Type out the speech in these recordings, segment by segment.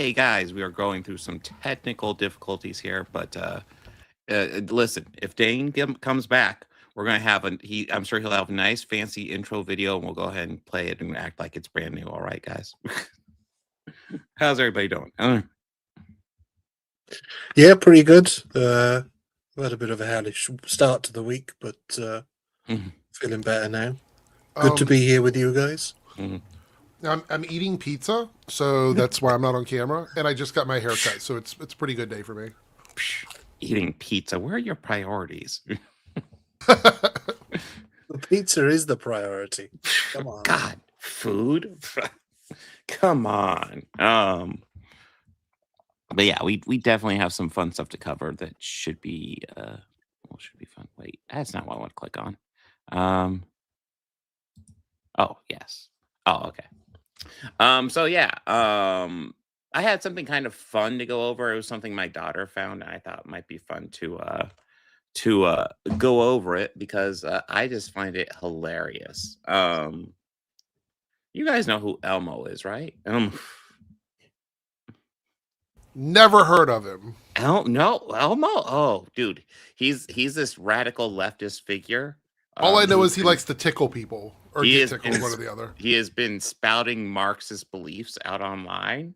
hey guys, we are going through some technical difficulties here, but listen, if Dane comes back, we're gonna have I'm sure he'll have a nice fancy intro video, and we'll go ahead and play it and act like it's brand new. All right, guys. How's everybody doing? Yeah, pretty good. We had a bit of a hellish start to the week, but feeling better now. Good to be here with you guys. I'm eating pizza, so that's why I'm not on camera. And I just got my hair cut, so it's a pretty good day for me. Eating pizza. Where are your priorities? The pizza is the priority. Come on. God, food. Come on. But yeah, we definitely have some fun stuff to cover that should be fun. Wait, that's not what I want to click on. Oh, yes. Oh, okay. So yeah, I had something kind of fun to go over. It was something my daughter found, and I thought it might be fun to go over it because I just find it hilarious. You guys know who Elmo is, right? Never heard of him. No, Elmo. Oh, dude, he's this radical leftist figure. All I know is he likes to tickle people, or get tickled, one or the other. He has been spouting Marxist beliefs out online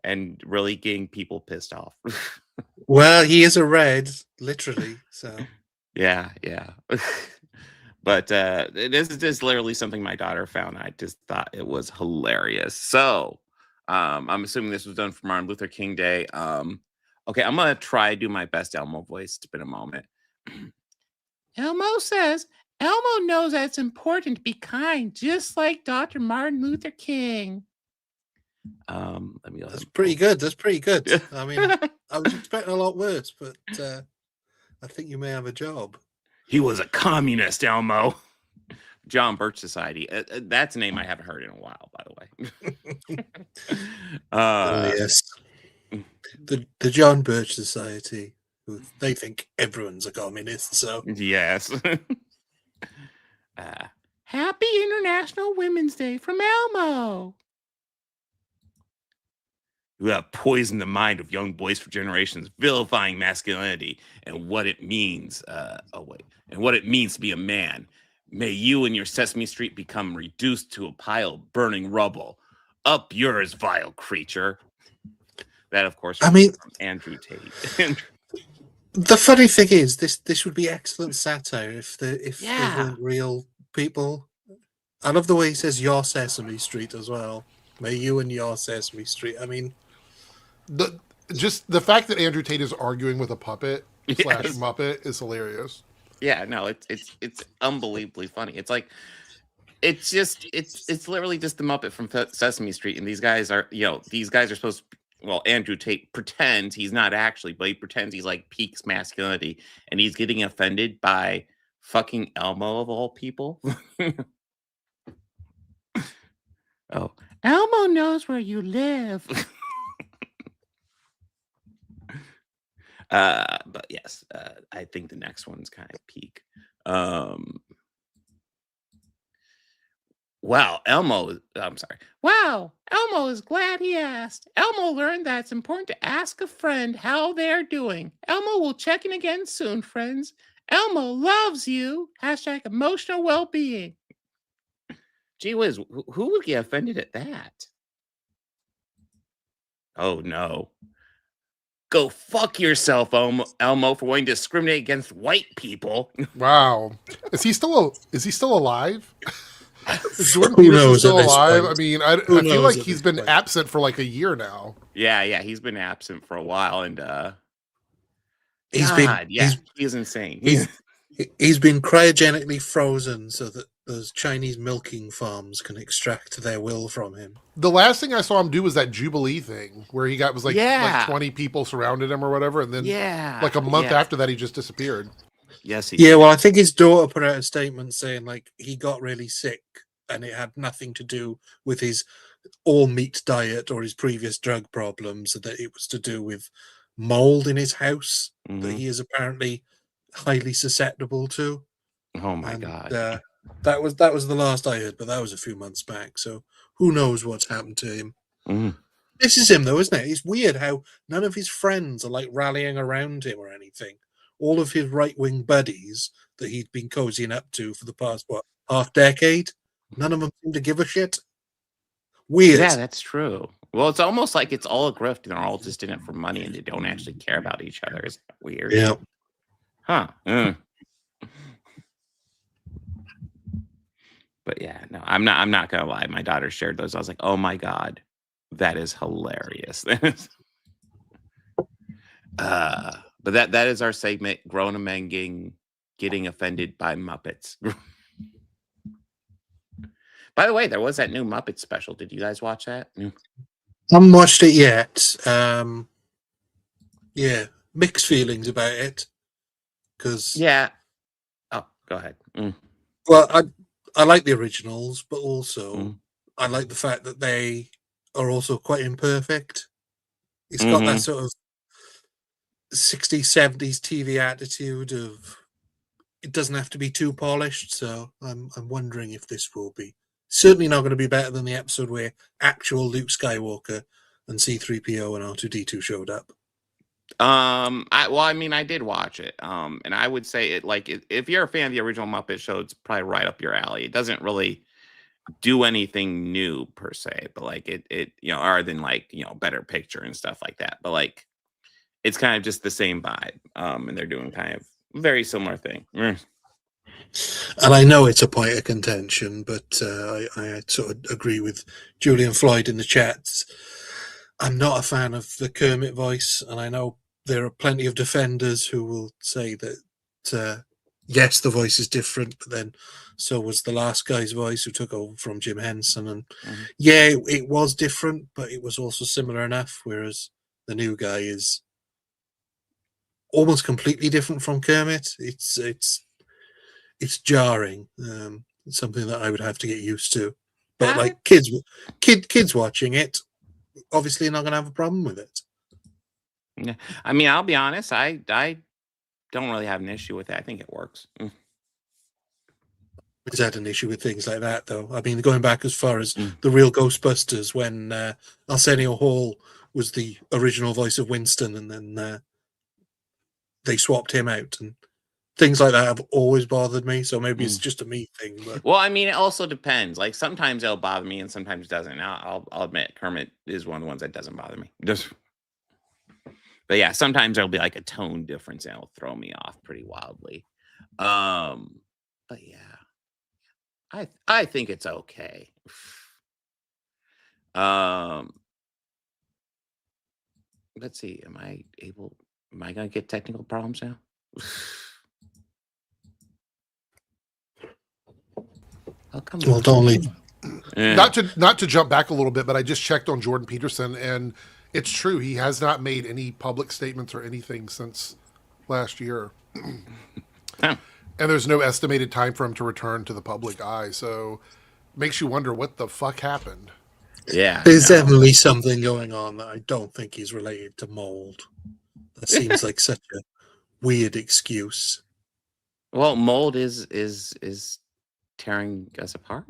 and really getting people pissed off. Well, he is a red, literally. So yeah. But this is just literally something my daughter found. I just thought it was hilarious. So I'm assuming this was done for Martin Luther King Day. Okay, I'm gonna try to do my best Elmo voice. It's been a moment. Elmo says Elmo knows that it's important to be kind, just like Dr. Martin Luther King. Let me go. That's pretty good. That's pretty good. I mean, I was expecting a lot worse, but I think you may have a job. He was a communist, Elmo. John Birch Society. That's a name I haven't heard in a while, by the way. Yes. The John Birch Society. They think everyone's a communist, so yes. Happy International Women's Day from Elmo. You have poisoned the mind of young boys for generations, vilifying masculinity and what it means. And what it means to be a man. May you and your Sesame Street become reduced to a pile of burning rubble. Up yours, vile creature. That, of course, from Andrew Tate. The funny thing is, this would be excellent satire if they weren't real people. I love the way he says "your Sesame Street" as well. May you and your Sesame Street. I mean, the fact that Andrew Tate is arguing with a puppet / Muppet is hilarious. Yeah, no, it's unbelievably funny. It's like it's literally just the Muppet from Sesame Street, and these guys are supposed to. Well, Andrew Tate pretends he's not actually, but he pretends he's like peaks masculinity, and he's getting offended by fucking Elmo of all people. Oh, Elmo knows where you live. But yes, I think the next one's kind of peak. Wow, Elmo is glad he asked. Elmo learned that it's important to ask a friend how they're doing. Elmo will check in again soon, friends. Elmo loves you. # emotional well-being. Gee whiz, who would get offended at that? Oh, no. Go fuck yourself, Elmo, for wanting to discriminate against white people. Wow. Is he still alive? Is Jordan Peterson still alive? I mean, I feel like he's been absent for like a year now. Yeah, he's been absent for a while, and he's insane. He's been cryogenically frozen so that those Chinese milking farms can extract their will from him. The last thing I saw him do was that Jubilee thing where he was like 20 people surrounded him or whatever, and then like a month after that he just disappeared. Yes. Well, I think his daughter put out a statement saying like he got really sick and it had nothing to do with his all meat diet or his previous drug problems, that it was to do with mold in his house that he is apparently highly susceptible to. Oh my God. That was the last I heard, but that was a few months back. So who knows what's happened to him? This is him, though, isn't it? It's weird how none of his friends are like rallying around him or anything. All of his right-wing buddies that he'd been cozying up to for the past half decade, none of them seem to give a shit. Weird. Yeah, that's true. Well, it's almost like it's all a grift, and they're all just in it for money, and they don't actually care about each other. Is that weird? Yeah. Huh. But yeah, no, I'm not gonna lie. My daughter shared those. I was like, oh my God, that is hilarious. But that is our segment, grown men getting offended by Muppets. By the way, there was that new Muppet special. Did you guys watch that? I haven't watched it yet. Yeah, mixed feelings about it. Because yeah. Oh, go ahead. Well, I like the originals, but also I like the fact that they are also quite imperfect. It's got that sort of 60s, 70s TV attitude of it doesn't have to be too polished. So I'm wondering if this will be certainly not going to be better than the episode where actual Luke Skywalker and C-3PO and R2-D2 showed up. I did watch it. And I would say if you're a fan of the original Muppet Show, it's probably right up your alley. It doesn't really do anything new per se, but like it other than better picture and stuff like that. But like it's kind of just the same vibe. And they're doing kind of very similar thing. And I know it's a point of contention, but I sort of agree with Julian Floyd in the chats. I'm not a fan of the Kermit voice, and I know there are plenty of defenders who will say that yes, the voice is different, but then so was the last guy's voice who took over from Jim Henson, and yeah, it was different, but it was also similar enough. Whereas the new guy is almost completely different from Kermit. It's jarring. It's something that I would have to get used to. But like kids watching it, obviously not going to have a problem with it. Yeah, I mean, I'll be honest. I don't really have an issue with it. I think it works. Is that an issue with things like that, though? I mean, going back as far as the real Ghostbusters, when Arsenio Hall was the original voice of Winston, and then they swapped him out, and things like that have always bothered me. So maybe it's just a me thing. But well, I mean, it also depends. Like sometimes it'll bother me, and sometimes it doesn't. I'll admit, Kermit is one of the ones that doesn't bother me. But yeah, sometimes there'll be like a tone difference, and it'll throw me off pretty wildly. But yeah, I think it's okay. Let's see. Am I gonna get technical problems now? Well, don't leave. Not to jump back a little bit, but I just checked on Jordan Peterson, and it's true. He has not made any public statements or anything since last year. And there's no estimated time for him to return to the public eye. So makes you wonder what the fuck happened. Yeah. There's definitely something going on that I don't think is related to mold. That seems like such a weird excuse. Well, mold is tearing us apart.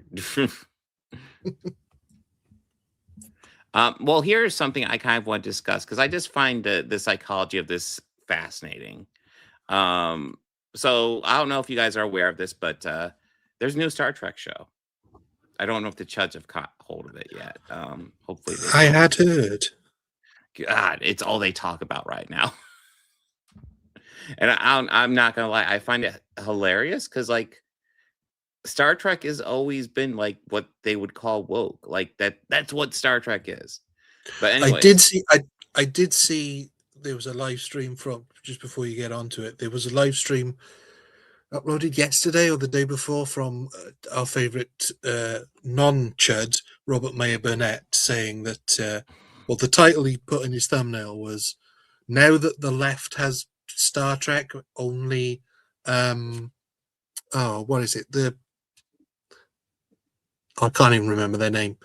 Well, here's something I kind of want to discuss because I just find the psychology of this fascinating. So I don't know if you guys are aware of this, but there's a new Star Trek show. I don't know if the Chuds have caught hold of it yet. Hopefully they I had heard. God, it's all they talk about right now. And I'm not gonna lie, I find it hilarious because like Star Trek has always been like what they would call woke. Like that's what Star Trek is. But anyway, I did see there was a live stream from just before you get onto it. There was a live stream uploaded yesterday or the day before from our favorite non-Chud, Robert Mayer Burnett, saying that well, the title he put in his thumbnail was "Now that the left has Star Trek, only what is it? I can't even remember their name.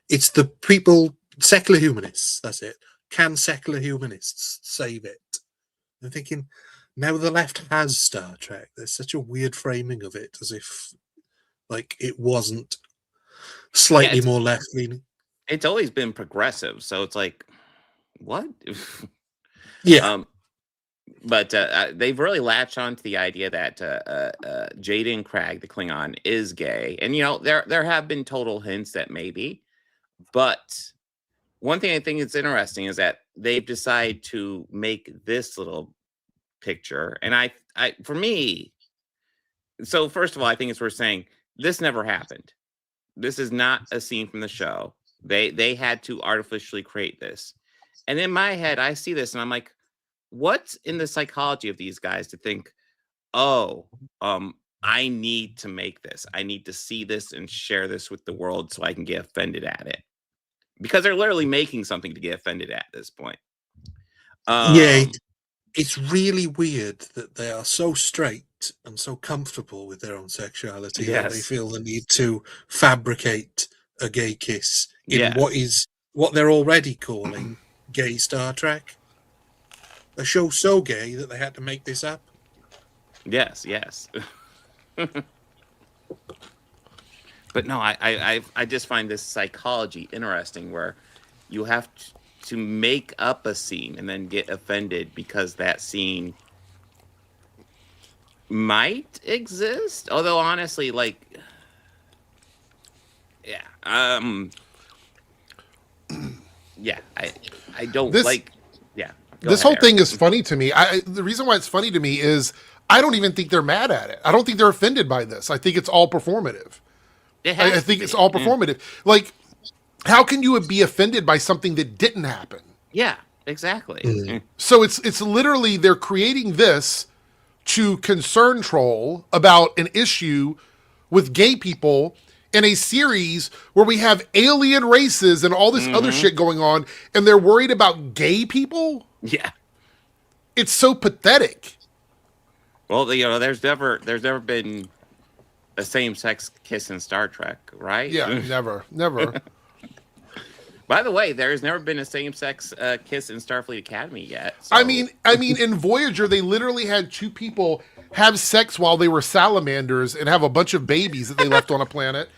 It's the people, secular humanists. That's it. Can secular humanists save it? I'm thinking, now the left has Star Trek. There's such a weird framing of it, as if like it wasn't slightly more left leaning. it's always been progressive. So it's like, what? Yeah. But they've really latched on to the idea that Jaden Cragg, the Klingon, is gay, and there have been total hints that maybe, but one thing I think is interesting is that they've decided to make this little picture, and I for me, so first of all, I think it's worth saying this never happened. This is not a scene from the show. They had to artificially create this, and in my head, I see this, and I'm like, what's in the psychology of these guys to think, oh, I need to make this. I need to see this and share this with the world so I can get offended at it. Because they're literally making something to get offended at this point. Yeah, it's really weird that they are so straight and so comfortable with their own sexuality that they Yes. feel the need to fabricate a gay kiss in Yes. what they're already calling gay Star Trek. A show so gay that they had to make this up. Yes, yes. But no, I just find this psychology interesting where you have to make up a scene and then get offended because that scene might exist. Although honestly, like, yeah, yeah, I don't like, yeah. This whole thing is funny to me. The reason why it's funny to me is I don't even think they're mad at it. I don't think they're offended by this. I think it's all performative. I think it's all performative. Like, how can you be offended by something that didn't happen? Yeah, exactly. So it's literally they're creating this to concern troll about an issue with gay people in a series where we have alien races and all this other shit going on, and they're worried about gay people? Yeah. It's so pathetic. Well, there's never been a same-sex kiss in Star Trek, right? Yeah, never. By the way, there's never been a same-sex kiss in Starfleet Academy yet. So. I mean, in Voyager, they literally had two people have sex while they were salamanders and have a bunch of babies that they left on a planet.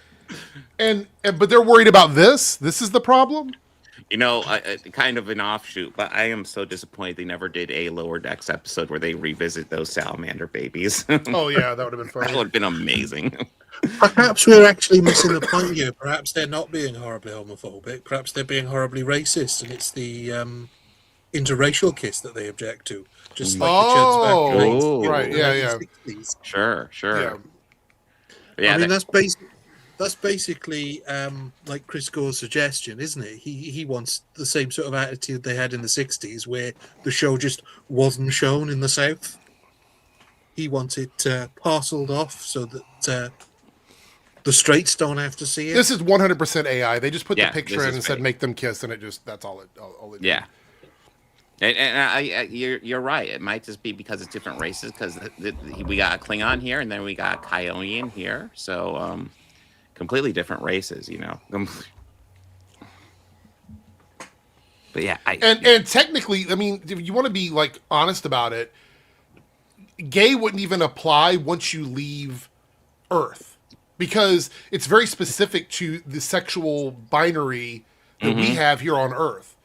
But they're worried about this. This is the problem. Kind of an offshoot, but I am so disappointed they never did a Lower Decks episode where they revisit those salamander babies. Oh yeah, that would have been funny. That would have been amazing. Perhaps we're actually missing the point here. Perhaps they're not being horribly homophobic. Perhaps they're being horribly racist, and it's the interracial kiss that they object to. Just like the Chuds back in the right, yeah. 1960s. Sure. Yeah, I mean, that's basically like Chris Gore's suggestion, isn't it? He wants the same sort of attitude they had in the 60s where the show just wasn't shown in the South. He wants it parceled off so that the straights don't have to see it. This is 100% AI. They just put the picture in and fake. said make them kiss, and that's all it did. Yeah. And you're right. It might just be because it's different races, because we got a Klingon here, and then we got a Kyonian here. So completely different races, But yeah, and technically, I mean, if you want to be like honest about it, gay wouldn't even apply once you leave Earth, because it's very specific to the sexual binary that we have here on Earth.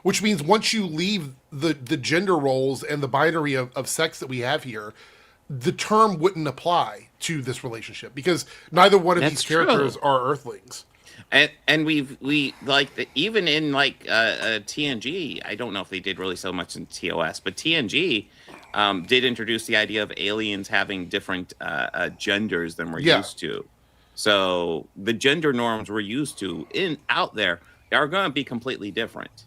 Which means once you leave the gender roles and the binary of sex that we have here, the term wouldn't apply to this relationship, because neither one of these characters are Earthlings. And we like even in like TNG, I don't know if they did really so much in TOS, but TNG did introduce the idea of aliens having different genders than we're used to. So the gender norms we're used to out there are going to be completely different.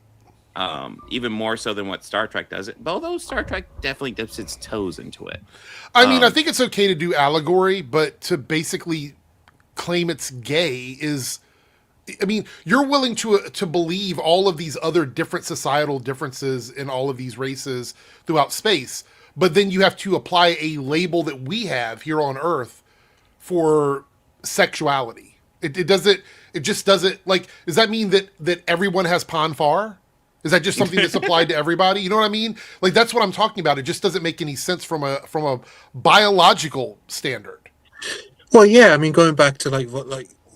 Even more so than what Star Trek does it. Although Star Trek definitely dips its toes into it. I mean, I think it's okay to do allegory, but to basically claim it's gay is, I mean, you're willing to believe all of these other different societal differences in all of these races throughout space, but then you have to apply a label that we have here on Earth for sexuality. It just doesn't, like, does that mean that everyone has Ponfar? Is that just something that's applied to everybody? You know what I mean? Like, that's what I'm talking about. It just doesn't make any sense from a biological standard. Well, yeah, I mean, going back to like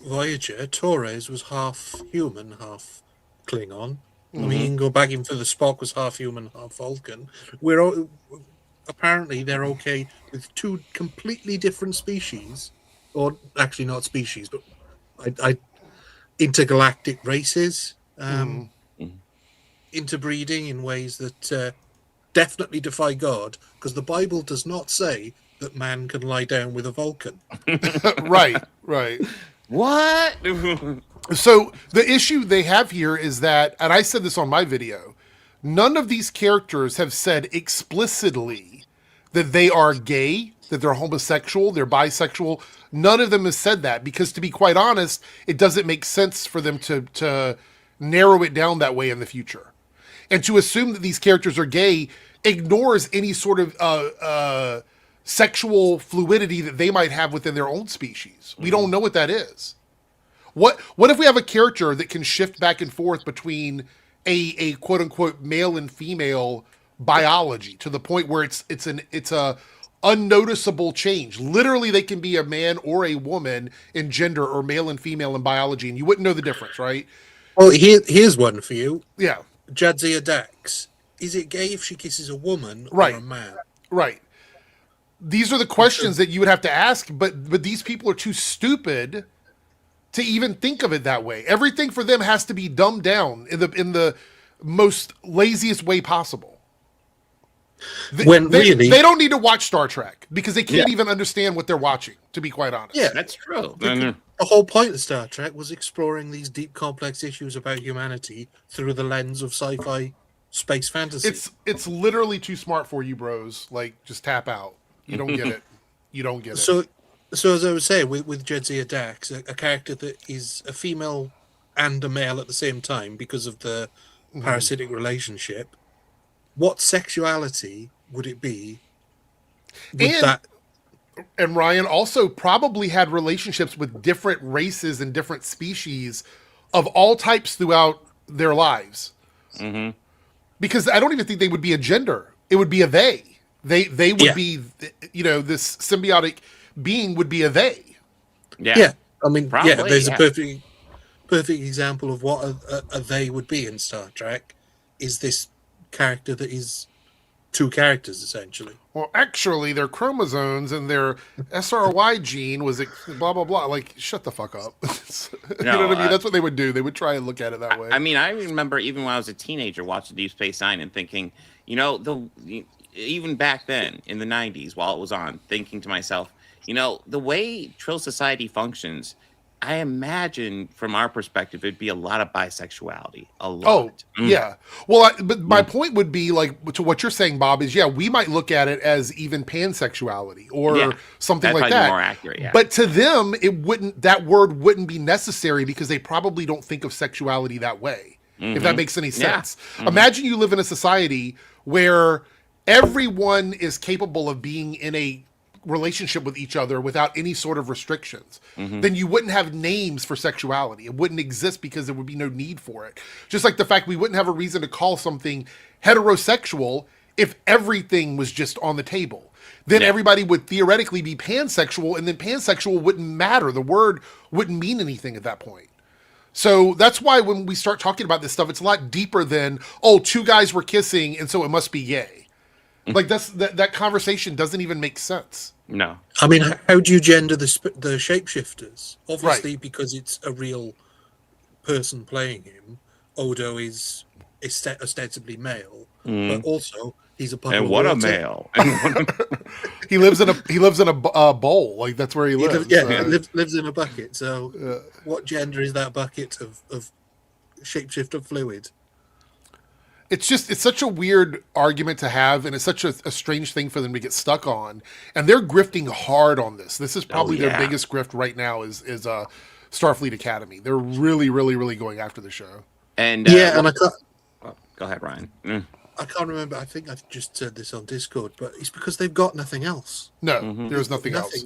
Voyager, Torres was half human, half Klingon. I Mm-hmm. mean, you can go back even further. Spock was half human, half Vulcan. Apparently they're okay with two completely different species, or actually not species, but intergalactic races, interbreeding in ways that definitely defy God, because the Bible does not say that man can lie down with a Vulcan. Right. What? So the issue they have here is that, and I said this on my video, none of these characters have said explicitly that they are gay, that they're homosexual, they're bisexual. None of them has said that, because to be quite honest, it doesn't make sense for them to narrow it down that way in the future. And to assume that these characters are gay ignores any sort of sexual fluidity that they might have within their own species. We don't know what that is. What if we have a character that can shift back and forth between a quote unquote male and female biology to the point where it's a unnoticeable change? Literally, they can be a man or a woman in gender, or male and female in biology, and you wouldn't know the difference, right? Well, here's one for you. Yeah. Jadzia Dax. Is it gay if she kisses a woman Right. or a man? Right. These are the questions that you would have to ask, but these people are too stupid to even think of it that way. Everything for them has to be dumbed down in the most laziest way possible. They don't need to watch Star Trek, because they can't even understand what they're watching, to be quite honest. Yeah, That's true. The whole point of Star Trek was exploring these deep, complex issues about humanity through the lens of sci-fi space fantasy. It's literally too smart for you, bros. Like, just tap out. You don't get it. You don't get it. So as I was saying, with Jadzia Dax, a character that is a female and a male at the same time because of the parasitic relationship, what sexuality would it be with that? And Ryan also probably had relationships with different races and different species of all types throughout their lives. Mm-hmm. Because I don't even think they would be a gender. It would be a they. They would be, this symbiotic being would be a they. Yeah. I mean, Probably, there's a perfect example of what a they would be in Star Trek, is this character that is two characters, essentially. Well, actually, their chromosomes and their SRY gene was blah, blah, blah. Like, shut the fuck up. You know what I mean? That's what they would do. They would try and look at it that way. I mean, I remember even when I was a teenager watching Deep Space Nine and thinking, even back then in the 90s while it was on, thinking to myself, the way Trill Society functions, I imagine from our perspective, it'd be a lot of bisexuality. A lot. Oh, yeah. Well, but my point would be, like, to what you're saying, Bob, is, we might look at it as even pansexuality or something like that. More accurate, yeah. But to them, that word wouldn't be necessary, because they probably don't think of sexuality that way, if that makes any sense. Yeah. Imagine you live in a society where everyone is capable of being in a relationship with each other without any sort of restrictions. Then you wouldn't have names for sexuality. It wouldn't exist, because there would be no need for it. Just like the fact we wouldn't have a reason to call something heterosexual if everything was just on the table. Then everybody would theoretically be pansexual, and then pansexual wouldn't matter. The word wouldn't mean anything at that point. So that's why when we start talking about this stuff, it's a lot deeper than, two guys were kissing and so it must be gay. Like, that conversation doesn't even make sense. No. I mean, how do you gender the shapeshifters? Obviously, because it's a real person playing him. Odo is ostensibly male, but also he's a puddle and what of a water. male. He lives in a bowl. Like, that's where he lives. Lives in a bucket. So, what gender is that bucket of shapeshifter fluid? It's such a weird argument to have, and it's such a strange thing for them to get stuck on. And they're grifting hard on this. This is probably their biggest grift right now is Starfleet Academy. They're really, really, really going after the show. And and I can't. Go ahead, Ryan. I can't remember. I think I've just said this on Discord, but it's because they've got nothing else. No, there's nothing else.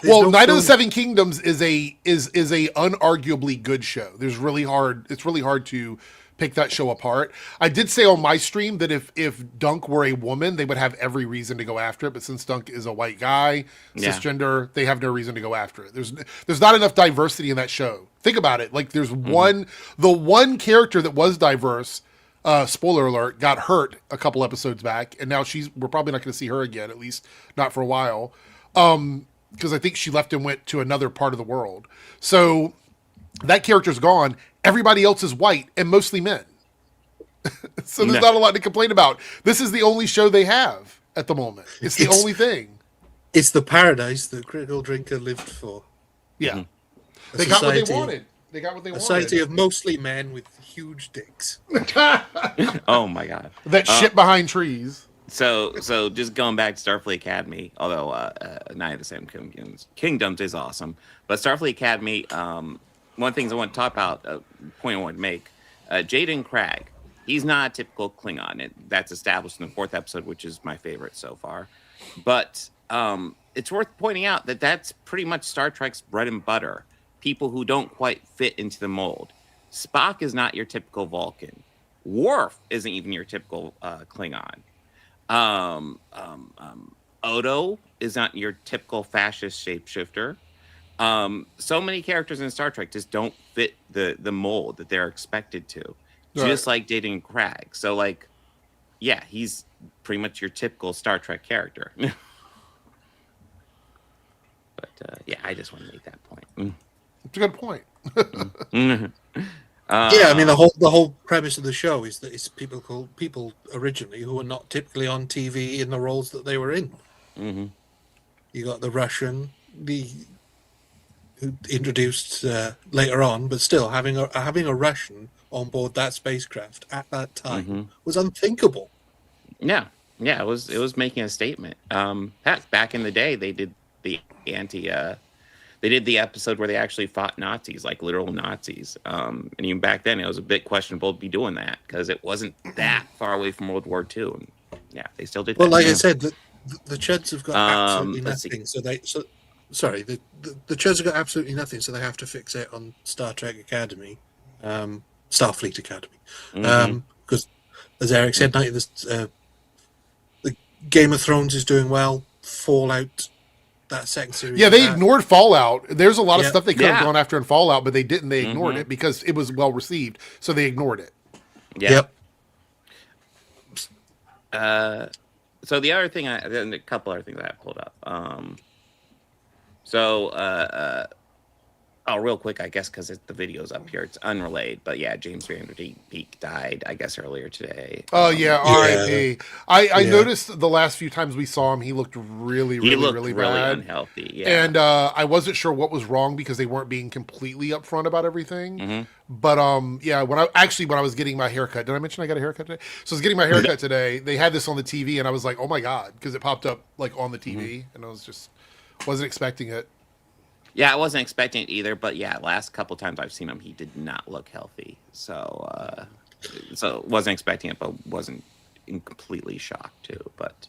There's Night of the Seven Kingdoms is a unarguably good show. It's really hard to pick that show apart. I did say on my stream that if Dunk were a woman, they would have every reason to go after it. But since Dunk is a white guy, cisgender, they have no reason to go after it. There's not enough diversity in that show. Think about it. Like there's the one character that was diverse, spoiler alert, got hurt a couple episodes back, and now we're probably not going to see her again, at least not for a while. Because I think she left and went to another part of the world. So that character's gone. Everybody else is white and mostly men. So there's not a lot to complain about. This is the only show they have at the moment. It's the only thing. It's the paradise that Critical Drinker lived for. Yeah. They got what they wanted. They got what they wanted. A society of mostly men with huge dicks. Oh my god. That shit behind trees. So just going back to Starfleet Academy, although Night of the Seven Kingdoms is awesome, but Starfleet Academy, one of the things I want to talk about, point I want to make, Jaden Cragg, he's not a typical Klingon. That's established in the 4th episode, which is my favorite so far. But it's worth pointing out that that's pretty much Star Trek's bread and butter. People who don't quite fit into the mold. Spock is not your typical Vulcan. Worf isn't even your typical Klingon. Odo is not your typical fascist shapeshifter. So many characters in Star Trek just don't fit the mold that they're expected to. Right. Just like Jaden Cragg. So like, yeah, he's pretty much your typical Star Trek character. But yeah, I just want to make that point. It's a good point. Yeah, I mean the whole premise of the show is that it's people originally who are not typically on TV in the roles that they were in. Mm-hmm. You got the Russian, who introduced later on, but still having a Russian on board that spacecraft at that time was unthinkable. Yeah, it was making a statement. Heck, back in the day, they did the they did the episode where they actually fought Nazis, like literal Nazis. And even back then, it was a bit questionable to be doing that because it wasn't that far away from World War II. And yeah, they still did. Well, that. like I said, the Chuds have got absolutely let's nothing. The Chuds have got absolutely nothing, so they have to fix it on Star Trek Academy, Starfleet Academy. Because, as Eric said, the Game of Thrones is doing well. Fallout. That second series. Yeah, they ignored Fallout. There's a lot of stuff they could have gone after in Fallout, but they didn't. They ignored it because it was well received, so they ignored it. Yeah. Yep. So the other thing, a couple other things I pulled up. Real quick, I guess, because the video's up here. It's unrelated, but yeah, James Van Der Beek died, I guess, earlier today. Oh yeah, R.I.P. I noticed the last few times we saw him, he looked really bad, unhealthy. Yeah, and I wasn't sure what was wrong because they weren't being completely upfront about everything. But yeah, when I was getting my haircut, did I mention I got a haircut today? So I was getting my haircut today. They had this on the TV, and I was like, oh my god, because it popped up like on the TV, and I wasn't expecting it. Yeah, I wasn't expecting it either, but yeah, last couple times I've seen him, he did not look healthy. So wasn't expecting it, but wasn't completely shocked too. But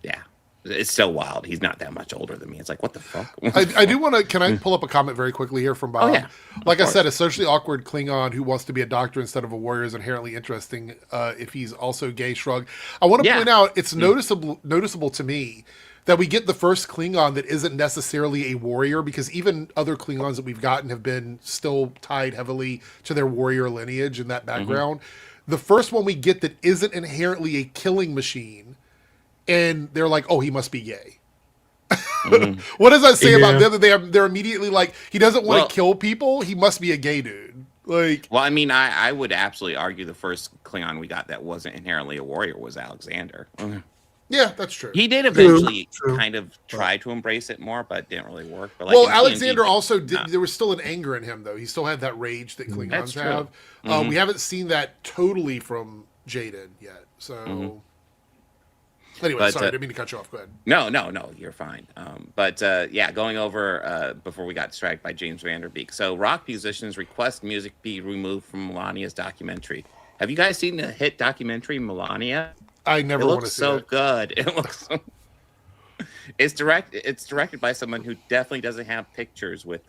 yeah, it's still wild. He's not that much older than me. It's like, what the fuck? I do want to. Can I pull up a comment very quickly here from Bob? Oh, yeah. Like I said, a socially awkward Klingon who wants to be a doctor instead of a warrior is inherently interesting. If he's also gay, shrug. I want to point out it's noticeable to me that we get the first Klingon that isn't necessarily a warrior, because even other Klingons that we've gotten have been still tied heavily to their warrior lineage and that background. The first one we get that isn't inherently a killing machine, and they're like, oh, he must be gay. What does that say about them? That they're immediately like, he doesn't want to kill people, he must be a gay dude. Like, well, I mean, I would absolutely argue the first Klingon we got that wasn't inherently a warrior was Alexander. Yeah, that's true. He did eventually kind of try to embrace it more, but it didn't really work. But like Alexander also did. There was still an anger in him, though. He still had that rage that Klingons have. We haven't seen that totally from Jaden yet. So, anyway, sorry, I didn't mean to cut you off. Go ahead. No, you're fine. Yeah, going over before we got distracted by James Van Der Beek. So, rock musicians request music be removed from Melania's documentary. Have you guys seen the hit documentary Melania? I never want to see it. It looks so good. It looks so... It's directed by someone who definitely doesn't have pictures with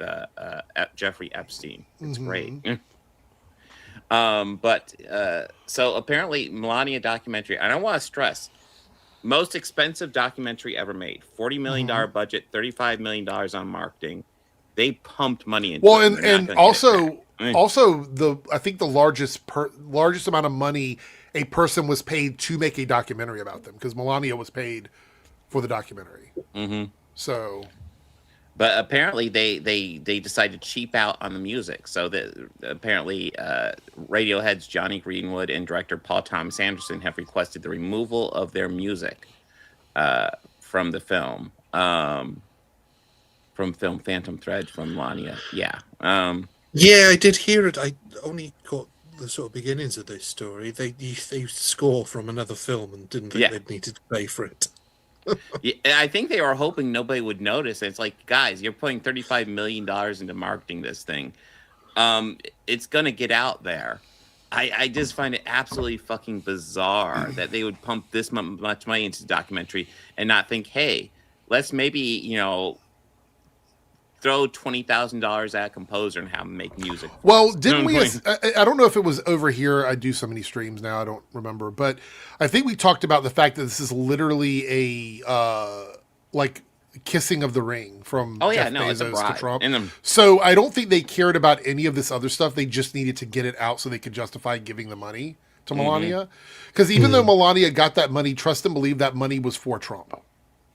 Jeffrey Epstein. It's great. So apparently Melania documentary, I don't want to stress, most expensive documentary ever made, $40 million budget, $35 million on marketing. They pumped money into it. And also I think the largest amount of money a person was paid to make a documentary about them, because Melania was paid for the documentary. So, but apparently they decided to cheap out on the music. So that apparently Radiohead's Johnny Greenwood and director Paul Thomas Anderson have requested the removal of their music from the film. From film Phantom Thread from Melania. Yeah. Yeah, I did hear it. I only caught the sort of beginnings of this story. They used to score from another film and didn't think they'd needed to pay for it. Yeah, I think they were hoping nobody would notice. It's like, guys, you're putting $35 million into marketing this thing. It's going to get out there. I just find it absolutely fucking bizarre that they would pump this much money into the documentary and not think, hey, let's maybe, throw $20,000 at a composer and have him make music. Well, didn't we? I don't know if it was over here. I do so many streams now, I don't remember. But I think we talked about the fact that this is literally a like kissing of the ring from Jeff Bezos to Trump. So I don't think they cared about any of this other stuff. They just needed to get it out so they could justify giving the money to Melania. Because even though Melania got that money, trust and believe that money was for Trump.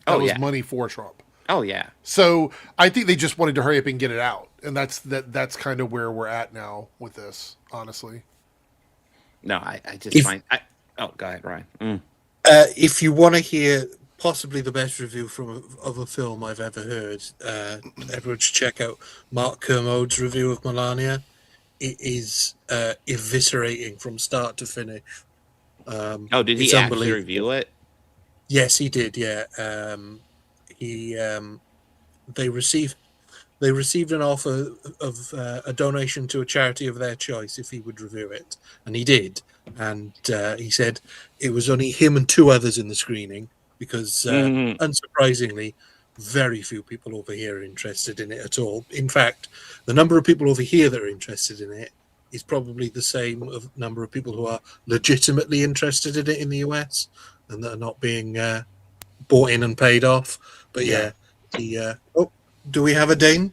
That was money for Trump. Oh yeah. So I think they just wanted to hurry up and get it out, and that's kind of where we're at now with this, honestly. No, I just find. Go ahead, Ryan. If you want to hear possibly the best review of a film I've ever heard, everyone should check out Mark Kermode's review of Melania. It is eviscerating from start to finish. Did he actually review it? Yes, he did. Yeah. They received an offer of a donation to a charity of their choice if he would review it, and he did. And he said it was only him and two others in the screening because, unsurprisingly, very few people over here are interested in it at all. In fact, the number of people over here that are interested in it is probably the same of number of people who are legitimately interested in it in the US and that are not being bought in and paid off. But do we have a Dane?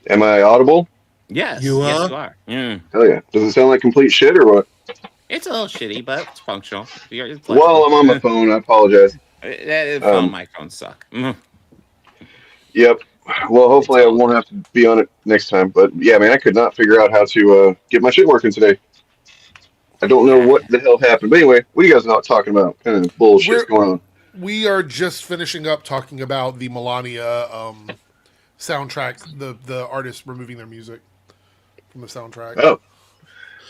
Am I audible? Yes, you are. Yes, you are. Yeah. Hell yeah! Does it sound like complete shit or what? It's a little shitty, but it's functional. Well, I'm on my phone. I apologize. My phones suck. Yep. Well, hopefully I won't have to be on it next time. But yeah, man, I could not figure out how to get my shit working today. I don't know what the hell happened. But anyway, what are you guys not talking about? Kind of bullshit's going on. We are just finishing up talking about the Melania soundtrack, the artists removing their music from the soundtrack. Oh.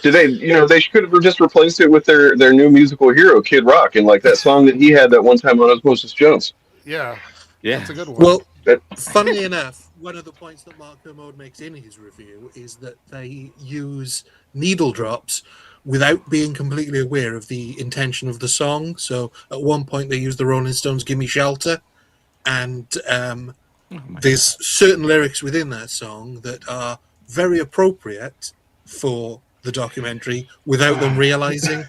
Did they, they could have just replaced it with their new musical hero, Kid Rock, and like that song that he had that one time on Osmosis Jones. Yeah. That's a good one. Well, funnily enough, one of the points that Mark Kermode makes in his review is that they use needle drops without being completely aware of the intention of the song. So at one point they use the Rolling Stones' Gimme Shelter, and there's certain lyrics within that song that are very appropriate for the documentary without them realizing.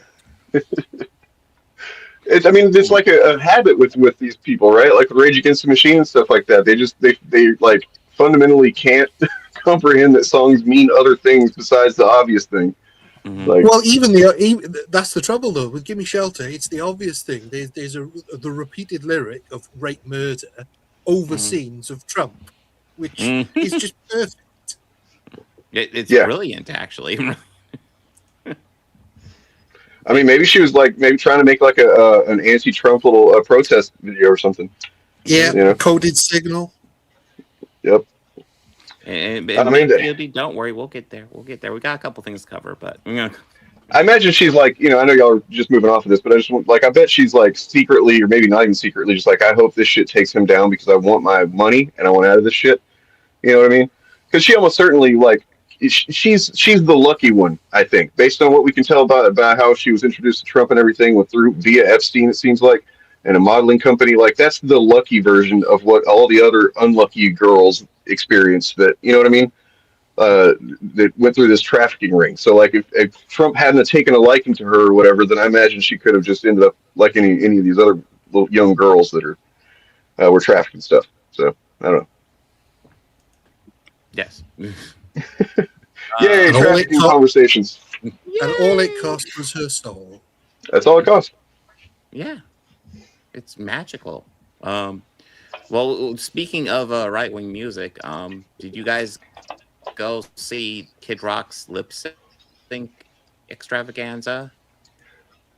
It's like a habit with these people, right? Like Rage Against the Machine and stuff like that. They like fundamentally can't comprehend that songs mean other things besides the obvious thing. Like, well, even that's the trouble though with "Gimme Shelter." It's the obvious thing. There's the repeated lyric of rape, murder over scenes of Trump, which is just perfect. It's brilliant, actually. I mean, maybe she was maybe trying to make like an anti-Trump little protest video or something. Yeah, coded signal. Yep. And don't worry, we'll get there. We got a couple things to cover, but I imagine she's like, I know y'all are just moving off of this, but I just I bet she's like secretly, or maybe not even secretly, just like, I hope this shit takes him down because I want my money and I want out of this shit. You know what I mean? Because she almost certainly she's the lucky one, I think, based on what we can tell about how she was introduced to Trump and everything via Epstein, it seems like, and a modeling company. Like, that's the lucky version of what all the other unlucky girls experience. That, you know what I mean? that went through this trafficking ring. So like if Trump hadn't taken a liking to her or whatever, then I imagine she could have just ended up like any of these other little young girls that are were trafficking stuff. So I don't know. Yes. Yay, trafficking conversations. And all it cost was her soul. That's all it cost. Yeah, it's magical. Well, speaking of right-wing music, did you guys go see Kid Rock's lip sync extravaganza?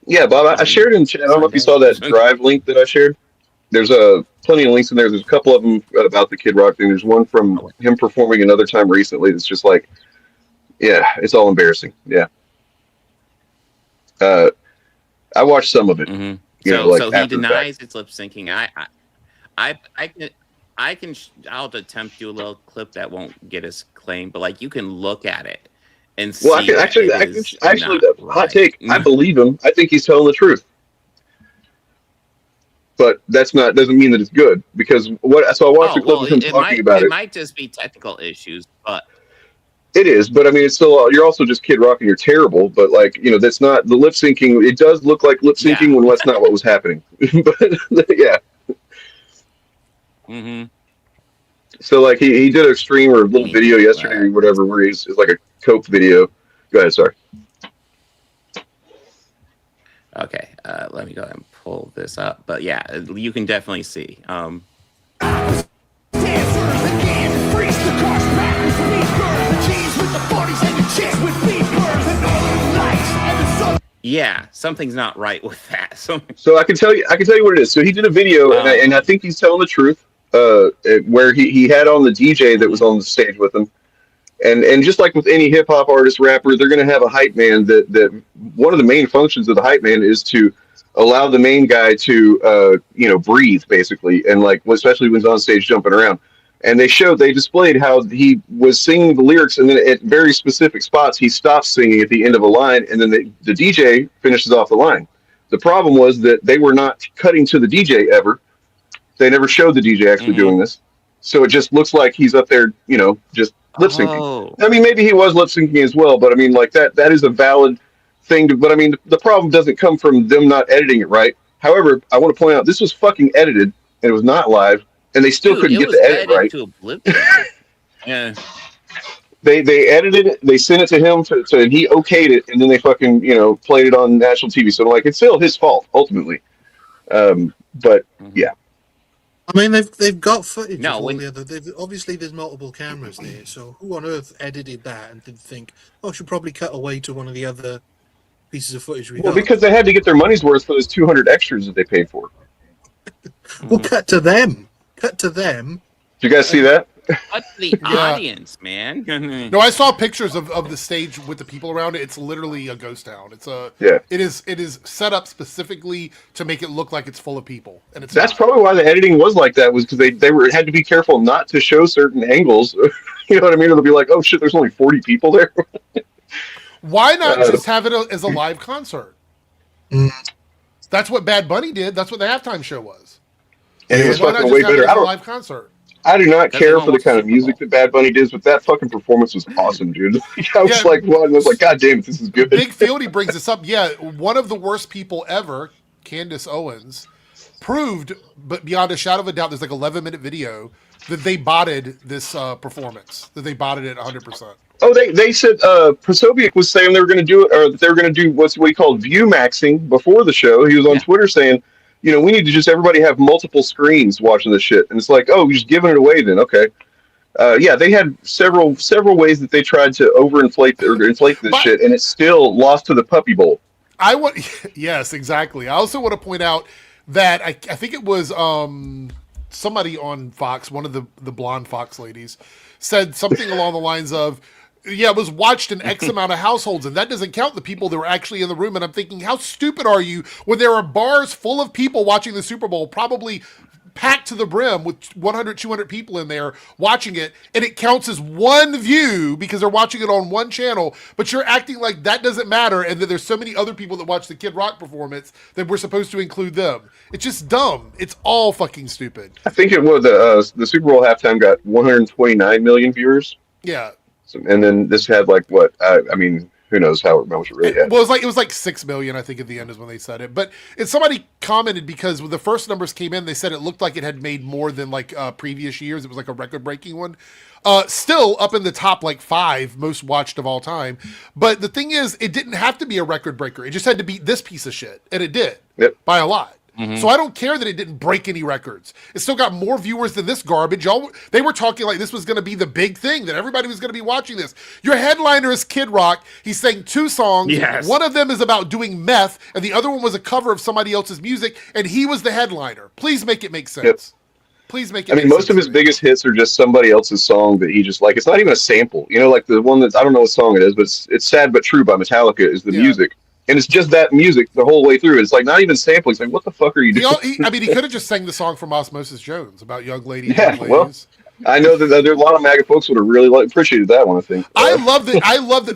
Yeah, Bob, I shared in chat. I don't know if you saw that Drive link that I shared. There's plenty of links in there. There's a couple of them about the Kid Rock thing. There's one from him performing another time recently. That's just like, yeah, it's all embarrassing. Yeah. I watched some of it. Mm-hmm. So he denies it's lip syncing. I'll attempt to do a little clip that won't get us claimed, but like you can look at it and see. Well, actually, hot take. I believe him. I think he's telling the truth. But doesn't mean that it's good because so I watched a clip of him talking about it. It might just be technical issues, but it is. But I mean, it's still you're also just Kid Rock and you're terrible. But like that's not the lip syncing. It does look like lip syncing when that's not what was happening. But yeah. Mm-hmm. So like he did a stream or a little video yesterday or whatever where it's like a coke video. Go ahead, sorry. Okay, let me go ahead and pull this up. But yeah, you can definitely see. Yeah, something's not right with that. So I can tell you what it is. So he did a video, and I think he's telling the truth. Where he had on the DJ that was on the stage with him, and just like with any hip hop artist, rapper, they're going to have a hype man. That one of the main functions of the hype man is to allow the main guy to breathe basically, and like especially when he's on stage jumping around. And they displayed how he was singing the lyrics, and then at very specific spots he stops singing at the end of a line, and then the DJ finishes off the line. The problem was that they were not cutting to the DJ ever. They never showed the DJ actually doing this. So it just looks like he's up there, just lip syncing. Oh. I mean, maybe he was lip syncing as well, but I mean, like that is a valid thing. But I mean, the problem doesn't come from them not editing it right. However, I want to point out this was fucking edited and it was not live, and they still couldn't get the edit right. Yeah. They edited it, they sent it to him, and he okayed it, and then they fucking, played it on national TV. So like, it's still his fault, ultimately. But yeah. I mean, they've got footage of all the other. Obviously, there's multiple cameras there, so who on earth edited that and did think, I should probably cut away to one of the other pieces of footage we got? Well, because they had to get their money's worth for those 200 extras that they paid for. Well, cut to them. Cut to them. Did you guys see that? What's the audience, man? No, I saw pictures of the stage with the people around it. It's literally a ghost town. It is set up specifically to make it look like it's full of people, and that's probably why the editing was like that, was because they had to be careful not to show certain angles. You know what I mean? It'll be like, oh shit, there's only 40 people there. Why not just have it as a live concert? That's what Bad Bunny did. That's what the halftime show was. And it was fucking way better. Live concert. I do not care for the kind of music that Bad Bunny does, but that fucking performance was awesome, dude. I was like, God damn it, this is good. Big Fieldy brings this up. Yeah, one of the worst people ever, Candace Owens, proved, but beyond a shadow of a doubt, there's like 11-minute video that they botted this performance. That they botted it 100%. Oh, they said Prosobiec was saying they were going to do it, or that they were going to do what he called view maxing before the show. He was on Twitter saying, we need to just everybody have multiple screens watching this shit. And it's like, oh, you're just giving it away then. Okay. They had several ways that they tried to inflate this shit, and it still lost to the Puppy Bowl. Yes, exactly. I also want to point out that I think it was somebody on Fox, one of the blonde Fox ladies, said something along the lines of, it was watched in X amount of households, and that doesn't count the people that were actually in the room. And I'm thinking, how stupid are you when there are bars full of people watching the Super Bowl, probably packed to the brim with 100, 200 people in there watching it, and it counts as one view because they're watching it on one channel, but you're acting like that doesn't matter and that there's so many other people that watch the Kid Rock performance that we're supposed to include them. It's just dumb. It's all fucking stupid. I think it was the Super Bowl halftime got 129 million viewers. Yeah. And then this had like what? I mean, who knows how much it really had? Well, it was like 6 million, I think, at the end is when they said it. But somebody commented because when the first numbers came in, they said it looked like it had made more than like previous years. It was like a record-breaking one. Still up in the top like 5 most watched of all time. But the thing is, it didn't have to be a record breaker. It just had to be this piece of shit, and it did by a lot. So I don't care that it didn't break any records. It still got more viewers than this garbage. They were talking like this was going to be the big thing, that everybody was going to be watching this. Your headliner is Kid Rock. He sang 2 songs. Yes. One of them is about doing meth, and the other one was a cover of somebody else's music, and he was the headliner. Please make it make sense. Yep. Please make it I mean, make most sense of his to me. biggest hits are just somebody else's song that he just like. It's not even a sample. You know, like the one that I don't know what song it is, but it's "Sad But True" by Metallica is the music, and it's just that music the whole way through. It's like not even sampling. It's like, what the fuck are you doing? He could have just sang the song from Osmosis Jones about young ladies. Yeah, young ladies. well, I know that there are a lot of MAGA folks would have really appreciated that one. I think. I love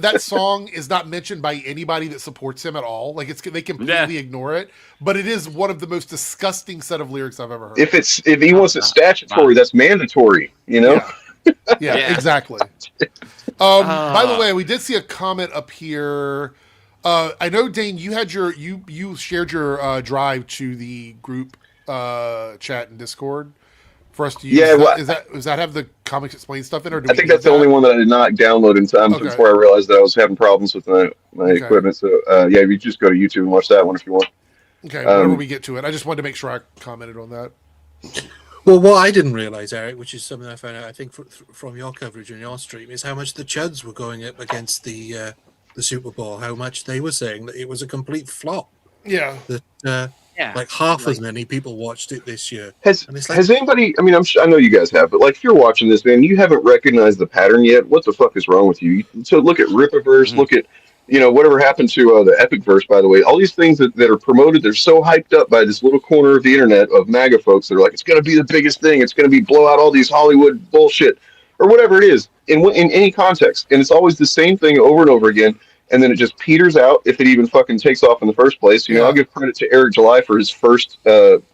that song is not mentioned by anybody that supports him at all. Like they completely ignore it. But it is one of the most disgusting set of lyrics I've ever heard. If he wants it statutory, that's mandatory. You know. Yeah, exactly. By the way, we did see a comment up here. I know, Dane, you had you shared your drive to the group chat and Discord for us to use. Yeah, does that have the Comics Explained stuff in, or I think that's the only one that I did not download in time before I realized that I was having problems with my equipment. So yeah, you just go to YouTube and watch that one if you want. Okay, whenever we get to it, I just wanted to make sure I commented on that. Well, what I didn't realize, Eric, which is something I found out, I think, from your coverage on your stream, is how much the Chuds were going up against the Super Bowl. How much they were saying that it was a complete flop. Yeah. That like half as many people watched it this year. Has anybody? I mean, I know you guys have, but like if you're watching this, man, you haven't recognized the pattern yet. What the fuck is wrong with you? So look at Rippaverse. Look at whatever happened to the Epicverse, by the way. All these things that are promoted, they're so hyped up by this little corner of the internet of MAGA folks that are like, it's going to be the biggest thing. It's going to be blow out all these Hollywood bullshit or whatever it is in any context. And it's always the same thing over and over again. And then it just peters out if it even fucking takes off in the first place. You know, I'll give credit to Eric July for his first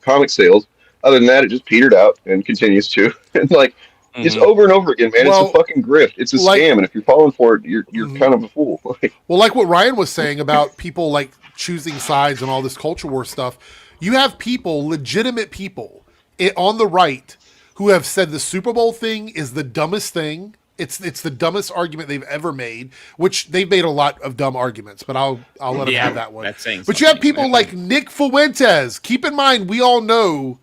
comic sales. Other than that, it just petered out and continues to. And like, just over and over again, man. It's a fucking grift. It's a scam, and if you're falling for it, you're kind of a fool. Well, like what Ryan was saying about people like choosing sides and all this culture war stuff, you have people, legitimate people, on the right who have said the Super Bowl thing is the dumbest thing. It's the dumbest argument they've ever made, which they've made a lot of dumb arguments, but I'll let them have that one. But you have people like Nick Fuentes. Keep in mind, we all know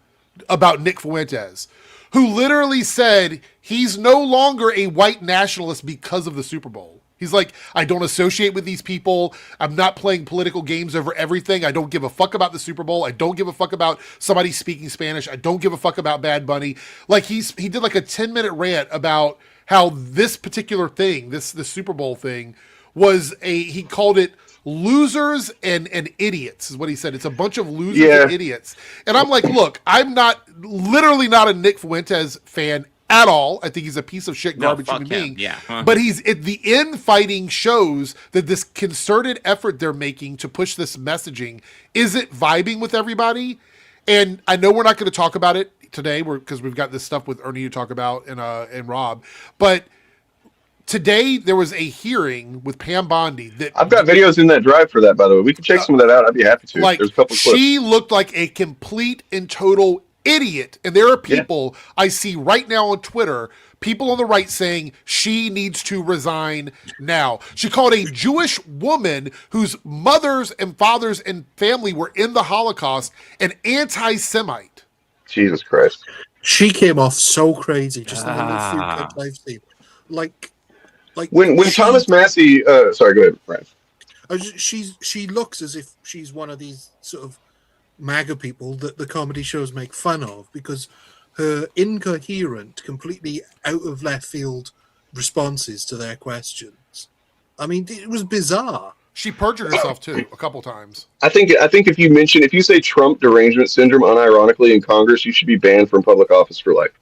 about Nick Fuentes, who literally said he's no longer a white nationalist because of the Super Bowl. He's like, I don't associate with these people. I'm not playing political games over everything. I don't give a fuck about the Super Bowl. I don't give a fuck about somebody speaking Spanish. I don't give a fuck about Bad Bunny. Like he did like a 10-minute rant about how this particular thing, this Super Bowl thing, was he called it losers and idiots is what he said. It's a bunch of losers and idiots. And I'm like, look, I'm literally not a Nick Fuentes fan at all. I think he's a piece of shit garbage human being. Yeah. But he's at the infighting shows that this concerted effort they're making to push this messaging isn't vibing with everybody. And I know we're not going to talk about it today because we've got this stuff with Ernie to talk about and Rob. But today there was a hearing with Pam Bondi that I've got videos in that drive for that, by the way. We can check some of that out. I'd be happy to. Like, there's a couple of clips. She looked like a complete and total idiot. And there are people I see right now on Twitter, people on the right saying she needs to resign now. She called a Jewish woman whose mothers and fathers and family were in the Holocaust an anti-Semite. Jesus Christ. She came off so crazy just in the few clips I've seen. Like when Thomas Massey sorry, go ahead, Ryan. She looks as if she's one of these sort of MAGA people that the comedy shows make fun of because her incoherent, completely out of left field responses to their questions. I mean, it was bizarre. She perjured herself too a couple times. I think if you say Trump derangement syndrome unironically in Congress, you should be banned from public office for life.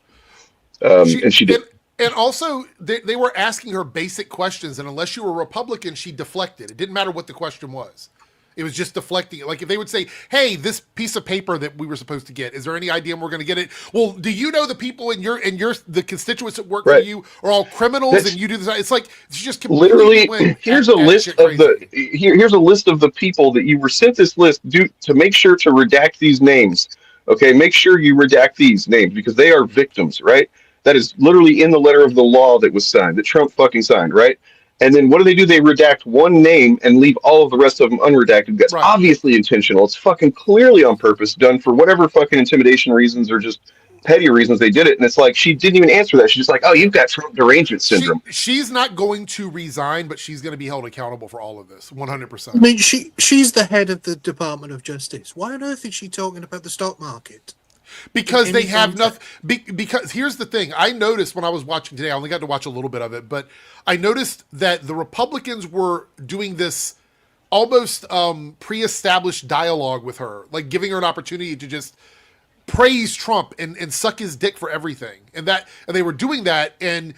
And she did. And also, they were asking her basic questions, and unless you were a Republican, she deflected. It didn't matter what the question was. It was just deflecting. Like if they would say, "Hey, this piece of paper that we were supposed to get, is there any idea when we're going to get it?" Well, do you know the people in the constituents that work for you are all criminals, and you do this? It's like it's just literally. Here's a list of here's a list of the people that you were sent this list to make sure to redact these names. Okay, make sure you redact these names because they are victims, right? That is literally in the letter of the law that was signed, that Trump fucking signed, right? And then what do? They redact one name and leave all of the rest of them unredacted. That's obviously intentional. It's fucking clearly on purpose, done for whatever fucking intimidation reasons or just petty reasons they did it. And it's like, she didn't even answer that. She's just like, oh, you've got Trump derangement syndrome. She's not going to resign, but she's going to be held accountable for all of this, 100%. I mean, she's the head of the Department of Justice. Why on earth is she talking about the stock market? Because they have nothing. Because here's the thing. I noticed when I was watching today, I only got to watch a little bit of it, but I noticed that the Republicans were doing this almost pre-established dialogue with her, like giving her an opportunity to just praise Trump and suck his dick for everything. And they were doing that. And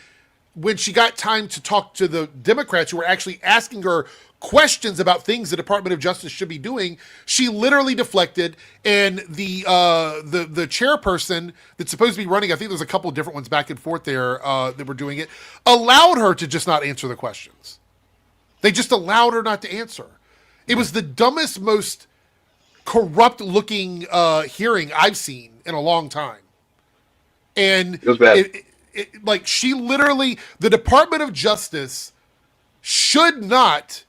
when she got time to talk to the Democrats who were actually asking her questions about things the Department of Justice should be doing, she literally deflected, and the chairperson that's supposed to be running, I think there's a couple of different ones back and forth there that were doing it, allowed her to just not answer the questions. They just allowed her not to answer. It was the dumbest, most corrupt looking hearing I've seen in a long time. And it was bad. Like she literally, the Department of Justice should not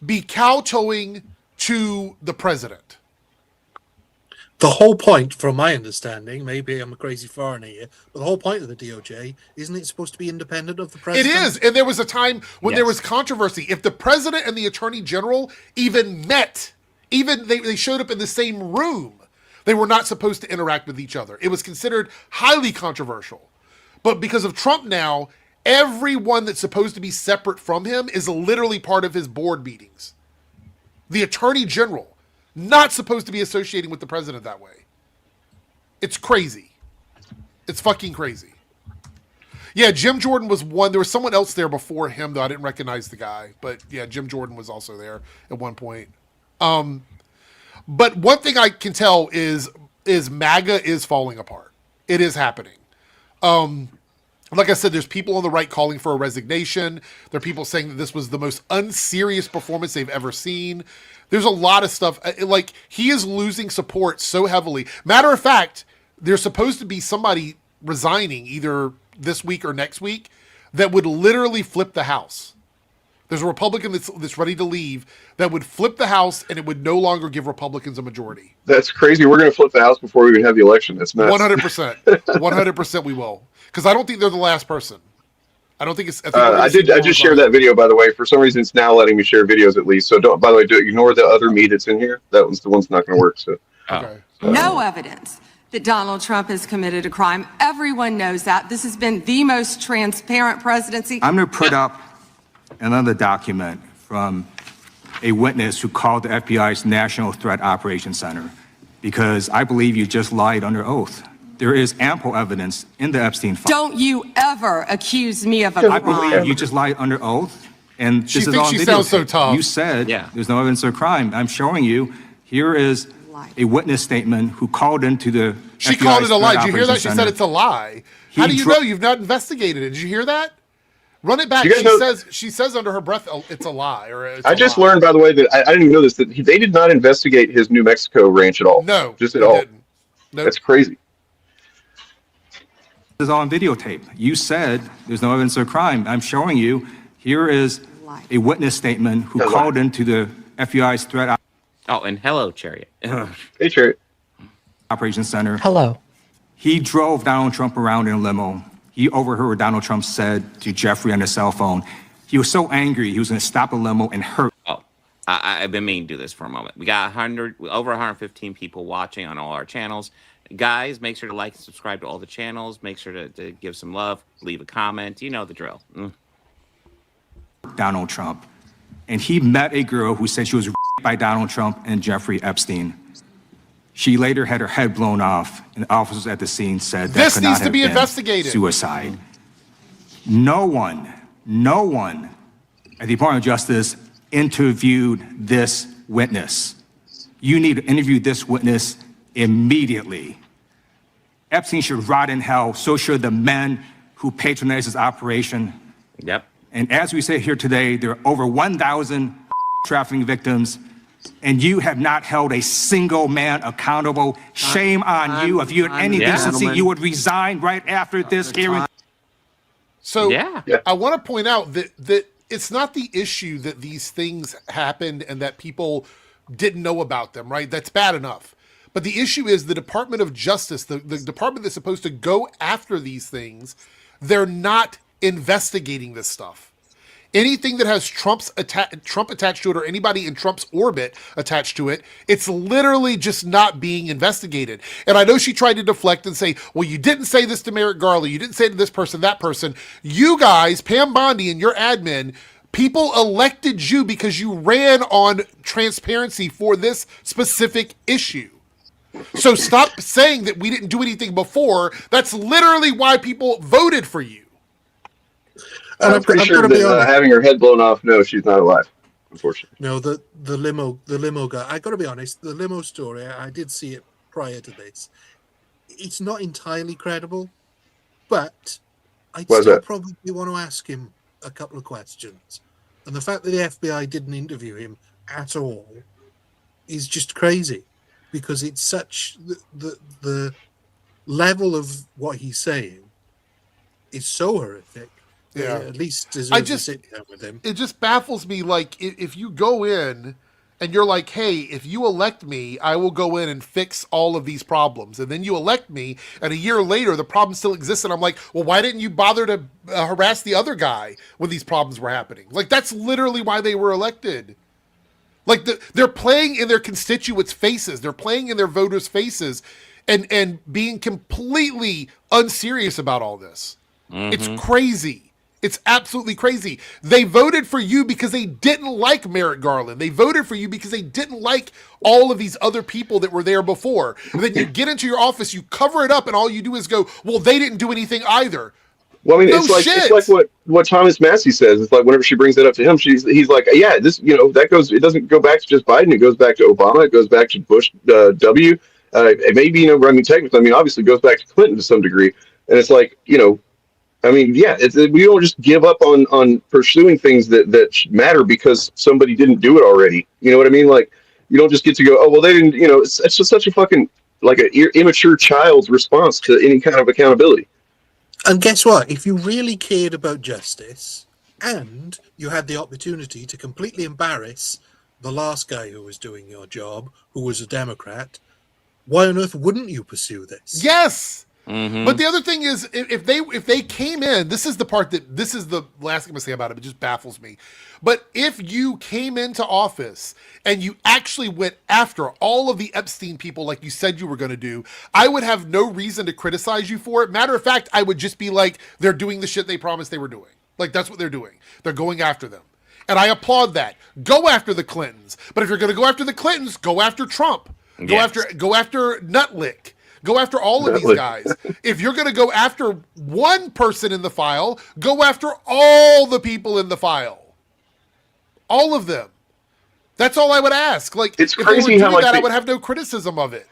be kowtowing to the president. The whole point, from my understanding, maybe I'm a crazy foreigner here, but the whole point of the DOJ, isn't it supposed to be independent of the president? It is, and there was a time when there was controversy. If the president and the attorney general even met, even they showed up in the same room, they were not supposed to interact with each other. It was considered highly controversial. But because of Trump now, everyone that's supposed to be separate from him is literally part of his board meetings. The attorney general, not supposed to be associating with the president that way. It's crazy. It's fucking crazy. Yeah, Jim Jordan was one. There was someone else there before him, though. I didn't recognize the guy. But yeah, Jim Jordan was also there at one point. But one thing I can tell is MAGA is falling apart. It is happening. Like I said, there's people on the right calling for a resignation. There are people saying that this was the most unserious performance they've ever seen. There's a lot of stuff. Like, he is losing support so heavily. Matter of fact, there's supposed to be somebody resigning either this week or next week that would literally flip the House. There's a Republican that's ready to leave that would flip the House, and it would no longer give Republicans a majority. That's crazy. We're going to flip the House before we even have the election. That's nuts. 100%. 100% we will. Because I don't think they're the last person. I don't think it's. I just shared that video, by the way. For some reason, it's now letting me share videos at least. So don't. By the way, ignore the other me that's in here. That one's the one's not going to work. So. Okay. No evidence that Donald Trump has committed a crime. Everyone knows that. This has been the most transparent presidency. I'm going to put up another document from a witness who called the FBI's National Threat Operations Center because I believe you just lied under oath. There is ample evidence in the Epstein file. Don't you ever accuse me of a crime. I believe you just lied under oath, and this is on video. She sounds so tough. You said there's no evidence of a crime. I'm showing you. Here is a witness statement who called into the She FBI's called it a lie. Did you hear that? Operations She said Center. it's a lie. How do you know? You've not investigated it. Did you hear that? Run it back. She says under her breath, oh, it's a lie. I just learned, by the way, that I didn't even know this, that they did not investigate his New Mexico ranch at all. No. Just at all. Nope. That's crazy. This is on videotape. You said there's no evidence of a crime. I'm showing you. Here is a witness statement who called into the FBI's threat. Oh, and hello, Chariot. Hey, Chariot. Operations Center. Hello. He drove Donald Trump around in a limo. He overheard what Donald Trump said to Jeffrey on his cell phone. He was so angry, he was going to stop the limo and hurt. Oh, I've been meaning to do this for a moment. We got over 115 people watching on all our channels. Guys, make sure to like and subscribe to all the channels. Make sure to give some love, leave a comment. You know the drill. Donald Trump. And he met a girl who said she was raped by Donald Trump and Jeffrey Epstein. She later had her head blown off, and officers at the scene said that this could needs not to have be been investigated. Suicide. No one at the Department of Justice interviewed this witness. You need to interview this witness immediately. Epstein should rot in hell, so should the men who patronized his operation. Yep. And as we sit here today, there are over 1,000 trafficking victims, and you have not held a single man accountable. Shame on you. If you had any decency, you would resign right after this hearing. So Yeah. I want to point out that it's not the issue that these things happened and that people didn't know about them, right? That's bad enough. But the issue is the Department of Justice, the department that's supposed to go after these things, they're not investigating this stuff. Anything that has Trump attached to it or anybody in Trump's orbit attached to it, it's literally just not being investigated. And I know she tried to deflect and say, well, you didn't say this to Merrick Garland. You didn't say to this person, that person. You guys, Pam Bondi and your admin, people elected you because you ran on transparency for this specific issue. So stop saying that we didn't do anything before. That's literally why people voted for you. I'm pretty sure that having her head blown off, no, she's not alive, unfortunately. No, the limo guy. I got to be honest. The limo story, I did see it prior to this. It's not entirely credible, but I still probably want to ask him a couple of questions. And the fact that the FBI didn't interview him at all is just crazy, because it's such the level of what he's saying is so horrific. Yeah, at least deserves to sit down with him. It just baffles me. Like, if you go in and you're like, hey, if you elect me, I will go in and fix all of these problems. And then you elect me, and a year later, the problem still exists. And I'm like, well, why didn't you bother to harass the other guy when these problems were happening? Like, that's literally why they were elected. Like, they're playing in their constituents' faces. They're playing in their voters' faces and being completely unserious about all this. Mm-hmm. It's crazy. It's absolutely crazy. They voted for you because they didn't like Merrick Garland. They voted for you because they didn't like all of these other people that were there before. And then you get into your office, you cover it up, and all you do is go, well, they didn't do anything either. Well, I mean, it's like what Thomas Massey says. It's like whenever she brings that up to him, he's like, yeah, this, that goes. It doesn't go back to just Biden. It goes back to Obama. It goes back to Bush W. It maybe, I mean, technically, I mean, obviously, it goes back to Clinton to some degree. And it's like, I mean, yeah, we don't just give up on pursuing things that matter because somebody didn't do it already. You know what I mean? Like, you don't just get to go, oh, well, they didn't, it's just such a fucking, like an immature child's response to any kind of accountability. And guess what? If you really cared about justice and you had the opportunity to completely embarrass the last guy who was doing your job, who was a Democrat, why on earth wouldn't you pursue this? Yes. Mm-hmm. But the other thing is, if they came in, this is the last thing I'm gonna say about it. It just baffles me. But if you came into office and you actually went after all of the Epstein people like you said you were going to do, I would have no reason to criticize you for it. Matter of fact, I would just be like, they're doing the shit they promised they were doing. Like, that's what they're doing. They're going after them. And I applaud that. Go after the Clintons. But if you're going to go after the Clintons, go after Trump. Go after Nutlick. Go after all of these guys. If you're going to go after one person in the file, go after all the people in the file. All of them. That's all I would ask. Like, it's if crazy they were doing that, I would have no criticism of it.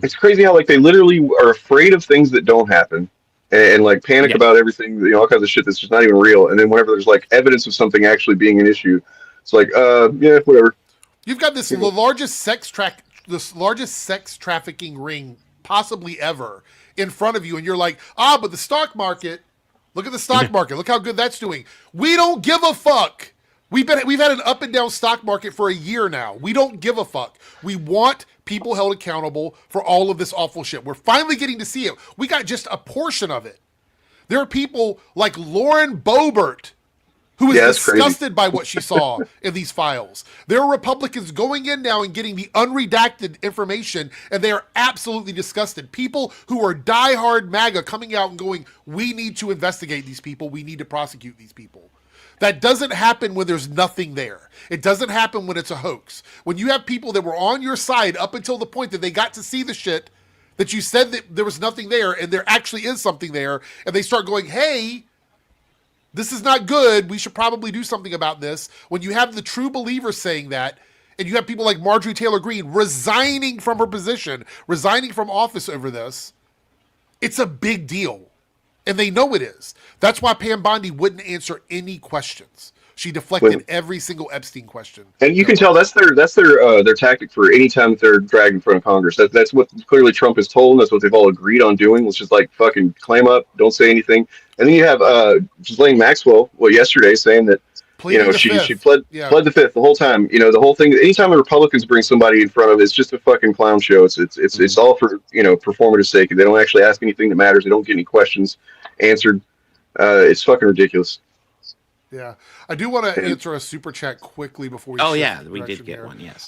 It's crazy how, like, they literally are afraid of things that don't happen and like, panic about everything, all kinds of shit that's just not even real. And then whenever there's, like, evidence of something actually being an issue, it's like, yeah, whatever. You've got the largest sex trafficking ring possibly ever in front of you, and you're like, but the stock market, look at the stock market, look how good that's doing. We don't give a fuck. We've had an up and down stock market for a year now. We don't give a fuck. We want people held accountable for all of this awful shit. We're finally getting to see it. We got just a portion of it. There are people like Lauren Boebert who is disgusted by what she saw in these files. There are Republicans going in now and getting the unredacted information, and they are absolutely disgusted. People who are diehard MAGA coming out and going, we need to investigate these people. We need to prosecute these people. That doesn't happen when there's nothing there. It doesn't happen when it's a hoax. When you have people that were on your side up until the point that they got to see the shit that you said that there was nothing there, and there actually is something there, and they start going, hey, this is not good. We should probably do something about this. When you have the true believers saying that, and you have people like Marjorie Taylor Greene resigning from her position, resigning from office over this, it's a big deal. And they know it is. That's why Pam Bondi wouldn't answer any questions. She deflected every single Epstein question. And you can tell that's their tactic for any time they're dragged in front of Congress. That's what clearly Trump has told them. That's what they've all agreed on doing. Let's just like fucking clam up, don't say anything. And then you have Ghislaine Maxwell, yesterday saying that she pled the fifth the whole time. The whole thing. Anytime the Republicans bring somebody in front of it, it's just a fucking clown show. It's all for performative sake. They don't actually ask anything that matters. They don't get any questions answered. It's fucking ridiculous. Yeah, I do want to answer a super chat quickly before we. Oh yeah, we did get one. Yes.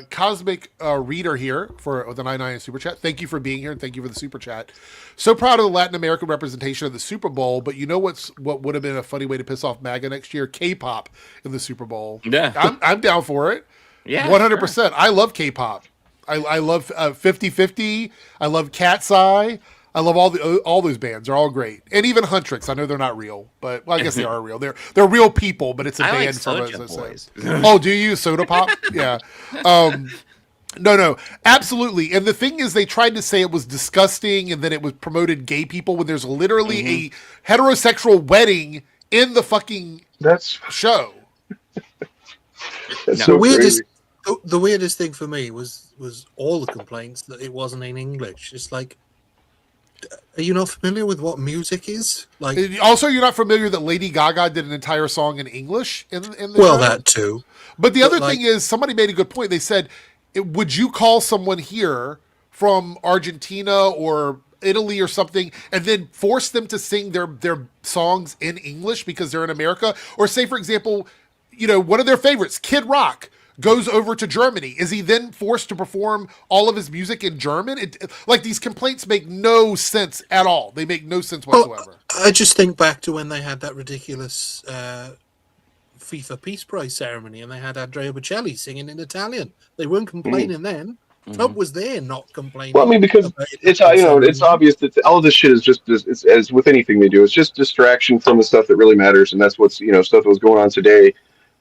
Cosmic Reader here for the 99 super chat. Thank you for being here and thank you for the super chat. So proud of the Latin American representation of the Super Bowl, but you know what would have been a funny way to piss off MAGA next year? K-pop in the Super Bowl. Yeah, I'm down for it. Yeah, 100%. Sure. I love K-pop. I love 50/50. I love Cat's Eye. I love all those bands. They're all great, and even Huntrix. I know they're not real, but I guess they are real. They're real people, but it's a band from us. Oh, do you Soda Pop? Yeah. No, absolutely. And the thing is, they tried to say it was disgusting, and then it was promoted gay people when there's literally a heterosexual wedding in the fucking show. That's so crazy. The weirdest thing for me was all the complaints that it wasn't in English. It's like, are you not familiar with what music is? Like, also, you're not familiar that Lady Gaga did an entire song in English in the well, show? that too. But the other thing is, somebody made a good point. They said, would you call someone here from Argentina or Italy or something and then force them to sing their songs in English because they're in America? Or say, for example, one of their favorites, Kid Rock, goes over to Germany. Is he then forced to perform all of his music in German? These complaints make no sense at all. They make no sense whatsoever. I just think back to when they had that ridiculous FIFA Peace Prize ceremony and they had Andrea Bocelli singing in Italian. They weren't complaining then. Trump was there not complaining. Well, I mean, because it's obvious that all of this shit is just as with anything they do. It's just distraction from the stuff that really matters, and that's what's stuff that was going on today.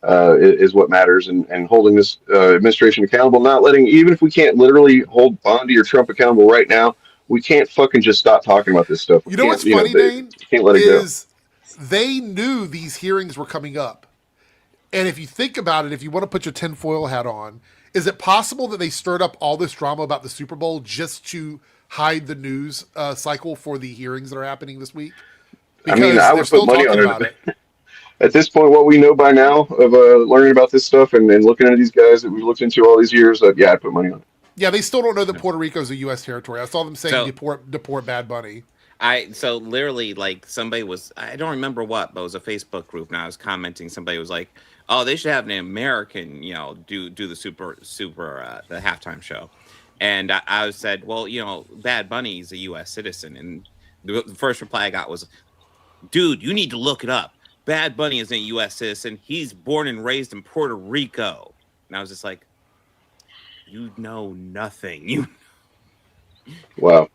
Is what matters, and holding this administration accountable, not letting, even if we can't literally hold Bondi or Trump accountable right now, we can't fucking just stop talking about this stuff. What's funny, Dane? Can't let it go. They knew these hearings were coming up. And if you think about it, if you want to put your tinfoil hat on, is it possible that they stirred up all this drama about the Super Bowl just to hide the news cycle for the hearings that are happening this week? Because I would put money on it. At this point, what we know by now of learning about this stuff and looking into these guys that we've looked into all these years, I'd put money on it. Yeah, they still don't know that Puerto Rico is a U.S. territory. I saw them saying deport Bad Bunny. So literally, somebody was, I don't remember what, but it was a Facebook group, and I was commenting. Somebody was like, "Oh, they should have an American, do the super the halftime show," and I said, "Well, Bad Bunny is a U.S. citizen," and the first reply I got was, "Dude, you need to look it up. Bad Bunny isn't a U.S. citizen. He's born and raised in Puerto Rico." And I was just like, "You know nothing." Wow.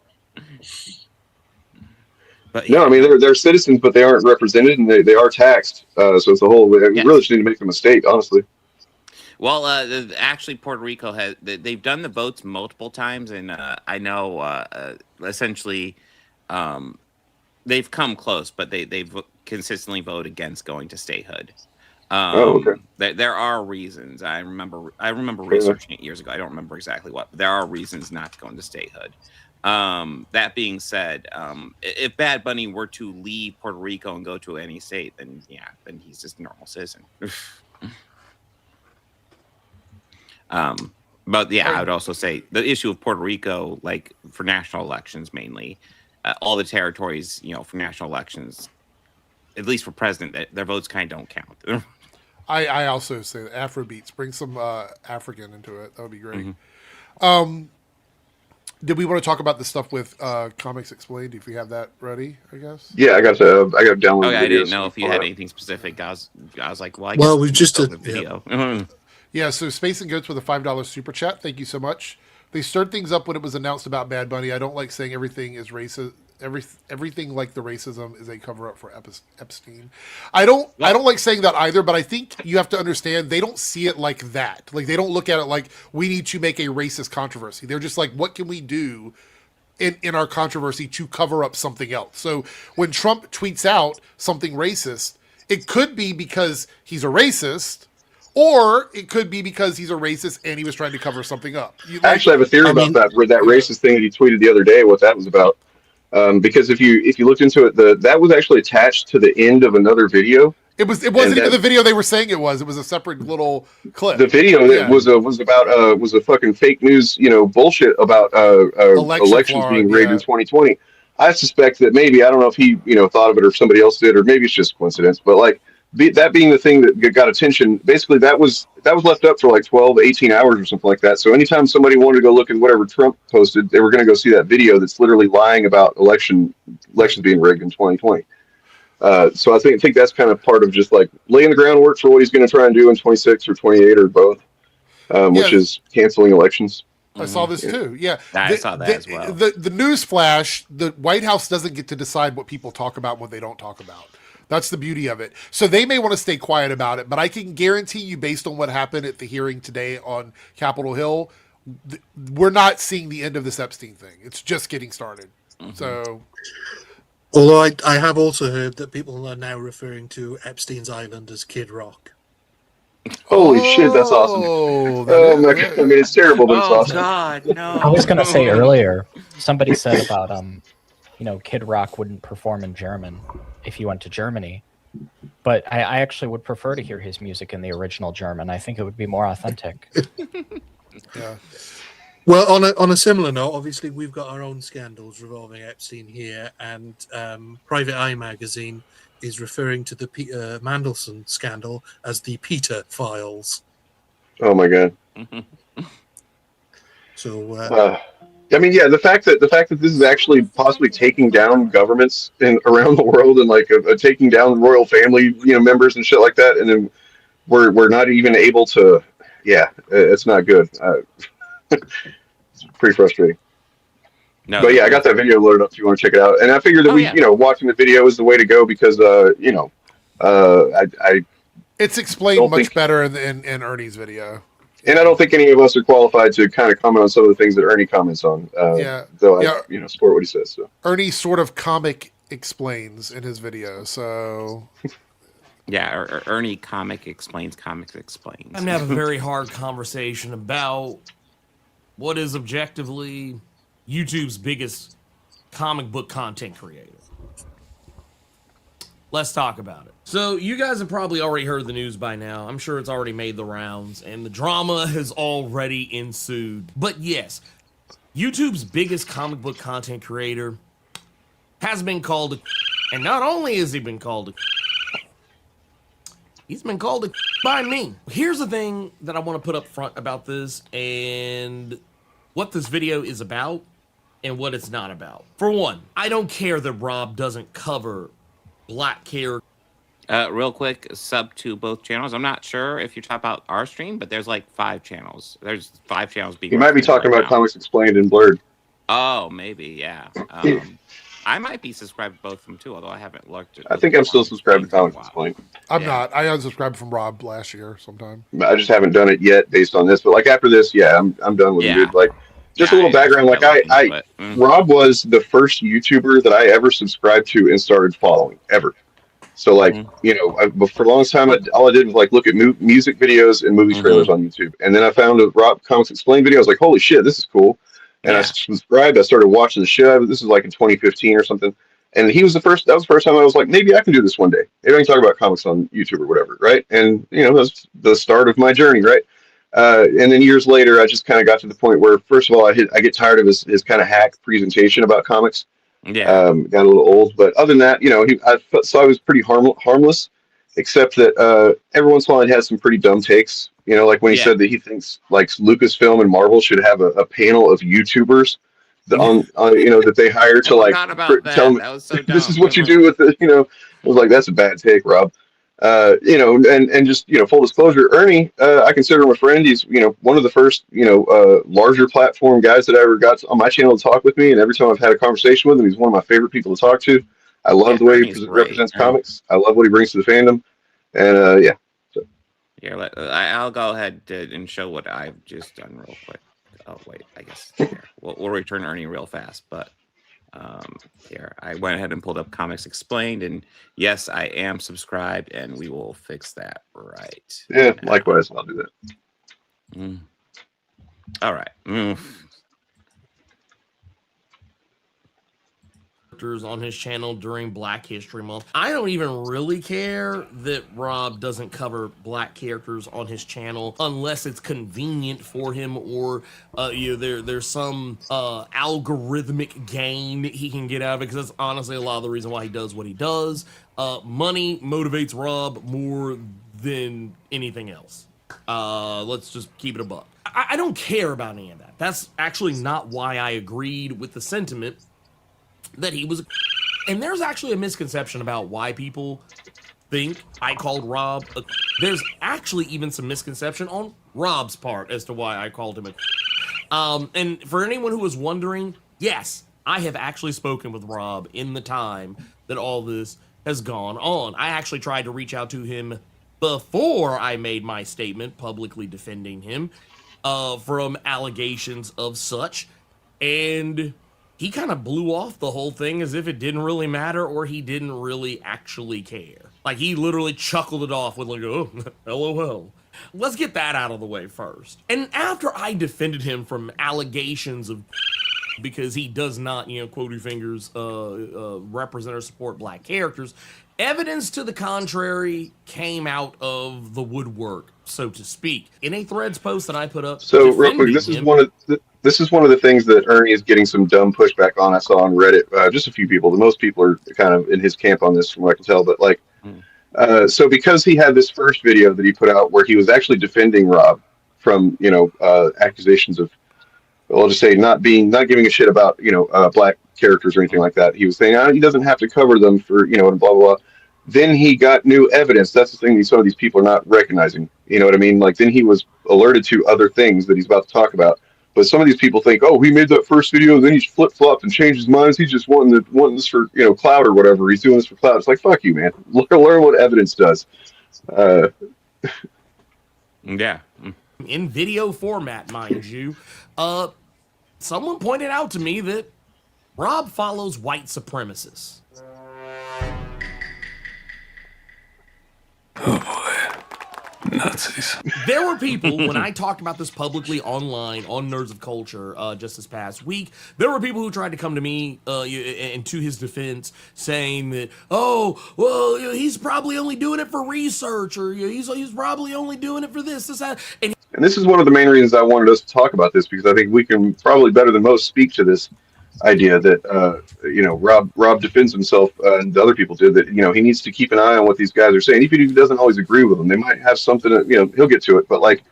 But no, I mean they're citizens, but they aren't represented, and they are taxed. So it's a whole. We really just need to make a mistake, honestly. Well, actually, Puerto Rico they've done the votes multiple times, and I know essentially they've come close, but they've consistently vote against going to statehood. Okay. There are reasons. I remember researching it years ago. I don't remember exactly what, but there are reasons not to go into statehood. That being said, if Bad Bunny were to leave Puerto Rico and go to any state, then he's just a normal citizen. But I would also say the issue of Puerto Rico, for national elections mainly, all the territories, for national elections, at least for president, their votes kind of don't count. I also say that Afrobeats, bring some African into it. That would be great. Did we want to talk about the stuff with Comics Explained? If we have that ready, I guess. Yeah, I got downloaded. Okay, I didn't know if you had anything specific. I was like, well, we just did the video. Yeah, so Space and Goats with a $5 super chat. Thank you so much. They stirred things up when it was announced about Bad Bunny. I don't like saying everything is racist. everything like the racism is a cover up for Epstein. I don't like saying that either, but I think you have to understand they don't see it like that. Like they don't look at it like we need to make a racist controversy. They're just like, what can we do in our controversy to cover up something else? So when Trump tweets out something racist, it could be because he's a racist, or it could be because he's a racist and he was trying to cover something up. I actually have a theory about that racist thing that he tweeted the other day, what that was about. Because if you looked into it, that was actually attached to the end of another video. It wasn't even the video they were saying it was. It was a separate little clip. The video that was a fucking fake news, bullshit about elections being rigged in 2020. I suspect that maybe, I don't know if he thought of it or if somebody else did, or maybe it's just coincidence, but like that being the thing that got attention, basically that was left up for like 12, 18 hours or something like that. So anytime somebody wanted to go look at whatever Trump posted, they were going to go see that video that's literally lying about elections being rigged in 2020. So I think that's kind of part of just like laying the groundwork for what he's going to try and do in 26 or 28 or both, which is canceling elections. I saw this too. Yeah, I saw that as well. The news flash: the White House doesn't get to decide what people talk about and what they don't talk about. That's the beauty of it. So they may want to stay quiet about it, but I can guarantee you, based on what happened at the hearing today on Capitol Hill, we're not seeing the end of this Epstein thing. It's just getting started. So, although I have also heard that people are now referring to Epstein's Island as Kid Rock. Holy shit, that's awesome. Oh my god. I mean, it's terrible, but it's awesome. God, no. I was going to say earlier, somebody said about, Kid Rock wouldn't perform in German if he went to Germany. But I actually would prefer to hear his music in the original German. I think it would be more authentic. yeah. Well, on a similar note, obviously we've got our own scandals revolving Epstein here, and Private Eye magazine is referring to the Peter Mandelson scandal as the Peter Files. Oh my god! So, I mean, yeah, the fact that this is actually possibly taking down governments around the world and like taking down royal family, members and shit like that, and then we're not even able to. Yeah, it's not good. It's pretty frustrating. No, but yeah, I got that video loaded up if you want to check it out. And I figured that watching the video is the way to go because, it's explained much better in Ernie's video. And I don't think any of us are qualified to kind of comment on some of the things that Ernie comments on. Though I support what he says. So. Ernie sort of comic explains in his video, so. Yeah, Ernie comics explains. I'm gonna have a very hard conversation about what is objectively YouTube's biggest comic book content creator. Let's talk about it. So you guys have probably already heard the news by now. I'm sure it's already made the rounds and the drama has already ensued. But yes, YouTube's biggest comic book content creator has been called and not only has he been called he's been called by me. Here's the thing that I want to put up front about this and what this video is about and what it's not about. For one, I don't care that Rob doesn't cover black characters. Real quick, sub to both channels. I'm not sure if you're talking about our stream, but there's like 5 channels. There's 5 channels being. You might be talking about Comics Explained and Blurred. Oh, maybe, yeah. I might be subscribed to both of them too, although I haven't looked at. I think I'm still subscribed to Comics Explained. I'm not. I unsubscribed from Rob last year sometime. I just haven't done it yet based on this, but like after this, I'm done with it. Like just a little background. Like Rob was the first YouTuber that I ever subscribed to and started following ever. So like, for the longest time, all I did was like look at music videos and movie trailers on YouTube. And then I found a Rob Comics Explained video. I was like, holy shit, this is cool. And I subscribed. I started watching the shit out of it. This is like in 2015 or something. And that was the first time I was like, maybe I can do this one day. Maybe I can talk about comics on YouTube or whatever, right? And, that's the start of my journey, right? And then years later, I just kind of got to the point where, first of all, I get tired of his kind of hack presentation about comics. Yeah. Got a little old. But other than that, I saw I was pretty harmless, except that every once in a while he has some pretty dumb takes. Like when he said that he thinks like Lucasfilm and Marvel should have a panel of YouTubers that they hire to like tell them that was so dumb. This is what you do with it. I was like, that's a bad take, Rob. You know, and just, you know, full disclosure, Ernie, I consider him a friend. He's, you know, one of the first, you know, larger platform guys that I ever got on my channel to talk with me. And every time I've had a conversation with him, he's one of my favorite people to talk to. I love the way he represents comics. I love what he brings to the fandom. And yeah. So. Here, I'll go ahead and show what I've just done real quick. Oh, wait, I guess here. We'll return Ernie real fast, but here, I went ahead and pulled up Comics Explained, and yes, I am subscribed, and we will fix that right. Yeah, now. Likewise, I'll do that. All right. On his channel during Black History Month. I don't even really care that Rob doesn't cover black characters on his channel unless it's convenient for him, or you know, there's some algorithmic gain he can get out of it, because that's honestly a lot of the reason why he does what he does. Money motivates Rob more than anything else. Let's just keep it a buck. I don't care about any of that. That's actually not why I agreed with the sentiment that he was. And there's actually a misconception about why people think I called Rob a. There's actually even some misconception on Rob's part as to why I called him a. And for anyone who was wondering, yes, I have actually spoken with Rob in the time that all this has gone on. I actually tried to reach out to him before I made my statement publicly defending him from allegations of such, and he kind of blew off the whole thing as if it didn't really matter, or he didn't really actually care. Like, he literally chuckled it off with like, oh, LOL. Let's get that out of the way first. And after I defended him from allegations of because he does not, you know, quotey fingers, represent or support black characters, evidence to the contrary came out of the woodwork, so to speak. In a Threads post that I put up. So real quick, this is one of the things that Ernie is getting some dumb pushback on. I saw on Reddit, just a few people. The most people are kind of in his camp on this, from what I can tell. But like, so because he had this first video that he put out where he was actually defending Rob from, you know, accusations of, I'll just say, not giving a shit about, you know, black characters or anything like that. He was saying he doesn't have to cover them for, you know, and blah blah blah. Then he got new evidence. That's the thing. Some of these people are not recognizing. You know what I mean? Like, then he was alerted to other things that he's about to talk about. But some of these people think, oh, he made that first video, then he's flip flopped and changed his mind. He's just wanting this for, you know, clout or whatever. He's doing this for clout. It's like, fuck you, man. Learn what evidence does. Yeah. In video format, mind you. Someone pointed out to me that Rob follows white supremacists. Oh boy. Nazis. There were people, when I talked about this publicly online on Nerds of Culture just this past week, there were people who tried to come to me and to his defense saying that, oh, well, you know, he's probably only doing it for research, or you know, he's probably only doing it for this, that. And this is one of the main reasons I wanted us to talk about this, because I think we can probably better than most speak to this idea that, you know, Rob defends himself and the other people did, that, you know, he needs to keep an eye on what these guys are saying. Even if he doesn't always agree with them, they might have something that, you know, he'll get to it. But like,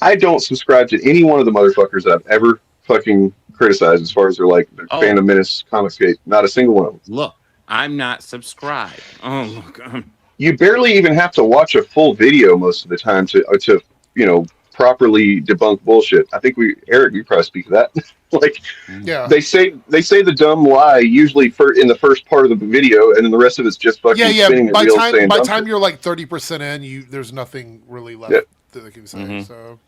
I don't subscribe to any one of the motherfuckers I've ever fucking criticized as far as their like Phantom Menace, Comicsgate. Not a single one of them. Look, I'm not subscribed. Oh, look. You barely even have to watch a full video most of the time to you know, properly debunk bullshit. I think Eric, you probably speak to that. Like, yeah, they say the dumb lie usually in the first part of the video, and then the rest of it's just fucking spinning the wheels saying by dumb time shit. you're like 30% in, there's nothing really left that they can say. So,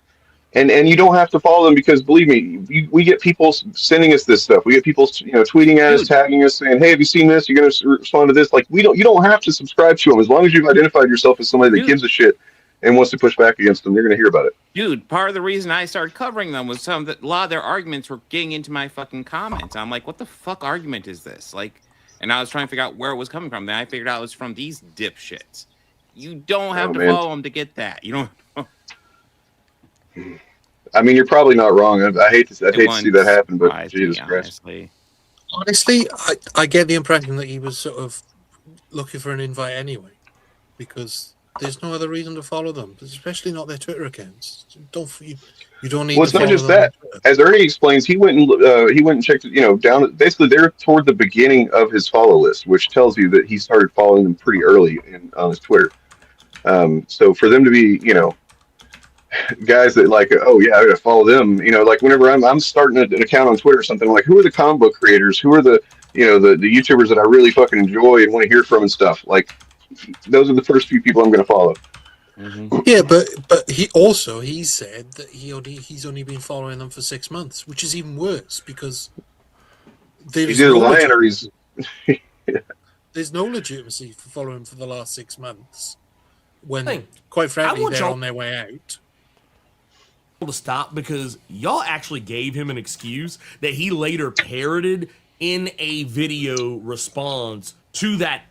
and you don't have to follow them, because believe me, we get people sending us this stuff. We get people, you know, tweeting at us, tagging us, saying, "Hey, have you seen this? You're going to respond to this." Like, you don't have to subscribe to them as long as you've identified yourself as somebody that gives a shit and wants to push back against them. They're going to hear about it. Dude, part of the reason I started covering them was a lot of their arguments were getting into my fucking comments. I'm like, what the fuck argument is this? Like, and I was trying to figure out where it was coming from. Then I figured out it was from these dipshits. You don't have to follow them to get that. You don't. I mean, you're probably not wrong. I hate to see that happen, but Jesus Christ. Honestly, I get the impression that he was sort of looking for an invite anyway, because There's no other reason to follow them, especially not their Twitter accounts. You don't need Well, to it's not follow just them on that. Twitter. As Ernie explains, he went and checked, down. Basically, they're toward the beginning of his follow list, which tells you that he started following them pretty early on his Twitter. So for them to be, guys that like, oh yeah, I gotta follow them. Like whenever I'm starting an account on Twitter or something, I'm like, who are the comic book creators? Who are the YouTubers that I really fucking enjoy and want to hear from and stuff? Like, those are the first few people I'm going to follow. Mm-hmm. Yeah, but he said that he's only been following them for 6 months, which is even worse because He's either lying or he's. There's no legitimacy for following for the last 6 months when, Hey, quite frankly, want they're y'all on their way out. To stop because y'all actually gave him an excuse that he later parroted in a video response to that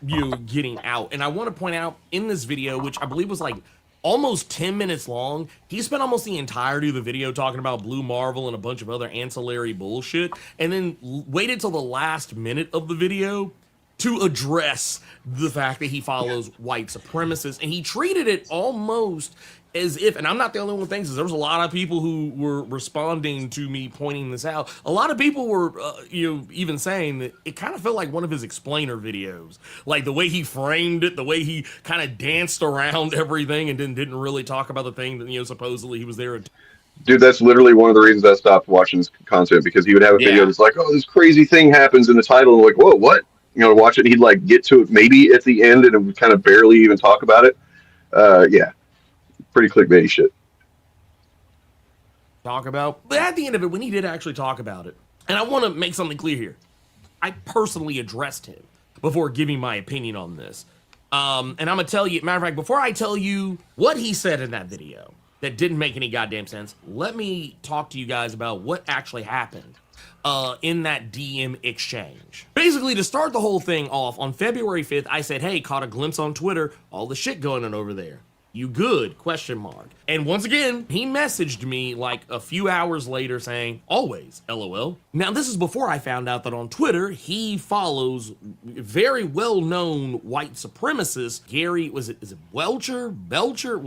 getting out. And I want to point out in this video, which I believe was like almost 10 minutes long, he spent almost the entirety of the video talking about Blue Marvel and a bunch of other ancillary bullshit, and then waited till the last minute of the video to address the fact that he follows white supremacists. And he treated it almost as if, and I'm not the only one who thinks this, there was a lot of people who were responding to me pointing this out. A lot of people were, even saying that it kind of felt like one of his explainer videos. Like the way he framed it, the way he kind of danced around everything and didn't really talk about the thing that, supposedly he was there. Dude, that's literally one of the reasons I stopped watching his content, because he would have a video that's like, oh, this crazy thing happens in the title, and I'm like, whoa, what? Watch it, and he'd like get to it maybe at the end, and it would kind of barely even talk about it. Yeah, pretty clickbaity shit. Talk about, but at the end of it, when he did actually talk about it, and I want to make something clear here, I personally addressed him before giving my opinion on this. And I'm gonna tell you, matter of fact, before I tell you what he said in that video that didn't make any goddamn sense, let me talk to you guys about what actually happened in that DM exchange. Basically, to start the whole thing off, on February 5th, I said, hey, caught a glimpse on Twitter, all the shit going on over there. You good? ? And once again, he messaged me like a few hours later saying, always, LOL. Now, this is before I found out that on Twitter, he follows very well-known white supremacist, Gary, is it Belcher?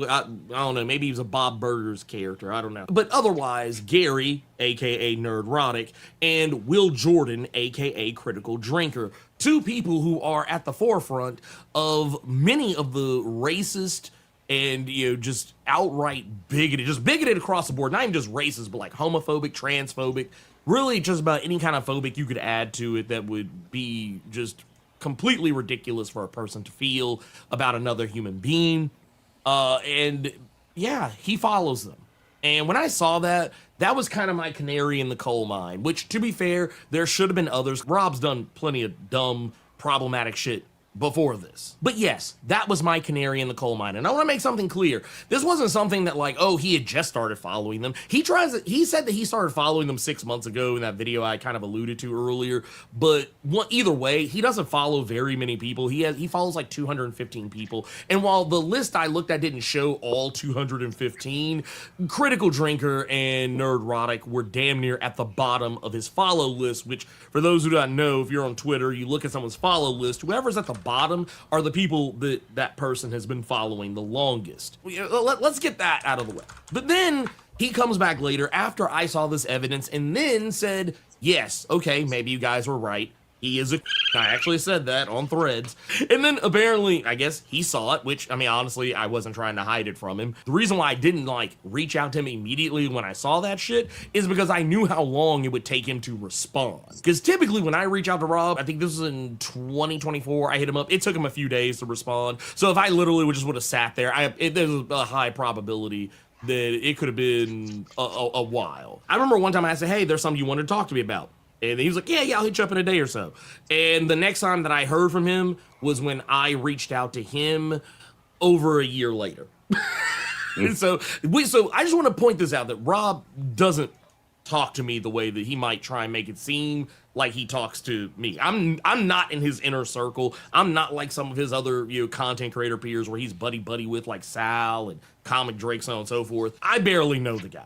I don't know, maybe he was a Bob Burgers character, I don't know. But otherwise, Gary, aka Nerdrotic, and Will Jordan, aka Critical Drinker. Two people who are at the forefront of many of the racist and just outright bigoted across the board, not even just racist, but like homophobic, transphobic, really just about any kind of phobic you could add to it that would be just completely ridiculous for a person to feel about another human being. And yeah, he follows them. And when I saw that, that was kind of my canary in the coal mine, which, to be fair, there should have been others. Rob's done plenty of dumb, problematic shit before this. But yes, that was my canary in the coal mine. And I want to make something clear. This wasn't something that like, oh, he had just started following them. He said that he started following them 6 months ago in that video I kind of alluded to earlier. But either way, he doesn't follow very many people. He follows like 215 people. And while the list I looked at didn't show all 215, Critical Drinker and Nerdrotic were damn near at the bottom of his follow list, which for those who don't know, if you're on Twitter, you look at someone's follow list, whoever's at the bottom are the people that person has been following the longest. Let's get that out of the way. But then he comes back later after I saw this evidence and then said, yes, okay, maybe you guys were right. He is a I actually said that on Threads. And then apparently, I guess he saw it, which, I mean, honestly, I wasn't trying to hide it from him. The reason why I didn't, like, reach out to him immediately when I saw that shit is because I knew how long it would take him to respond. Because typically when I reach out to Rob, I think this was in 2024, I hit him up. It took him a few days to respond. So if I literally would have sat there, there's a high probability that it could have been a while. I remember one time I said, hey, there's something you wanted to talk to me about. And he was like, yeah, I'll hit you up in a day or so. And the next time that I heard from him was when I reached out to him over a year later. And so I just want to point this out, that Rob doesn't talk to me the way that he might try and make it seem like he talks to me. I'm not in his inner circle. I'm not like some of his other content creator peers where he's buddy with, like Sal and Comic Drake, so on and so forth. I barely know the guy.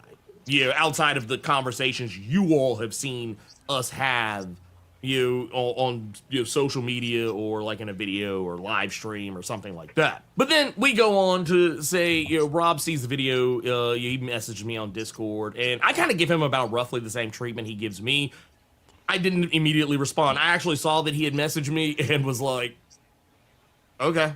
Outside of the conversations you all have seen us have on social media or like in a video or live stream or something like that. But then we go on to say, Rob sees the video, he messaged me on Discord, and I kind of give him about roughly the same treatment he gives me. I didn't immediately respond. I actually saw that he had messaged me and was like, okay,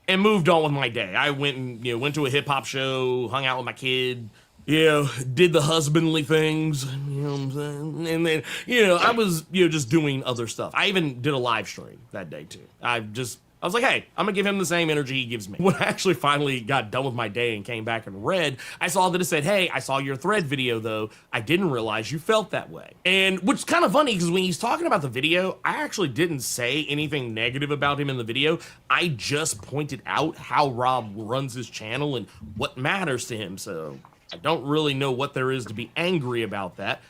and moved on with my day. I went and went to a hip hop show, hung out with my kid, did the husbandly things, you know what I'm saying? And then, I was, just doing other stuff. I even did a live stream that day too. I was like, hey, I'm gonna give him the same energy he gives me. When I actually finally got done with my day and came back and read, I saw that it said, hey, I saw your thread video though. I didn't realize you felt that way. And which is kind of funny because when he's talking about the video, I actually didn't say anything negative about him in the video. I just pointed out how Rob runs his channel and what matters to him. So I don't really know what there is to be angry about that.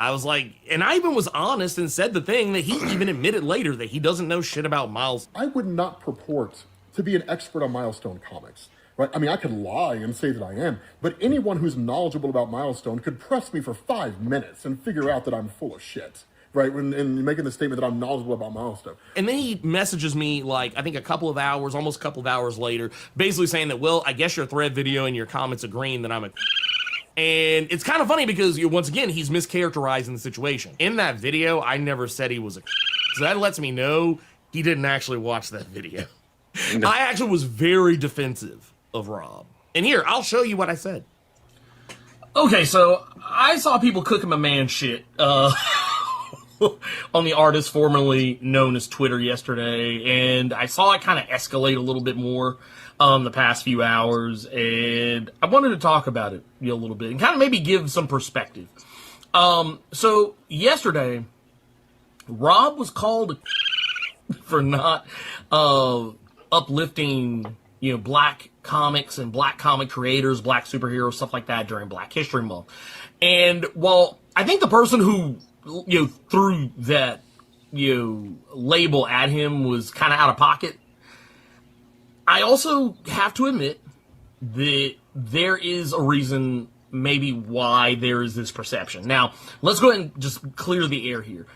I was like, and I even was honest and said the thing that he even admitted later that he doesn't know shit about Milestone. I would not purport to be an expert on Milestone comics, right? I mean, I could lie and say that I am, but anyone who's knowledgeable about Milestone could press me for 5 minutes and figure out that I'm full of shit, right? And making the statement that I'm knowledgeable about Milestone. And then he messages me like, I think almost a couple of hours later, basically saying that, well, I guess your thread video and your comments agreeing that I'm a... And it's kind of funny because, once again, he's mischaracterizing the situation. In that video, I never said he was a... So that lets me know he didn't actually watch that video. No. I actually was very defensive of Rob. And here, I'll show you what I said. Okay, so I saw people cooking my man shit on the artist formerly known as Twitter yesterday, and I saw it kind of escalate a little bit more the past few hours, and I wanted to talk about it a little bit and kind of maybe give some perspective. So yesterday, Rob was called for not uplifting black comics and black comic creators, black superheroes, stuff like that during Black History Month. And while I think the person who threw that label at him was kind of out of pocket, I also have to admit that there is a reason maybe why there is this perception. Now, let's go ahead and just clear the air here.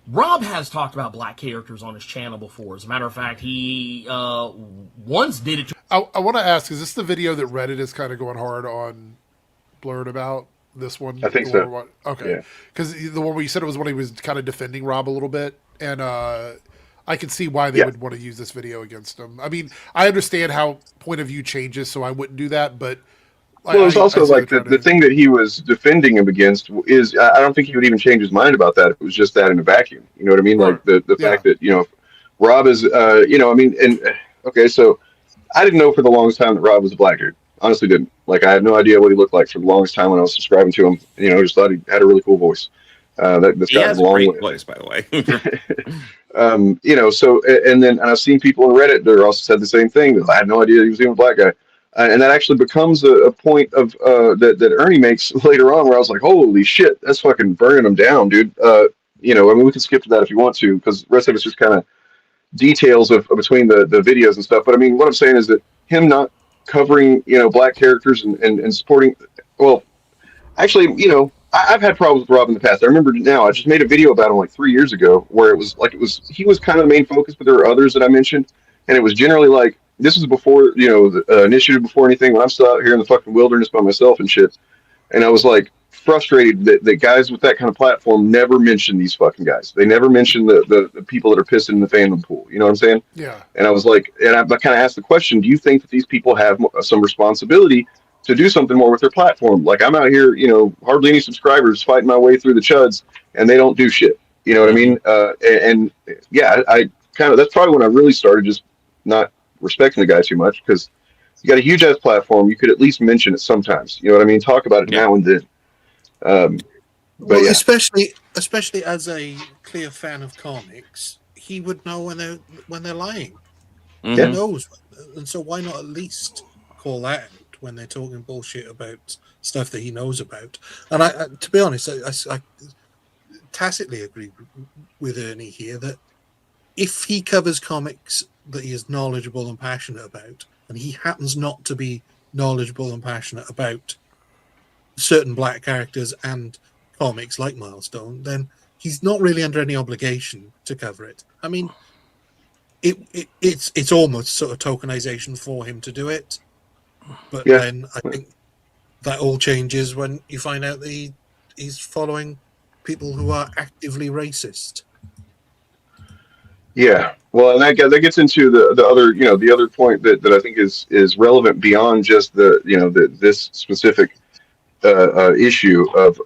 Rob has talked about black characters on his channel before. As a matter of fact, he once did it. I want to ask, is this the video that Reddit is kind of going hard on Blurred about? This one? I think so. Okay. Because the one where you said it was when he was kind of defending Rob a little bit. And I can see why they would want to use this video against him. I mean, I understand how point of view changes, so I wouldn't do that. But well, it's also like the thing that he was defending him against is, I don't think he would even change his mind about that if it was just that in a vacuum. You know what I mean? Like the fact that, Rob is, okay, so I didn't know for the longest time that Rob was a black dude. Honestly didn't. Like, I had no idea what he looked like for the longest time when I was subscribing to him. Just thought he had a really cool voice. That's he has a great voice, by the way. And I've seen people on Reddit that also said the same thing. I had no idea he was even a black guy. And that actually becomes a point of that Ernie makes later on, where I was like, holy shit, that's fucking burning him down, dude. We can skip to that if you want to, because the rest of it's just kind of details of between the videos and stuff. But I mean, what I'm saying is that him not covering, black characters and supporting, well, actually, I've had problems with Rob in the past. I remember now, I just made a video about him like 3 years ago, where he was kind of the main focus, but there were others that I mentioned, and it was generally like, this was before, the initiative, before anything, when I'm still out here in the fucking wilderness by myself and shit. And I was like frustrated that guys with that kind of platform never mention these fucking guys. They never mention the people that are pissing in the fandom pool. You know what I'm saying? Yeah. And I was like, and I kind of asked the question, do you think that these people have some responsibility to do something more with their platform? Like, I'm out here, hardly any subscribers, fighting my way through the chuds, and they don't do shit. You know what I mean? I kind of, that's probably when I really started just not respecting the guy too much, because you got a huge ass platform. You could at least mention it sometimes. You know what I mean? Talk about it now and then. Especially as a clear fan of comics, he would know when they're lying. Mm-hmm. He knows, and so why not at least call that out when they're talking bullshit about stuff that he knows about? And I to be honest, I tacitly agree with Ernie here that if he covers comics that he is knowledgeable and passionate about, and he happens not to be knowledgeable and passionate about certain black characters and comics like Milestone, then he's not really under any obligation to cover it. I mean, it's almost sort of tokenization for him to do it. But then I think that all changes when you find out that he's following people who are actively racist. Yeah, well, and that gets into the other, the other point that I think is relevant beyond just this specific issue of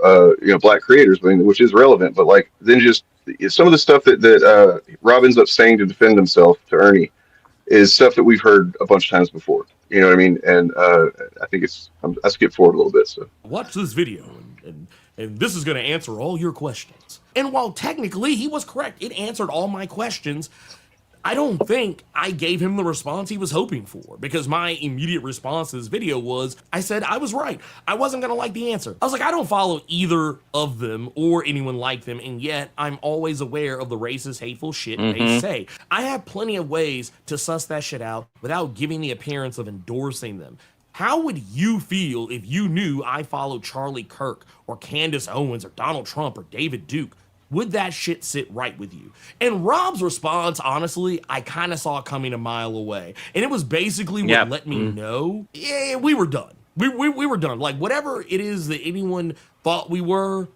black creators, which is relevant, but like then just some of the stuff that Rob ends up saying to defend himself to Ernie is stuff that we've heard a bunch of times before. You know what I mean? And I think I skipped forward a little bit. So watch this video, and this is going to answer all your questions. And while technically he was correct, it answered all my questions, I don't think I gave him the response he was hoping for, because my immediate response to this video was, I said I was right. I wasn't going to like the answer. I was like, I don't follow either of them or anyone like them, and yet I'm always aware of the racist, hateful shit they say. I have plenty of ways to suss that shit out without giving the appearance of endorsing them. How would you feel if you knew I followed Charlie Kirk or Candace Owens or Donald Trump or David Duke? Would that shit sit right with you? And Rob's response, honestly, I kind of saw it coming a mile away. And it was basically what let me know, yeah, we were done. We were done. Like, whatever it is that anyone thought we were,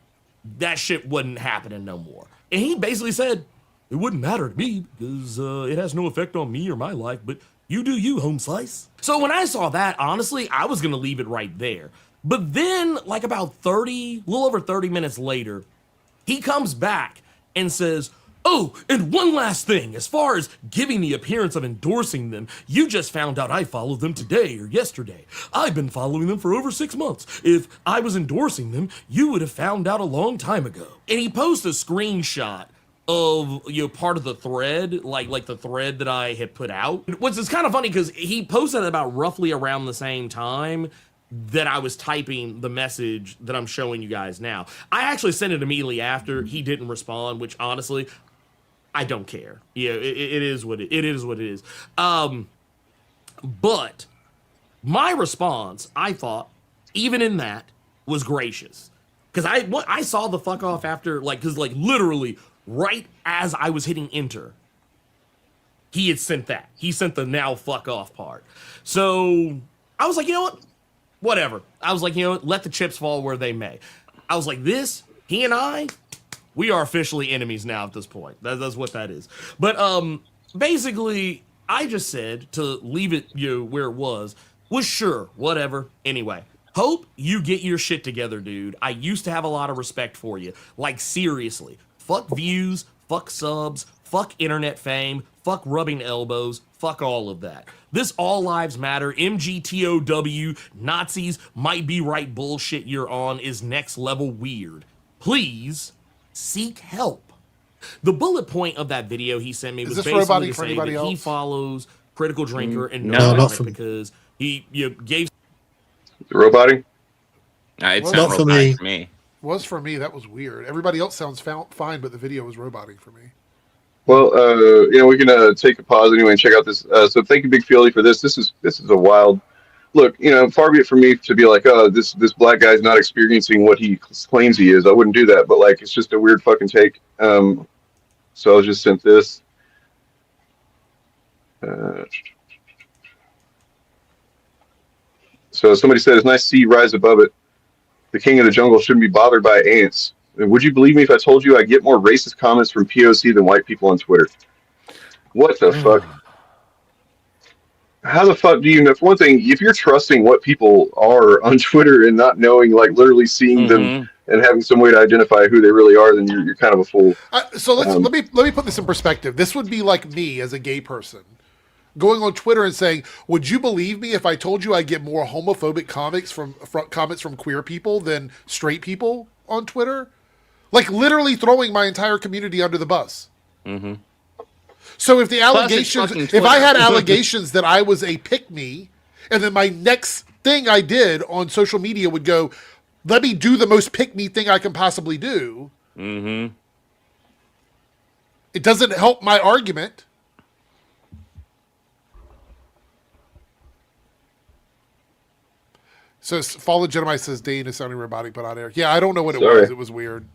that shit wasn't happening no more. And he basically said, it wouldn't matter to me because it has no effect on me or my life, but you do you, home slice. So when I saw that, honestly, I was going to leave it right there. But then, like about a little over 30 minutes later, he comes back and says, oh, and one last thing, as far as giving the appearance of endorsing them, you just found out I followed them today or yesterday. I've been following them for over 6 months. If I was endorsing them, you would have found out a long time ago. And he posts a screenshot of part of the thread, like the thread that I had put out. Which is kind of funny because he posted it about roughly around the same time that I was typing the message that I'm showing you guys now. I actually sent it immediately after. He didn't respond, which honestly, I don't care. Yeah, it is what it is. But my response, I thought, even in that, was gracious. Because I saw the fuck off after, because literally right as I was hitting enter, he had sent that. He sent the now fuck off part. So I was like, you know what? Whatever. I was like, you know what? Let the chips fall where they may. I was like, he and I, we are officially enemies now at this point. That's what that is. But basically, I just said to leave it where it was sure, whatever. Anyway, hope you get your shit together, dude. I used to have a lot of respect for you. Like, seriously. Fuck views, fuck subs, fuck internet fame, fuck rubbing elbows, fuck all of that. This all lives matter, MGTOW, Nazis might be right bullshit you're on is next level weird. Please seek help. The bullet point of that video he sent me was basically to say that he follows Critical Drinker and Neurotic because he gave the roboting. It's not for me. Was for me. That was weird. Everybody else sounds fine, but the video was roboting for me. Well, we can take a pause anyway and check out this. So thank you, Big Feely, for this. This is a wild look. Far be it from me to be like, oh, this black guy's not experiencing what he claims he is. I wouldn't do that, but it's just a weird fucking take. So I just sent this. So somebody said it's nice to see you rise above it. The king of the jungle shouldn't be bothered by ants. Would you believe me if I told you I get more racist comments from POC than white people on Twitter? What the fuck? How the fuck do you know? For one thing, if you're trusting what people are on Twitter and not knowing, literally seeing them and having some way to identify who they really are, then you're kind of a fool. So let me put this in perspective. This would be like me as a gay person going on Twitter and saying, would you believe me if I told you I get more homophobic comments from queer people than straight people on Twitter? Literally throwing my entire community under the bus. Mm-hmm. So if the allegations, if I had allegations that I was a pick-me, and then my next thing I did on social media would go, let me do the most pick-me thing I can possibly do. Mm-hmm. It doesn't help my argument. So Fallen Jedi says Dane is sounding robotic but on air. Yeah, I don't know what it was. It was weird.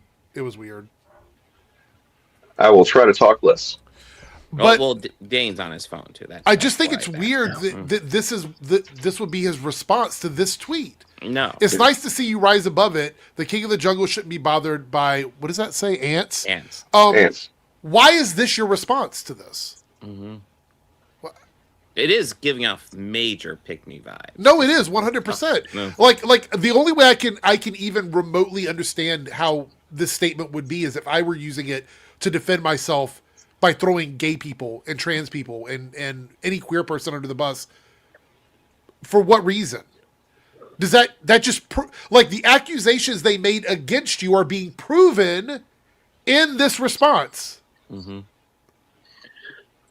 I will try to talk less. But well, Dane's on his phone too. I just think it's weird that this would be his response to this tweet. No, it's nice to see you rise above it. The king of the jungle shouldn't be bothered by, what does that say? Ants. Ants. Why is this your response to this? It is giving off major pick-me vibes. No, it is 100%. No. Like the only way I can even remotely understand how this statement would be is if I were using it to defend myself by throwing gay people and trans people and any queer person under the bus. For what reason? Does that just like the accusations they made against you are being proven in this response?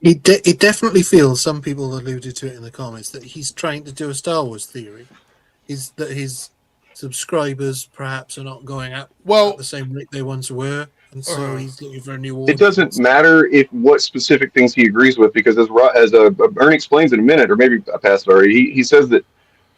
It definitely feels, some people alluded to it in the comments, that he's trying to do a Star Wars theory. Is that his subscribers perhaps are not going up at the same rate they once were, and so he's looking for a new audience. It doesn't matter what specific things he agrees with, because as Ernie explains in a minute, or maybe I passed it already, he says that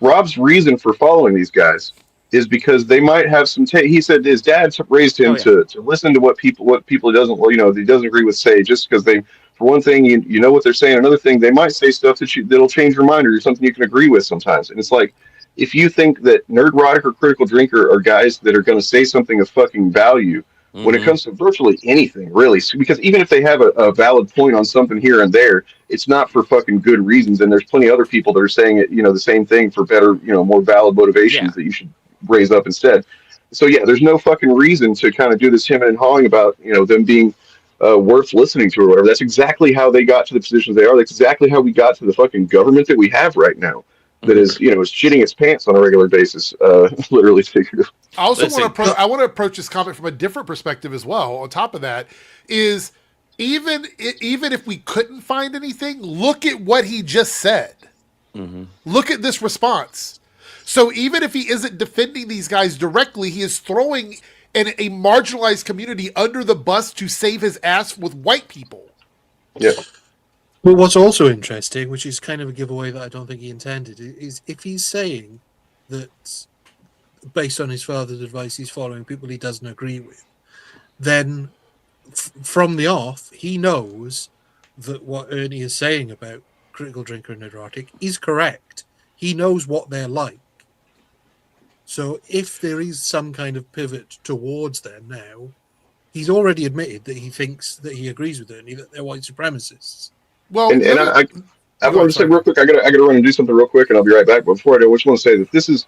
Rob's reason for following these guys is because they might have some. He said his dad raised him to listen to what people he doesn't he doesn't agree with say, just because they, for one thing, you know what they're saying. Another thing, they might say stuff that'll change your mind or something you can agree with sometimes. And it's like, if you think that Nerdrotic or Critical Drinker are guys that are going to say something of fucking value when it comes to virtually anything, really, because even if they have a valid point on something here and there, it's not for fucking good reasons. And there's plenty of other people that are saying it, the same thing for better, more valid motivations that you should raise up instead. So yeah, there's no fucking reason to kind of do this hemming and hawing about, them being worth listening to or whatever. That's exactly how they got to the positions they are. That's exactly how we got to the fucking government that we have right now. That is, is shitting its pants on a regular basis, literally, figuratively. I also want to approach this comment from a different perspective as well. On top of that, is even if we couldn't find anything, look at what he just said. Look at this response. So even if he isn't defending these guys directly, he is throwing a marginalized community under the bus to save his ass with white people. Yeah. But what's also interesting, which is kind of a giveaway that I don't think he intended, is if he's saying that based on his father's advice he's following people he doesn't agree with, then from the off, he knows that what Ernie is saying about Critical Drinker and Nerdrotic is correct. He knows what they're like. So if there is some kind of pivot towards them now, he's already admitted that he thinks that he agrees with Ernie, that they're white supremacists. Well, and I want to say real quick, I gotta run and do something real quick, and I'll be right back. But before I do, I just want to say that this is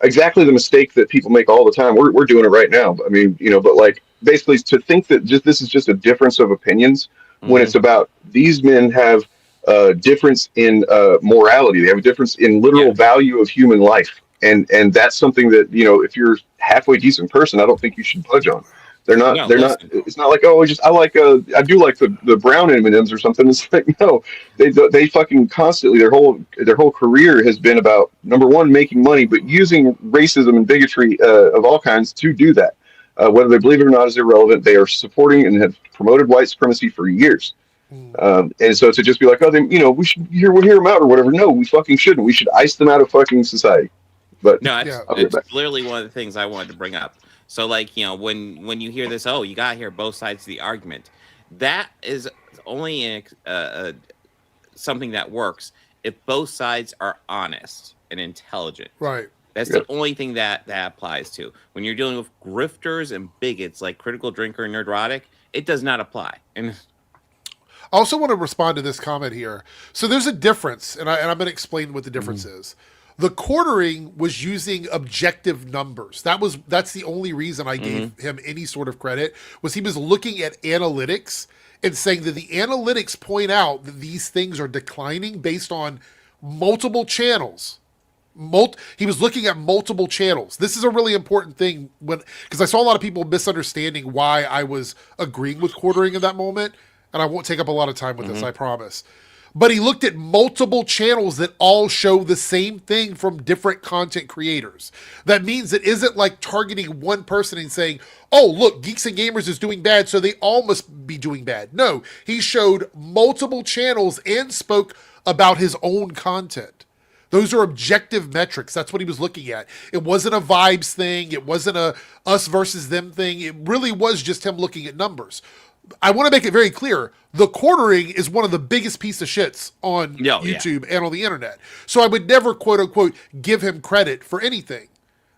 exactly the mistake that people make all the time. We're doing it right now. I mean, but like basically to think that this is just a difference of opinions when it's about these men have a difference in morality. They have a difference in literal value of human life, and that's something that if you're a halfway decent person, I don't think you should budge on. They're not. It's not like, oh, I do like the brown M&Ms or something. It's like, no, they fucking constantly, their whole career has been about, number one, making money, but using racism and bigotry of all kinds to do that. Whether they believe it or not is irrelevant. They are supporting and have promoted white supremacy for years. And so to just be like, oh, then we should hear them out or whatever. No, we fucking shouldn't. We should ice them out of fucking society. But no, it's literally one of the things I wanted to bring up. So, like, when you hear this, you got to hear both sides of the argument. That is only something that works if both sides are honest and intelligent. Right. That's the only thing that applies to. When you're dealing with grifters and bigots like Critical Drinker and Nerdrotic, it does not apply. And I also want to respond to this comment here. So there's a difference, and I'm going to explain what the difference is. The quartering was using objective numbers. That's the only reason I gave him any sort of credit, was he was looking at analytics and saying that the analytics point out that these things are declining based on multiple channels. He was looking at multiple channels. This is a really important thing because I saw a lot of people misunderstanding why I was agreeing with quartering in that moment, and I won't take up a lot of time with this, I promise. But he looked at multiple channels that all show the same thing from different content creators. That means it isn't like targeting one person and saying, oh, look, Geeks and Gamers is doing bad, so they all must be doing bad. No, he showed multiple channels and spoke about his own content. Those are objective metrics. That's what he was looking at. It wasn't a vibes thing. It wasn't a us versus them thing. It really was just him looking at numbers. I want to make it very clear. The quartering is one of the biggest piece of shits on YouTube and on the internet. So I would never, quote unquote, give him credit for anything.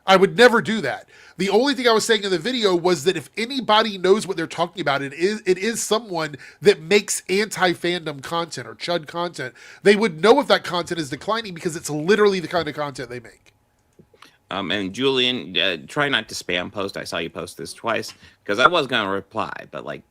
I would never do that. The only thing I was saying in the video was that if anybody knows what they're talking about, it is someone that makes anti-fandom content or chud content. They would know if that content is declining because it's literally the kind of content they make. And Julian, try not to spam post. I saw you post this twice because I was going to reply, but like,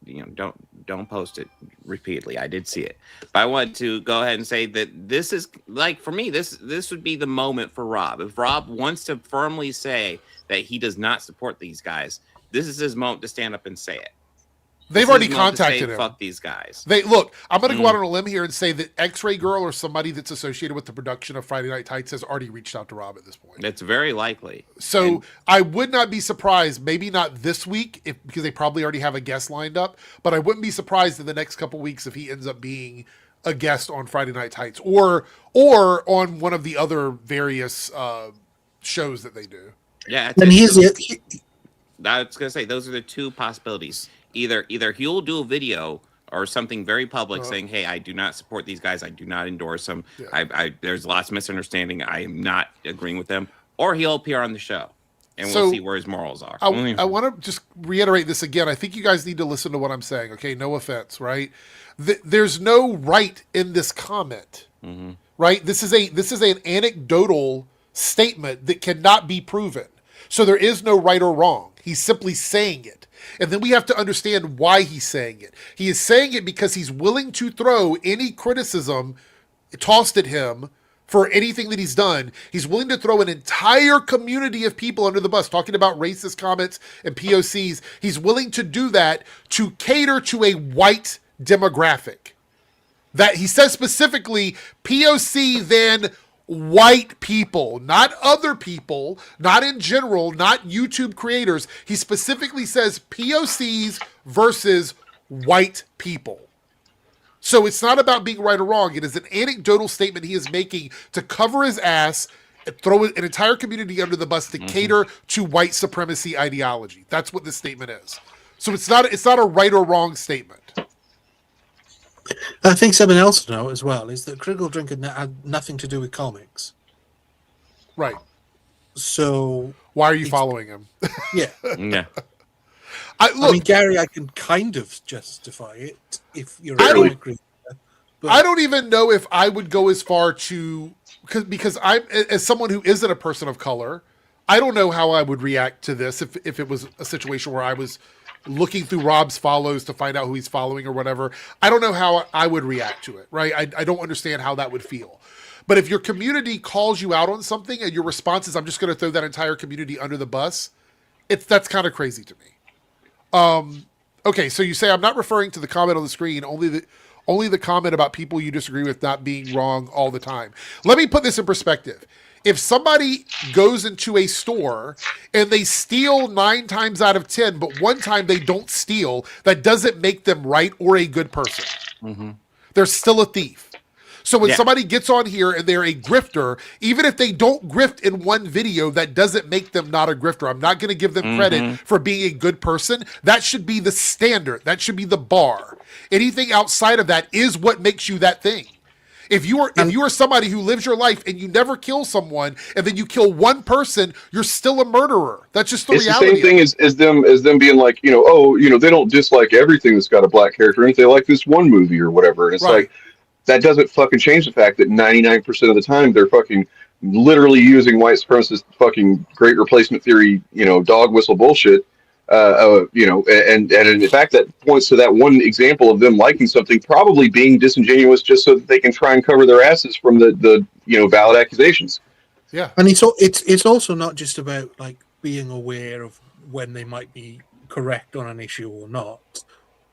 don't post it repeatedly. I did see it, but I wanted to go ahead and say that this is like, for me, this would be the moment for Rob. If Rob wants to firmly say that he does not support these guys, this is his moment to stand up and say it. They've already contacted him. Fuck these guys. Look, I'm going to go out on a limb here and say that X-Ray Girl or somebody that's associated with the production of Friday Night Tights has already reached out to Rob at this point. That's very likely. So I would not be surprised, maybe not this week, because they probably already have a guest lined up, but I wouldn't be surprised in the next couple weeks if he ends up being a guest on Friday Night Tights or on one of the other various shows that they do. Yeah, and here's it. I was going to say, those are the two possibilities. Either he'll do a video or something very public saying, hey, I do not support these guys. I do not endorse them. Yeah. There's lots of misunderstanding. I am not agreeing with them. Or he'll appear on the show, and we'll see where his morals are. I want to just reiterate this again. I think you guys need to listen to what I'm saying, okay? No offense, right? There's no right in this comment, right? This is an anecdotal statement that cannot be proven. So there is no right or wrong. He's simply saying it. And then we have to understand why he's saying it. He is saying it because he's willing to throw any criticism tossed at him for anything that he's done. He's willing to throw an entire community of people under the bus, talking about racist comments and POCs. He's willing to do that to cater to a white demographic. That he says specifically, POC then white people, not other people, not in general, not YouTube creators. He specifically says POCs versus white people. So it's not about being right or wrong. It is an anecdotal statement he is making to cover his ass and throw an entire community under the bus to cater to white supremacy ideology. That's what this statement is. So it's not a right or wrong statement. I think something else to know as well is that Critical Drink had nothing to do with comics. Right. So why are you following him? Yeah. Yeah. I mean, Gary, I can kind of justify it if you're a comic reader. I don't even know if I would go as far to because I'm as someone who isn't a person of color, I don't know how I would react to this if it was a situation where I was looking through Rob's follows to find out who he's following or whatever. I don't know how I would react to it, right? I don't understand how that would feel. But if your community calls you out on something and your response is, I'm just going to throw that entire community under the bus, that's kind of crazy to me. Okay, so you say, I'm not referring to the comment on the screen, only the comment about people you disagree with not being wrong all the time. Let me put this in perspective. If somebody goes into a store and they steal 9 times out of 10, but one time they don't steal, that doesn't make them right or a good person. They're still a thief. So when somebody gets on here and they're a grifter, even if they don't grift in one video, that doesn't make them not a grifter. I'm not going to give them credit for being a good person. That should be the standard. That should be the bar. Anything outside of that is what makes you that thing. If you are somebody who lives your life and you never kill someone and then you kill one person, you're still a murderer. That's just the reality. It's the same thing as them being like, they don't dislike everything that's got a black character in it. They like this one movie or whatever. And it's like, that doesn't fucking change the fact that 99% of the time they're fucking literally using white supremacist fucking great replacement theory, dog whistle bullshit. And in fact, that points to that one example of them liking something probably being disingenuous just so that they can try and cover their asses from the valid accusations. Yeah. And it's also not just about like being aware of when they might be correct on an issue or not,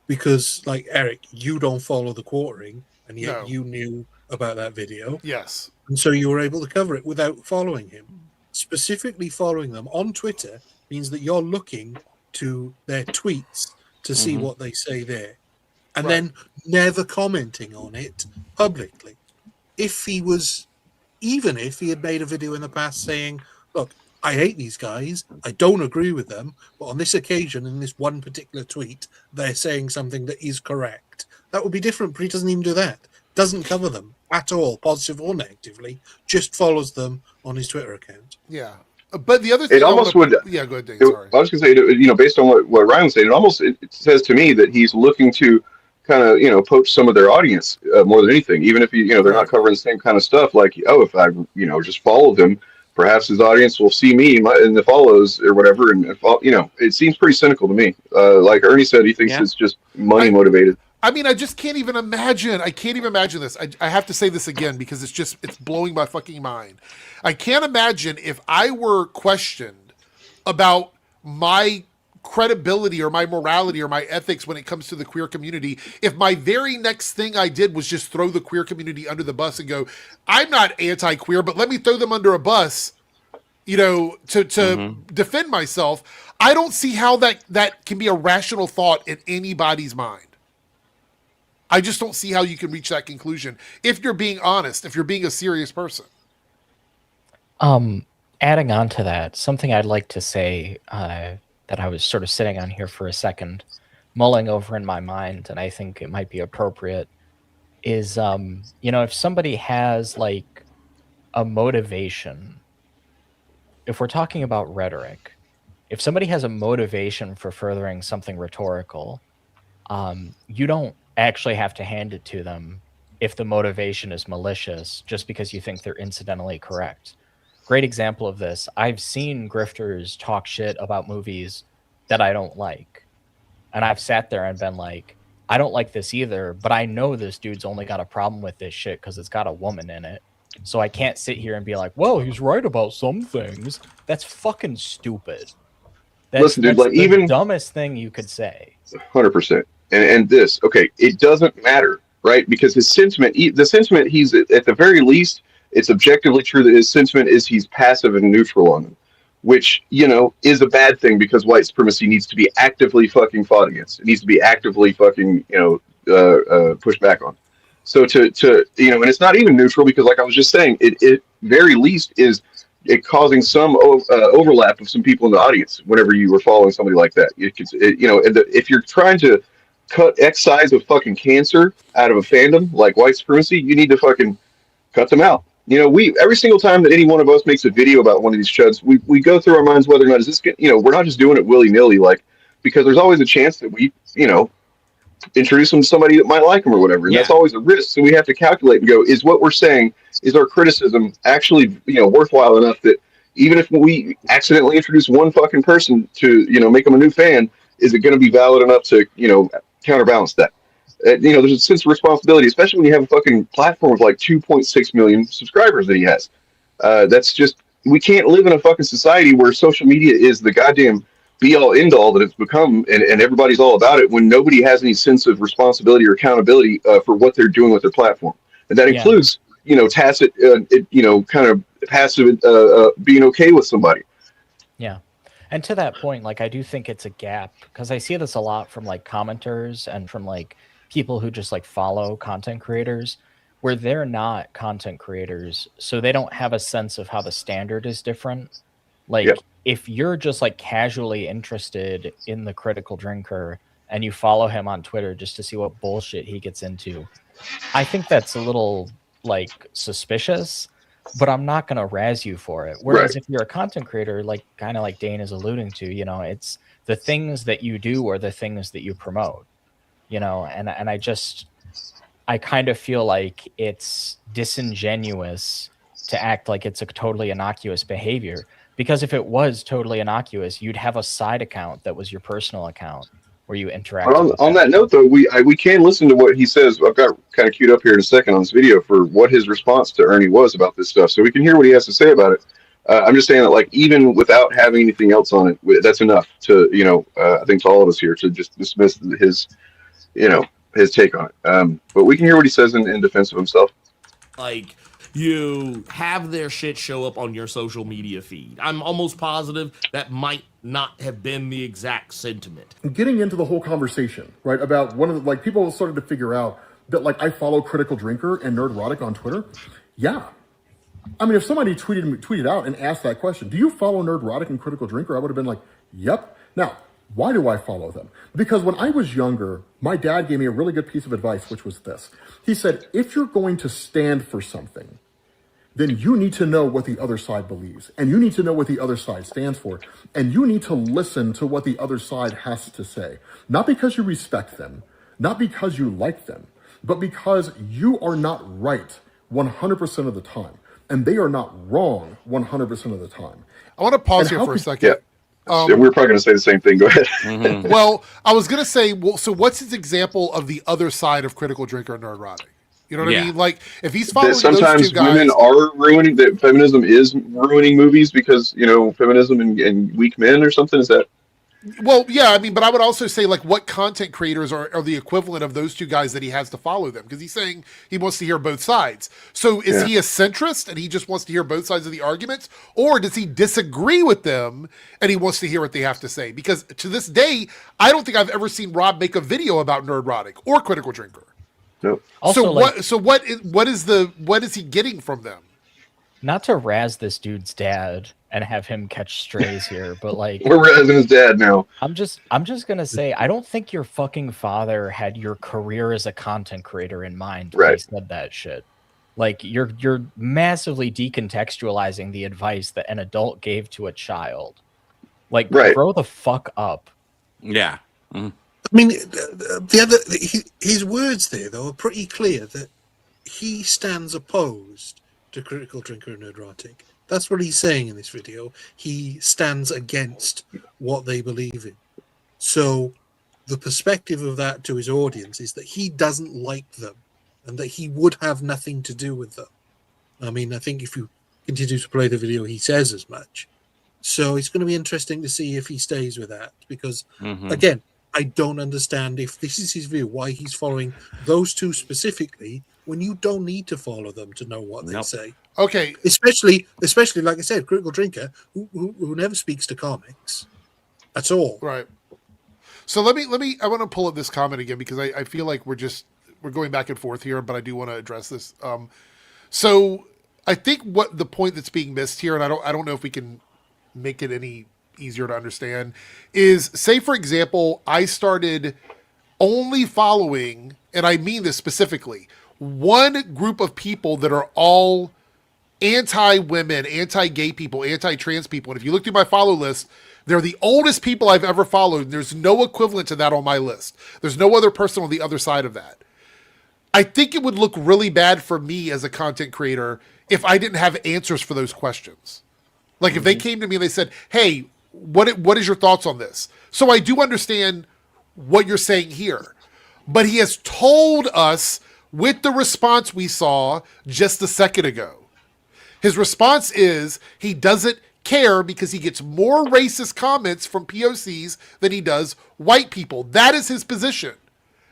because like Eric, you don't follow the quartering and yet you knew about that video. Yes. And so you were able to cover it without following him. Specifically following them on Twitter means that you're looking to their tweets to see what they say there, and then never commenting on it publicly. If he was even if he had made a video in the past saying, look, I hate these guys, I don't agree with them, but on this occasion, in this one particular tweet, they're saying something that is correct. That would be different, but he doesn't even do that. Doesn't cover them at all, positive or negatively, just follows them on his Twitter account. Yeah. But the other thing It almost would. Yeah, go ahead, Dane, sorry. I was going to say, you know, based on what Ryan was saying, it says to me that he's looking to kind of, you know, poach some of their audience more than anything. Even if, you know, they're not covering the same kind of stuff. Like, oh, if I, you know, just follow him, perhaps his audience will see me in the follows or whatever. And, you know, it seems pretty cynical to me. Like Ernie said, he thinks it's just money motivated. I mean, I just can't even imagine. I can't even imagine this. I have to say this again because it's blowing my fucking mind. I can't imagine if I were questioned about my credibility or my morality or my ethics when it comes to the queer community, if my very next thing I did was just throw the queer community under the bus and go, I'm not anti-queer, but let me throw them under a bus, you know, to defend myself. I don't see how that can be a rational thought in anybody's mind. I just don't see how you can reach that conclusion if you're being honest, if you're being a serious person. Adding on to that, something I'd like to say that I was sort of sitting on here for a second, mulling over in my mind, and I think it might be appropriate, is, you know, if somebody has like a motivation, if we're talking about rhetoric, if somebody has a motivation for furthering something rhetorical, you don't actually have to hand it to them if the motivation is malicious just because you think they're incidentally correct. Great example of this. I've seen grifters talk shit about movies that I don't like. And I've sat there and been like, I don't like this either, but I know this dude's only got a problem with this shit because it's got a woman in it. So I can't sit here and be like, well, he's right about some things. That's fucking stupid. Listen, dude, like the even dumbest thing you could say. 100%. And this, okay, it doesn't matter, right? Because his sentiment, the sentiment, he's at the very least, it's objectively true that his sentiment is he's passive and neutral on them, which, you know, is a bad thing because white supremacy needs to be actively fucking fought against. It needs to be actively fucking, you know, pushed back on. So to you know, and it's not even neutral because, like I was just saying, it very least is it causing some overlap of some people in the audience whenever you were following somebody like that. You know, if you're trying to cut X size of fucking cancer out of a fandom like white supremacy, you need to fucking cut them out. You know, every single time that any one of us makes a video about one of these chuds, we go through our minds whether or not is this, you know, we're not just doing it willy-nilly, like, because there's always a chance that we, you know, introduce them to somebody that might like them or whatever. And that's always a risk. So we have to calculate and go, is what we're saying, is our criticism actually, you know, worthwhile enough that even if we accidentally introduce one fucking person to, you know, make them a new fan, is it going to be valid enough to, you know, counterbalance that? You know, there's a sense of responsibility, especially when you have a fucking platform of like 2.6 million subscribers that he has. That's just, we can't live in a fucking society where social media is the goddamn be all end all that it's become, and everybody's all about it when nobody has any sense of responsibility or accountability for what they're doing with their platform. And that includes, you know, tacit, you know, kind of passive being okay with somebody. Yeah. And to that point, like, I do think it's a gap because I see this a lot from like commenters and from like people who just like follow content creators where they're not content creators. So they don't have a sense of how the standard is different. Like if you're just like casually interested in the critical drinker and you follow him on Twitter just to see what bullshit he gets into, I think that's a little like suspicious, but I'm not going to razz you for it. Whereas if you're a content creator, like kind of like Dane is alluding to, you know, it's the things that you do or the things that you promote, you know, and I kind of feel like it's disingenuous to act like it's a totally innocuous behavior, because if it was totally innocuous, you'd have a side account that was your personal account where you interact. On that note, though, we can listen to what he says. I've got kind of queued up here in a second on this video for what his response to Ernie was about this stuff, so we can hear what he has to say about it. I'm just saying that, like, even without having anything else on it, that's enough to, you know, I think to all of us here to just dismiss his, you know, his take on it. But we can hear what he says in defense of himself. Like, you have their shit show up on your social media feed. I'm almost positive that might not have been the exact sentiment. Getting into the whole conversation, right, about one of the, like, people started to figure out that, like, I follow Critical Drinker and Nerdrotic on Twitter. Yeah. I mean, if somebody tweeted out and asked that question, do you follow Nerdrotic and Critical Drinker? I would have been like, yep. Now, why do I follow them? Because when I was younger, my dad gave me a really good piece of advice, which was this. He said, if you're going to stand for something, then you need to know what the other side believes. And you need to know what the other side stands for. And you need to listen to what the other side has to say. Not because you respect them, not because you like them, but because you are not right 100% of the time. And they are not wrong 100% of the time. I want to pause here for a second. Yeah. So we're probably going to say the same thing. Go ahead. Well, I was going to say, well, so what's his example of the other side of Critical Drinker and Nerdrotic? You know what I mean? Like, if he's following sometimes those two guys, women are ruining, that feminism is ruining movies because, you know, feminism and weak men or something. Is that? Well, yeah, I mean, but I would also say, like, what content creators are the equivalent of those two guys that he has to follow them? Because he's saying he wants to hear both sides. So is he a centrist and he just wants to hear both sides of the arguments? Or does he disagree with them and he wants to hear what they have to say? Because to this day, I don't think I've ever seen Rob make a video about Nerdrotic or Critical Drinker. No. Also, what is he getting from them? Not to razz this dude's dad and have him catch strays here, but like We're razzing his dad now. I'm just gonna say I don't think your fucking father had your career as a content creator in mind when he said that shit. Like you're massively decontextualizing the advice that an adult gave to a child. Like grow the fuck up. Yeah. Mm-hmm. I mean, his words there though are pretty clear that he stands opposed to Critical Drinker and Nerdrotic. That's what he's saying in this video. He stands against what they believe in. So the perspective of that to his audience is that he doesn't like them and that he would have nothing to do with them. I mean, I think if you continue to play the video, he says as much. So it's going to be interesting to see if he stays with that because, again, I don't understand if this is his view, why he's following those two specifically when you don't need to follow them to know what they say. Okay. Especially like I said, Critical Drinker, who never speaks to comics at all. Right. So let me I want to pull up this comment again because I feel like we're going back and forth here, but I do want to address this. So I think what the point that's being missed here, and I don't know if we can make it any easier to understand, is say for example, I started only following, and I mean this specifically, one group of people that are all anti-women, anti-gay people, anti-trans people. And if you look through my follow list, they're the oldest people I've ever followed. And there's no equivalent to that on my list. There's no other person on the other side of that. I think it would look really bad for me as a content creator if I didn't have answers for those questions. Like if they came to me and they said, hey, what is your thoughts on this? So I do understand what you're saying here. But he has told us with the response we saw just a second ago. His response is he doesn't care because he gets more racist comments from POCs than he does white people. That is his position.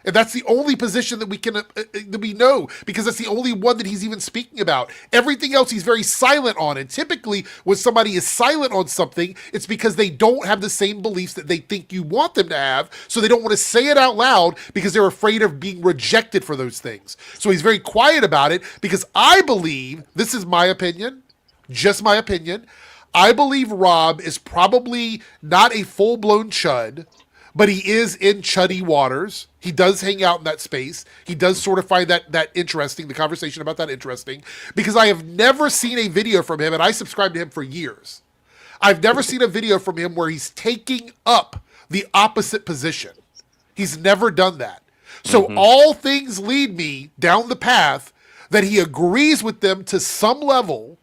And that's the only position that we can that we know, because that's the only one that he's even speaking about. Everything else he's very silent on. And typically when somebody is silent on something, it's because they don't have the same beliefs that they think you want them to have. So they don't want to say it out loud because they're afraid of being rejected for those things. So he's very quiet about it because I believe, this is my opinion, just my opinion, I believe Rob is probably not a full-blown chud, but he is in chuddy waters. He does hang out in that space. He does sort of find that interesting, the conversation about that interesting, because I have never seen a video from him, and I subscribed to him for years. I've never seen a video from him where he's taking up the opposite position. He's never done that. So all things lead me down the path that he agrees with them to some level,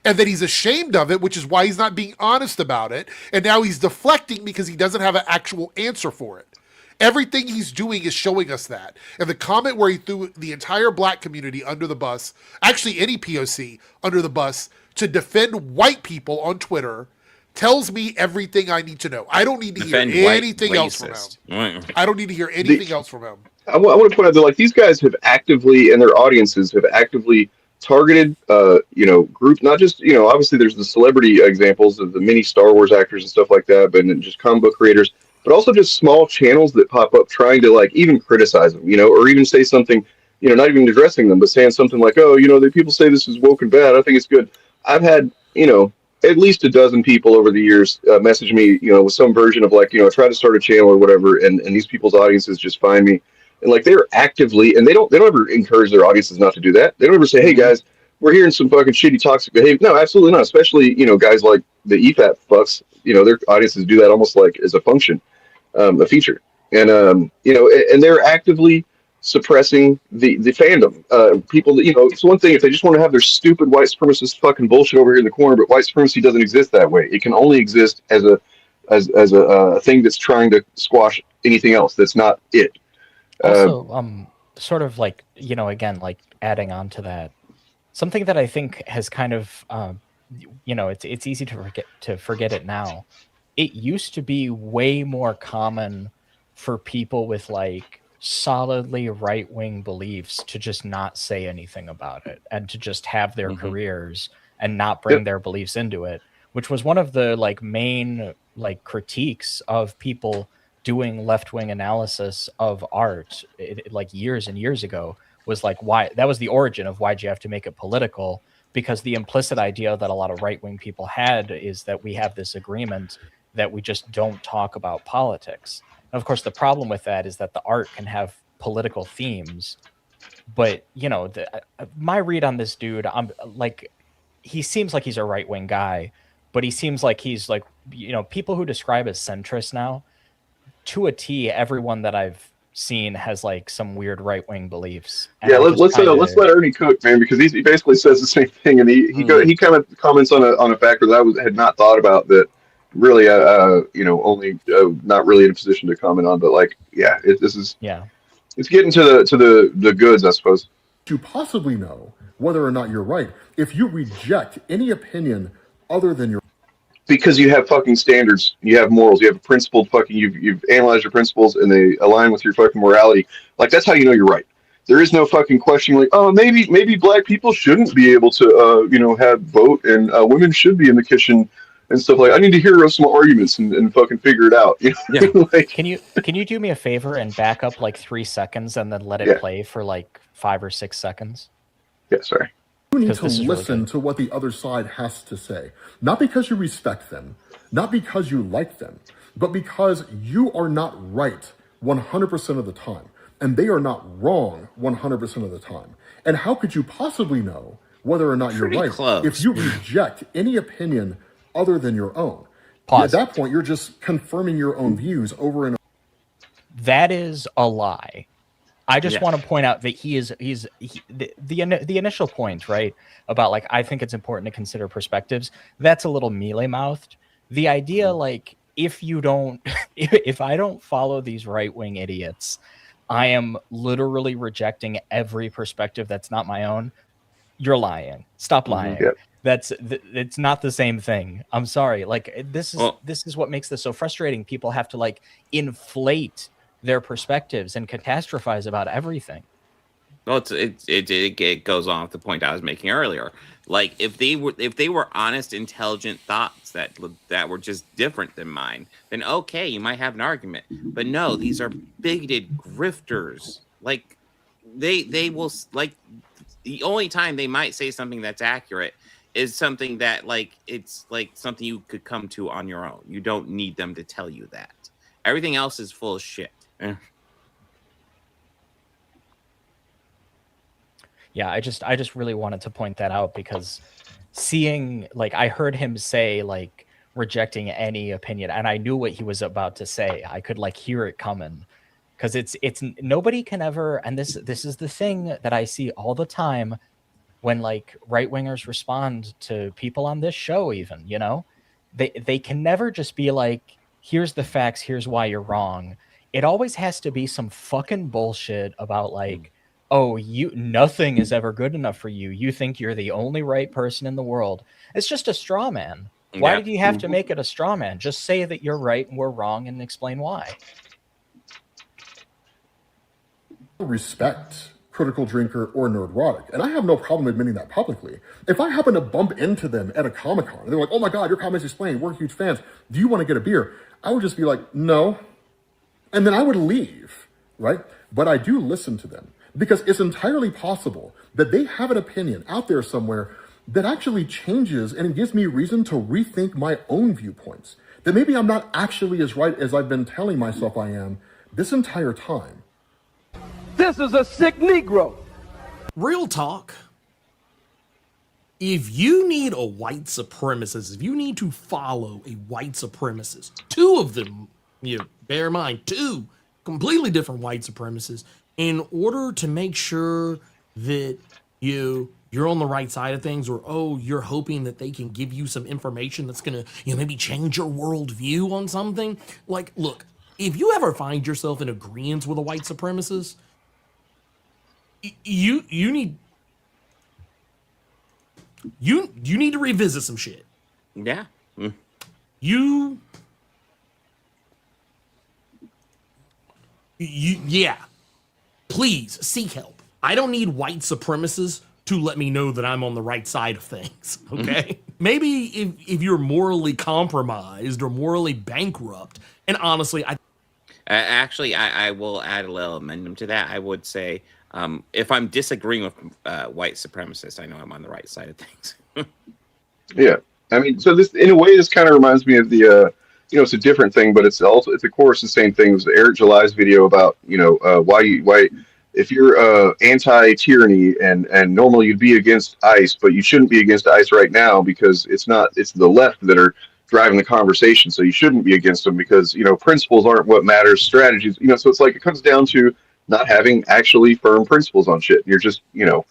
and that he's ashamed of it, which is why he's not being honest about it. And now he's deflecting because he doesn't have an actual answer for it. Everything he's doing is showing us that. And the comment where he threw the entire black community under the bus, actually any POC under the bus, to defend white people on Twitter, tells me everything I need to know. I don't need to hear anything else from him. I don't need to hear anything else from him. I want to point out that, like, these guys have actively, and their audiences have actively targeted, group, not just, obviously there's the celebrity examples of the many Star Wars actors and stuff like that, but just comic book creators, but also just small channels that pop up trying to, like, even criticize them, or even say something not even addressing them, but saying something like, "Oh, the people say this is woke and bad. I think it's good." I've had, at least a dozen people over the years message me, with some version of like, try to start a channel or whatever, and these people's audiences just find me, and like they're actively, and they don't ever encourage their audiences not to do that. They don't ever say, "Hey guys, we're hearing some fucking shitty toxic behavior." No, absolutely not. Especially, guys like the EFAP fucks, their audiences do that almost like as a function, a feature, and and they're actively suppressing the fandom. People that, it's one thing if they just want to have their stupid white supremacist fucking bullshit over here in the corner, but white supremacy doesn't exist that way. It can only exist as a thing that's trying to squash anything else that's not it. Also, sort of like, again, like adding on to that, something that I think has kind of, it's easy to forget it now. It used to be way more common for people with like solidly right-wing beliefs to just not say anything about it and to just have their careers and not bring their beliefs into it, which was one of the like main like critiques of people doing left-wing analysis of art like years and years ago, was like, why that was the origin of why'd you have to make it political, because the implicit idea that a lot of right-wing people had is that we have this agreement that we just don't talk about politics. And of course, the problem with that is that the art can have political themes, but my read on this dude, I'm like, he seems like he's a right-wing guy, but he seems like he's like, people who describe as centrist now, to a T, everyone that I've seen has like some weird right-wing beliefs. And yeah, let's let Ernie cook, man, because he basically says the same thing, and he kind of comments on a factor that I had not thought about, that really only not really in a position to comment on, but like, yeah, it's getting to the goods, I suppose. To possibly know whether or not you're right if you reject any opinion other than your, because you have fucking standards, you have morals, you have a principled fucking, you've analyzed your principles and they align with your fucking morality. Like, that's how you know you're right. There is no fucking question like, oh, maybe black people shouldn't be able to have vote, and women should be in the kitchen and stuff. Like, I need to hear some arguments and fucking figure it out. Yeah. Like, Can you do me a favor and back up like 3 seconds and then let it play for like 5 or 6 seconds? Yeah, sorry. You need to listen to what the other side has to say. Not because you respect them, not because you like them, but because you are not right 100% of the time, and they are not wrong 100% of the time. And how could you possibly know whether or not you're right if you reject any opinion other than your own? Pause. At that point, you're just confirming your own views over and over. That is a lie. I just want to point out that the initial point, right, about like, I think it's important to consider perspectives, that's a little mealy-mouthed. The idea, like, if I don't follow these right-wing idiots, I am literally rejecting every perspective that's not my own. You're lying. Stop lying. It's not the same thing. I'm sorry. Like, this is what makes this so frustrating. People have to like inflate their perspectives and catastrophize about everything. Well, it goes on with the point I was making earlier. Like, if they were honest, intelligent thoughts that were just different than mine, then okay, you might have an argument. But no, these are bigoted grifters. Like, they will, like, the only time they might say something that's accurate is something that, like, it's like something you could come to on your own. You don't need them to tell you that. Everything else is full of shit. Yeah, I just really wanted to point that out, because seeing, like, I heard him say like rejecting any opinion, and I knew what he was about to say. I could like hear it coming, because it's nobody can ever, and this is the thing that I see all the time when like right-wingers respond to people on this show, even, they can never just be like, here's the facts, here's why you're wrong. It always has to be some fucking bullshit about like, oh, nothing is ever good enough for you. You think you're the only right person in the world. It's just a straw man. Why did you have to make it a straw man? Just say that you're right and we're wrong and explain why. Respect Critical Drinker or Nerdrotic, and I have no problem admitting that publicly. If I happen to bump into them at a Comic-Con and they're like, oh my god, your comments explain, we're huge fans, do you want to get a beer? I would just be like, no. And then I would leave, right? But I do listen to them, Because it's entirely possible that they have an opinion out there somewhere that actually changes and it gives me reason to rethink my own viewpoints. That maybe I'm not actually as right as I've been telling myself I am this entire time. This is a sick Negro. Real talk. If you need a white supremacist, if you need to follow a white supremacist, two of them, bear in mind, two completely different white supremacists, in order to make sure that you're on the right side of things, or you're hoping that they can give you some information that's gonna maybe change your worldview on something. Like, look, if you ever find yourself in agreement with a white supremacist, you need to revisit some shit. Yeah. Yeah. Please seek help. I don't need white supremacists to let me know that I'm on the right side of things. Okay. Maybe if you're morally compromised or morally bankrupt, and honestly, I will add a little amendment to that. I would say, if I'm disagreeing with white supremacists, I know I'm on the right side of things. Yeah, I mean, so this, in a way, this kind of reminds me of the, it's a different thing, but it's of course the same thing as Eric July's video about, why if you're anti-tyranny and normally you'd be against ICE, but you shouldn't be against ICE right now because it's the left that are driving the conversation, so you shouldn't be against them because principles aren't what matters, strategies, so it's like it comes down to not having actually firm principles on shit. You're just for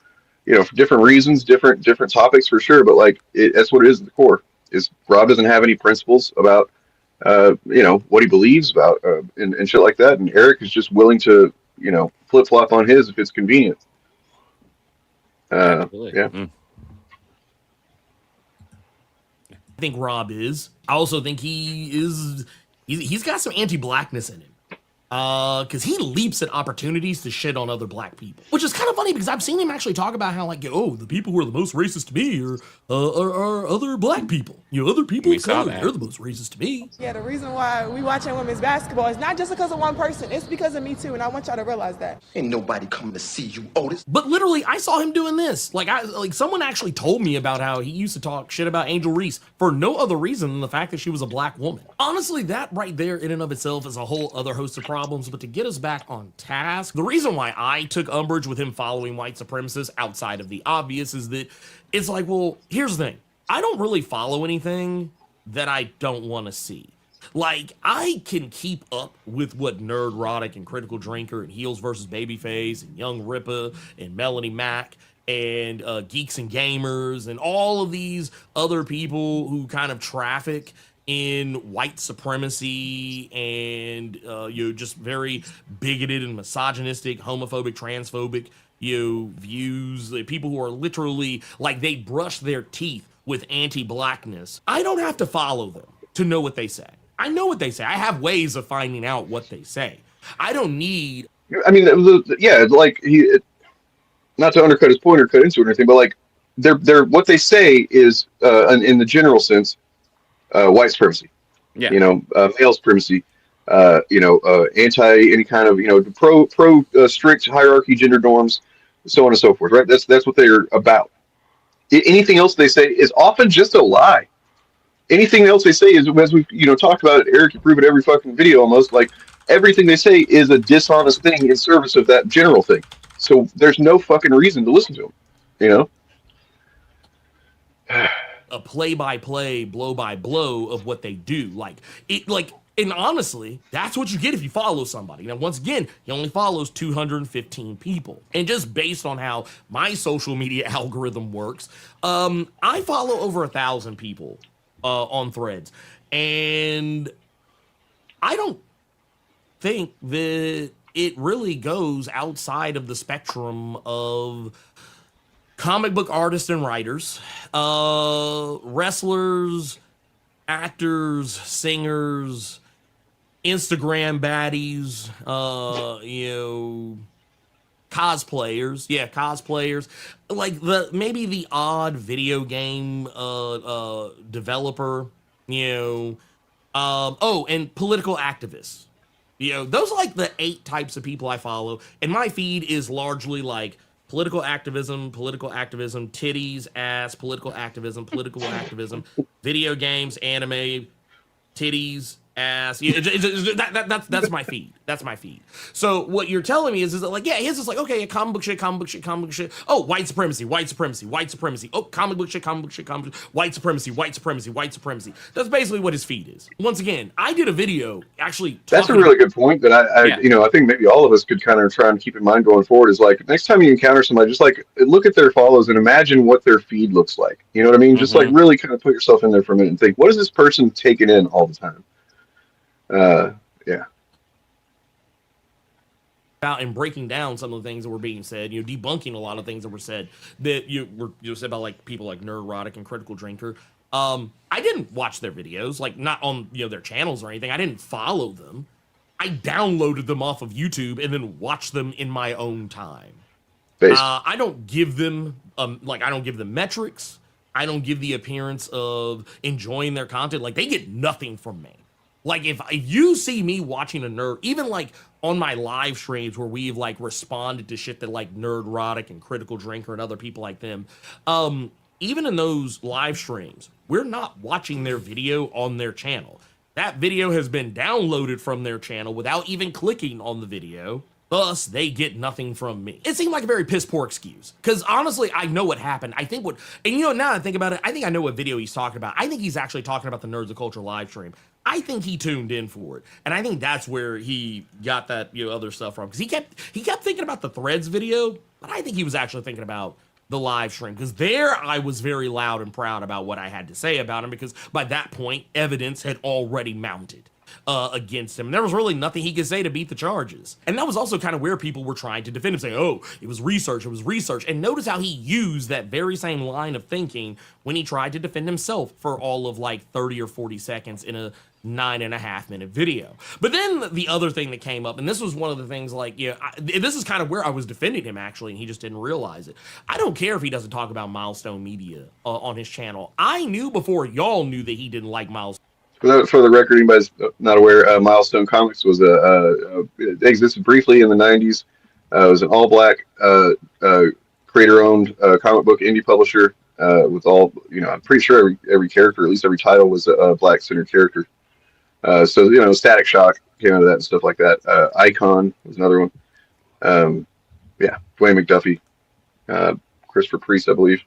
different reasons, different topics for sure, but like that's what it is at the core. Is Rob doesn't have any principles about what he believes about and shit like that, and Eric is just willing to flip flop on his if it's convenient. Yeah. I think Rob is. I also think he's got some anti-blackness in him. Because he leaps at opportunities to shit on other black people, which is kind of funny because I've seen him actually talk about how the people who are the most racist to me are other black people. Other people of color, they're the most racist to me. Yeah, the reason why we watching women's basketball is not just because of one person. It's because of me too, and I want y'all to realize that. Ain't nobody coming to see you, Otis. But literally, I saw him doing this. Like someone actually told me about how he used to talk shit about Angel Reese for no other reason than the fact that she was a black woman. Honestly, that right there in and of itself is a whole other host of problems. But to get us back on task, the reason why I took umbrage with him following white supremacists outside of the obvious is that it's like, well, here's the thing. I don't really follow anything that I don't want to see. Like, I can keep up with what Nerdrotic and Critical Drinker and Heels versus Babyface and Young Ripper and Melanie Mack and Geeks and Gamers and all of these other people who kind of traffic in white supremacy and just very bigoted and misogynistic, homophobic, transphobic views. People who are literally like they brush their teeth with anti-blackness. I don't have to follow them to know what they say. I know what they say. I have ways of finding out what they say. I don't need. I mean, like not to undercut his point or cut into it or anything, but like they're what they say is in the general sense. White supremacy, male supremacy, anti any kind of pro strict hierarchy, gender norms, so on and so forth. Right? That's what they're about. Anything else they say is often just a lie. Anything else they say is, as we talked about it, Eric, you prove it every fucking video almost. Like everything they say is a dishonest thing in service of that general thing. So there's no fucking reason to listen to them. A play-by-play, blow-by-blow of what they do. And honestly, that's what you get if you follow somebody. Now, once again, he only follows 215 people. And just based on how my social media algorithm works, I follow over 1,000 people on Threads. And I don't think that it really goes outside of the spectrum of comic book artists and writers, wrestlers, actors, singers, Instagram baddies, cosplayers. Yeah, cosplayers. Like maybe the odd video game developer, and political activists. You know, those are like the 8 types of people I follow. And my feed is largely like political activism, titties, ass, political activism, video games, anime, titties, ass. That's my feed. That's my feed. So what you're telling me is that like, yeah, his is like, okay, comic book shit. Oh, white supremacy. Oh, comic book shit. White supremacy. That's basically what his feed is. Once again, I did a video actually. That's a really good point that I think maybe all of us could kind of try and keep in mind going forward is like, next time you encounter somebody, just like look at their follows and imagine what their feed looks like. You know what I mean? Just like really kind of put yourself in there for a minute and think, what is this person taking in all the time? Yeah. Out and breaking down some of the things that were being said, you know, debunking a lot of things that were said that you said about like people like Nerdrotic and Critical Drinker. I didn't watch their videos, like not on their channels or anything. I didn't follow them. I downloaded them off of YouTube and then watched them in my own time. I don't give them I don't give them metrics. I don't give the appearance of enjoying their content. Like they get nothing from me. Like if you see me watching a nerd, even like on my live streams where we've like responded to shit that like Nerdrotic and Critical Drinker and other people like them, even in those live streams, we're not watching their video on their channel. That video has been downloaded from their channel without even clicking on the video. Thus, they get nothing from me. It seemed like a very piss poor excuse. Because honestly, I know what happened. I think now that I think about it, I think I know what video he's talking about. I think he's actually talking about the Nerds of Culture live stream. I think he tuned in for it. And I think that's where he got that other stuff from. Because he kept thinking about the Threads video, but I think he was actually thinking about the live stream. Because there I was very loud and proud about what I had to say about him. Because by that point, evidence had already mounted against him. And there was really nothing he could say to beat the charges. And that was also kind of where people were trying to defend him, saying, oh, it was research. And notice how he used that very same line of thinking when he tried to defend himself for all of like 30 or 40 seconds in a 9.5-minute video. But then the other thing that came up, and this was one of the things like, this is kind of where I was defending him actually, and he just didn't realize it. I don't care if he doesn't talk about Milestone Media on his channel. I knew before y'all knew that he didn't like Milestone. For the record, anybody's not aware, Milestone Comics was it existed briefly in the 90s. It was an all-black creator-owned comic book indie publisher with all, I'm pretty sure every character, at least every title, was a black-centered character. So, Static Shock came out of that and stuff like that. Icon was another one. Dwayne McDuffie, Christopher Priest, I believe.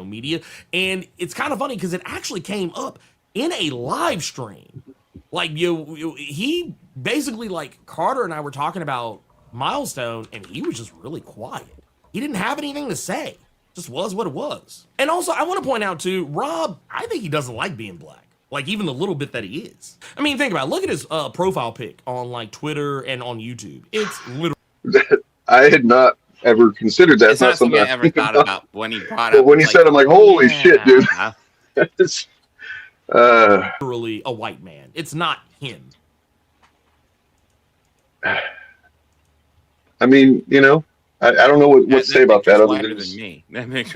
Media, and it's kind of funny because it actually came up in a live stream. Like he basically, like, Carter and I were talking about Milestone, and he was just really quiet. He didn't have anything to say. Just was what it was. And also, I want to point out too, Rob, I think he doesn't like being black. Like even the little bit that he is. I mean, think about it. Look at his profile pic on like Twitter and on YouTube. It's literally. I had not ever considered that. It's not something I ever thought about when he brought but up. When he said, I'm like, holy shit, dude. It's literally a white man. It's not him. I mean, I don't know what to say about that other than me. That makes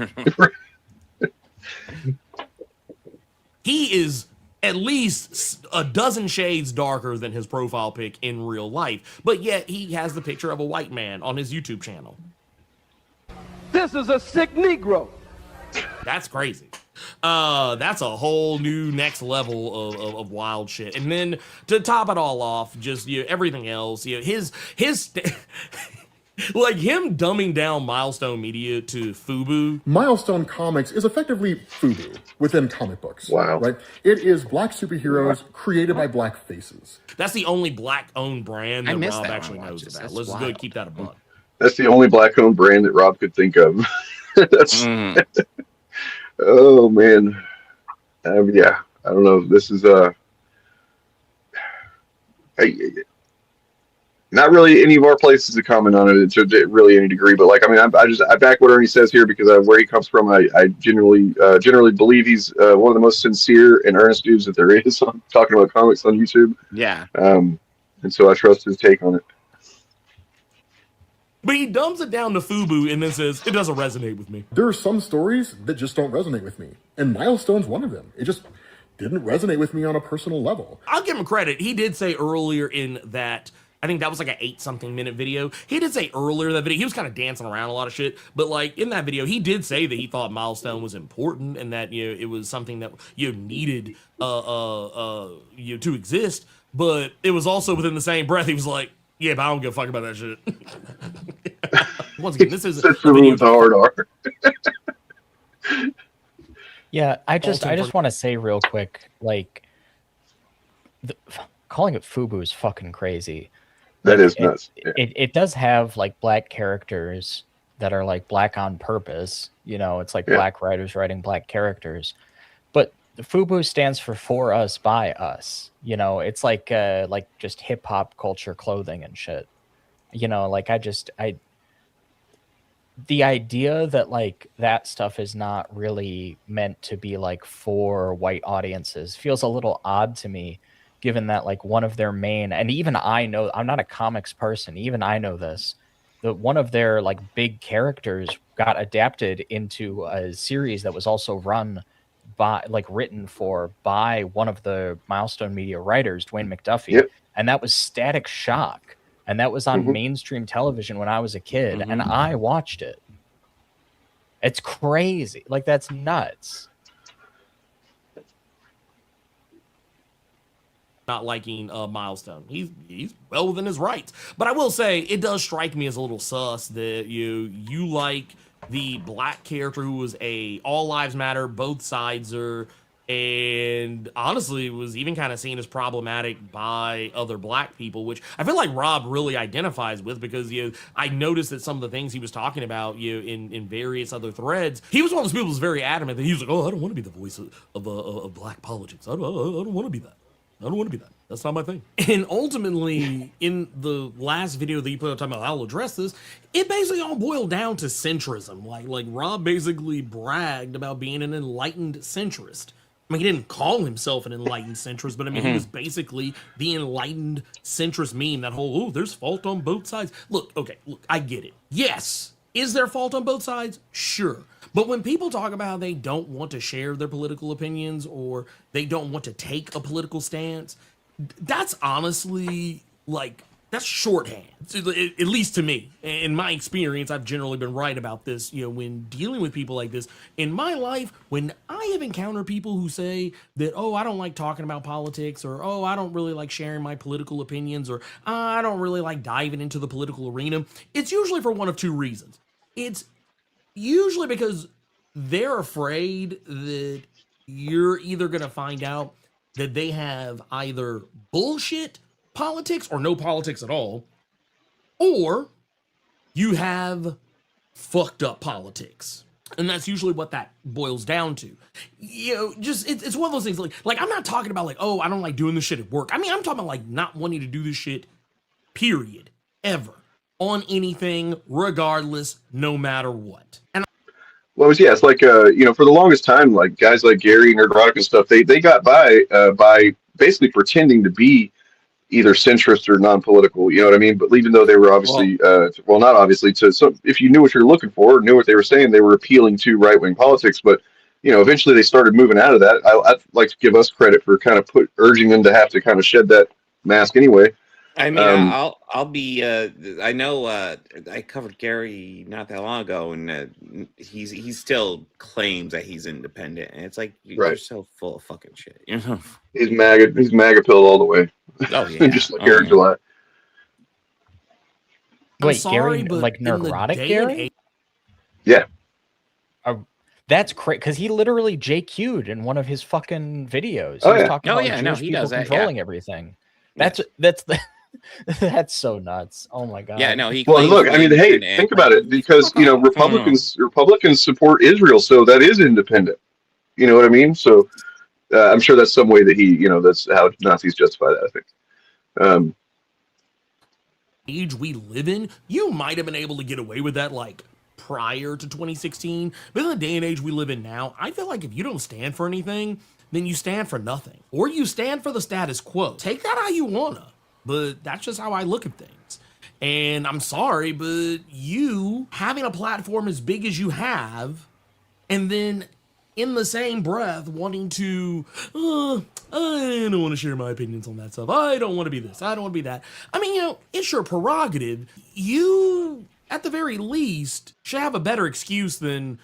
he is at least a dozen shades darker than his profile pic in real life, but yet he has the picture of a white man on his YouTube channel. This is a sick Negro. That's crazy. That's a whole new next level of wild shit. And then to top it all off, just everything else, his like him dumbing down Milestone Media to FUBU. Milestone Comics is effectively FUBU within comic books. Wow. Right? It is black superheroes created by black faces. That's the only black-owned brand that Rob that actually knows about. Let's just go keep that a buck. That's the only black-owned brand that Rob could think of. That's oh man, yeah. I don't know. This is not really any of our places to comment on it to really any degree. But like, I mean, I back what Ernie says here because where he comes from, I generally believe he's one of the most sincere and earnest dudes that there is on talking about comics on YouTube. Yeah. And so I trust his take on it. But he dumbs it down to FUBU and then says, it doesn't resonate with me. There are some stories that just don't resonate with me. And Milestone's one of them. didn't resonate with me on a personal level. I'll give him credit. He did say earlier in that, I think that was like an 8-something minute video. He did say earlier in that video, he was kind of dancing around a lot of shit, but like in that video, he did say that he thought Milestone was important and that, you know, it was something that you needed, to exist. But it was also within the same breath, he was like, yeah, but I don't give a fuck about that shit. Once again, this is a video. Hard R. Yeah, I just want to say real quick, like, calling it FUBU is fucking crazy. That is nuts. It does have like black characters that are like black on purpose. You know, it's like black writers writing black characters. But FUBU stands for us, by us. You know, it's like just hip hop culture clothing and shit. You know, like the idea that like that stuff is not really meant to be like for white audiences feels a little odd to me, given that like one of their main, and even I know, I'm not a comics person, even I know this, that one of their like big characters got adapted into a series that was also run by, like written for by one of the Milestone Media writers, Dwayne McDuffie. And that was Static Shock. And that was on mainstream television when I was a kid, and I watched it. It's crazy. Like, that's nuts. Not liking Milestone. He's well within his rights. But I will say, it does strike me as a little sus that you like the black character who was a all lives matter, both sides are, and honestly was even kind of seen as problematic by other black people, which I feel like Rob really identifies with, because I noticed that some of the things he was talking about in various other threads, he was one of those people who was very adamant that he was like, oh, I don't want to be the voice of black politics. I don't want to be that. I don't want to be that. That's not my thing. And ultimately, in the last video that you put up talking about, I'll address this, it basically all boiled down to centrism. Like Rob basically bragged about being an enlightened centrist. I mean, he didn't call himself an enlightened centrist, but I mean, he was basically the enlightened centrist meme, that whole, oh, there's fault on both sides. Look, I get it. Yes. Is there fault on both sides? Sure. But when people talk about how they don't want to share their political opinions or they don't want to take a political stance, that's honestly, like, that's shorthand, at least to me. In my experience, I've generally been right about this, when dealing with people like this. In my life, when I have encountered people who say that, oh, I don't like talking about politics, or, oh, I don't really like sharing my political opinions, or I don't really like diving into the political arena, it's usually for one of two reasons. It's usually because they're afraid that you're either going to find out that they have either bullshit politics or no politics at all, or you have fucked up politics. And that's usually what that boils down to. It's one of those things, like I'm not talking about like, oh, I don't like doing this shit at work. I mean, I'm talking about like not wanting to do this shit, period, ever, on anything, regardless, no matter what. And it's like, for the longest time, like guys like Gary, Nerdrotic and stuff, they got by basically pretending to be either centrist or non-political, you know what I mean? But even though they were obviously, not obviously, if you knew what you're looking for, knew what they were saying, they were appealing to right-wing politics. But, eventually they started moving out of that. I'd like to give us credit for kind of urging them to have to kind of shed that mask anyway. I mean, I'll be. I know. I covered Gary not that long ago, and he still claims that he's independent, and it's like you're so full of fucking shit. He's MAGA pilled all the way. Oh yeah, just like Gary July. Wait, sorry, Gary, like Nerdrotic Gary? Yeah. That's crazy, because he literally JQ'd in one of his fucking videos. He was talking about Jewish people does that, controlling everything. That's that's so nuts. Oh my god. Yeah, no, look, I mean, hey, think about it, because Republicans support Israel, so that is independent. You know what I mean? So I'm sure that's some way that that's how Nazis justify that, I think. Age we live in, you might have been able to get away with that like prior to 2016, but in the day and age we live in now, I feel like if you don't stand for anything, then you stand for nothing, or you stand for the status quo. Take that how you wanna, but that's just how I look at things. And I'm sorry, but you having a platform as big as you have, and then in the same breath wanting to, I don't want to share my opinions on that stuff. I don't want to be this. I don't want to be that. I mean, you know, it's your prerogative. You, at the very least, should have a better excuse than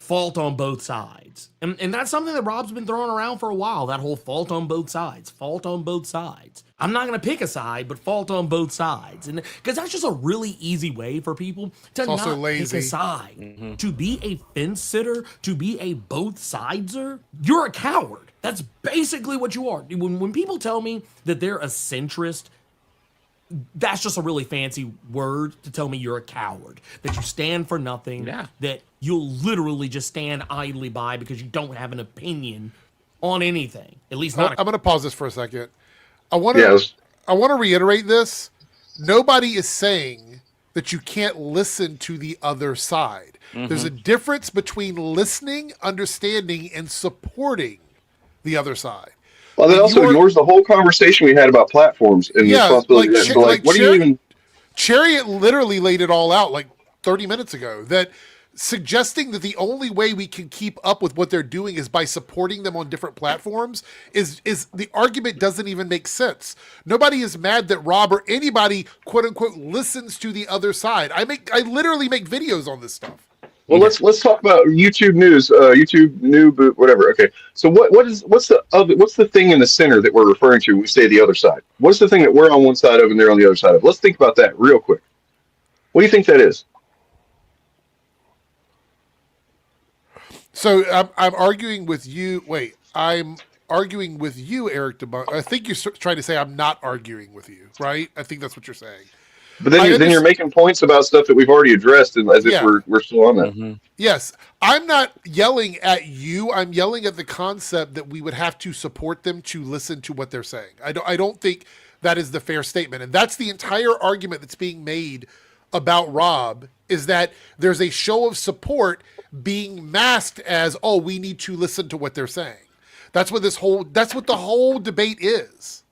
fault on both sides. And that's something that Rob's been throwing around for a while, that whole fault on both sides. Fault on both sides. I'm not going to pick a side, but fault on both sides. And because that's just a really easy way for people to not pick a side. To be a fence sitter, to be a both sideser, you're a coward. That's basically what you are. When people tell me that they're a centrist, that's just a really fancy word to tell me you're a coward, that you stand for nothing, that you'll literally just stand idly by because you don't have an opinion on anything. At least not. I'm going to pause this for a second. I want to reiterate this. Nobody is saying that you can't listen to the other side. There's a difference between listening, understanding, and supporting the other side. Well, that also ignores the whole conversation we had about platforms and responsibility. What do you even? Chariot literally laid it all out like 30 minutes ago. That suggesting that the only way we can keep up with what they're doing is by supporting them on different platforms is the argument doesn't even make sense. Nobody is mad that Rob or anybody quote unquote listens to the other side. I literally make videos on this stuff. Well, let's talk about YouTube news, YouTube new boot, whatever. Okay, so what's the thing in the center that we're referring to when we say the other side? What's the thing that we're on one side of and they're on the other side of? Let's think about that real quick. What do you think that is? So I'm arguing with you. Wait, I'm arguing with you, Eric DeBunk. I think you're trying to say I'm not arguing with you, right? I think that's what you're saying. But then you're making points about stuff that we've already addressed, and as if we're still on that. Yes, I'm not yelling at you. I'm yelling at the concept that we would have to support them to listen to what they're saying. I don't think that is the fair statement, and that's the entire argument that's being made about Rob. Is that there's a show of support being masked as, oh, we need to listen to what they're saying. That's what the whole debate is.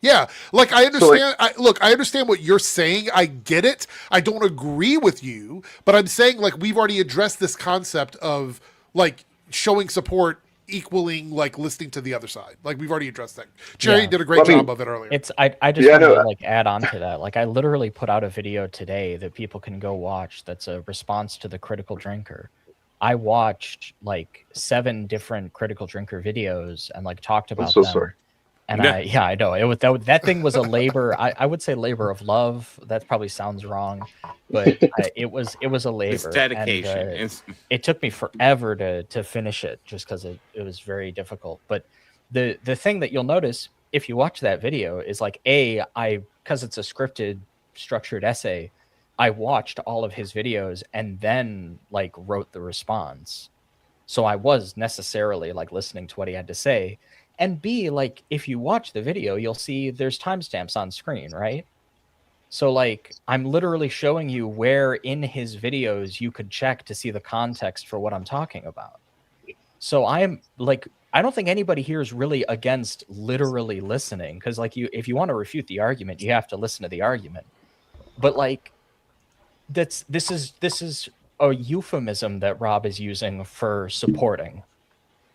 Yeah, like I understand. I understand what you're saying. I get it. I don't agree with you, but I'm saying like we've already addressed this concept of like showing support equaling like listening to the other side. Like we've already addressed that. Cherry did a great job of it earlier. I just want to like add on to that. Like I literally put out a video today that people can go watch. That's a response to the critical drinker. I watched like 7 different critical drinker videos and like talked about them. Sorry. And I know it was that thing was a labor. I would say labor of love. That probably sounds wrong, but it was a labor. It's dedication. And, it took me forever to finish it just because it was very difficult. But the thing that you'll notice if you watch that video is like because it's a scripted, structured essay. I watched all of his videos and then like wrote the response. So I was necessarily like listening to what he had to say. And B, like, if you watch the video, you'll see there's timestamps on screen, right? So, like, I'm literally showing you where in his videos you could check to see the context for what I'm talking about. So I'm, like, I don't think anybody here is really against literally listening. Because, like, if you want to refute the argument, you have to listen to the argument. But, like, this is a euphemism that Rob is using for supporting.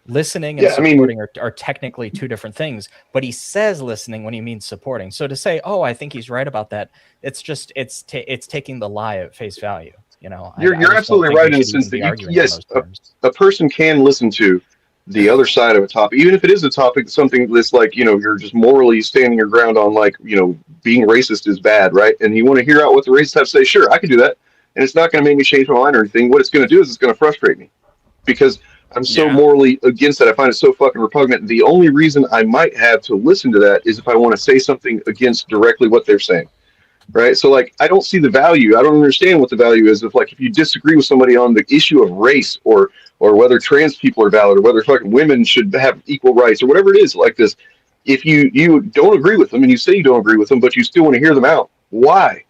Listening and supporting are technically 2 different things, but he says listening when he means supporting. So to say, "Oh, I think he's right about that," it's just it's taking the lie at face value. You know, you're absolutely right in the sense that a person can listen to the other side of a topic, even if it is a topic, something that's like you're just morally standing your ground on, like being racist is bad, right? And you want to hear out what the racists have to say. Sure, I can do that, and it's not going to make me change my mind or anything. What it's going to do is it's going to frustrate me because I'm so morally against that. I find it so fucking repugnant. The only reason I might have to listen to that is if I want to say something against directly what they're saying, right? So, like, I don't see the value. I don't understand what the value is of, like, if you disagree with somebody on the issue of race or whether trans people are valid or whether fucking women should have equal rights or whatever it is like this. If you don't agree with them and you say you don't agree with them, but you still want to hear them out, why?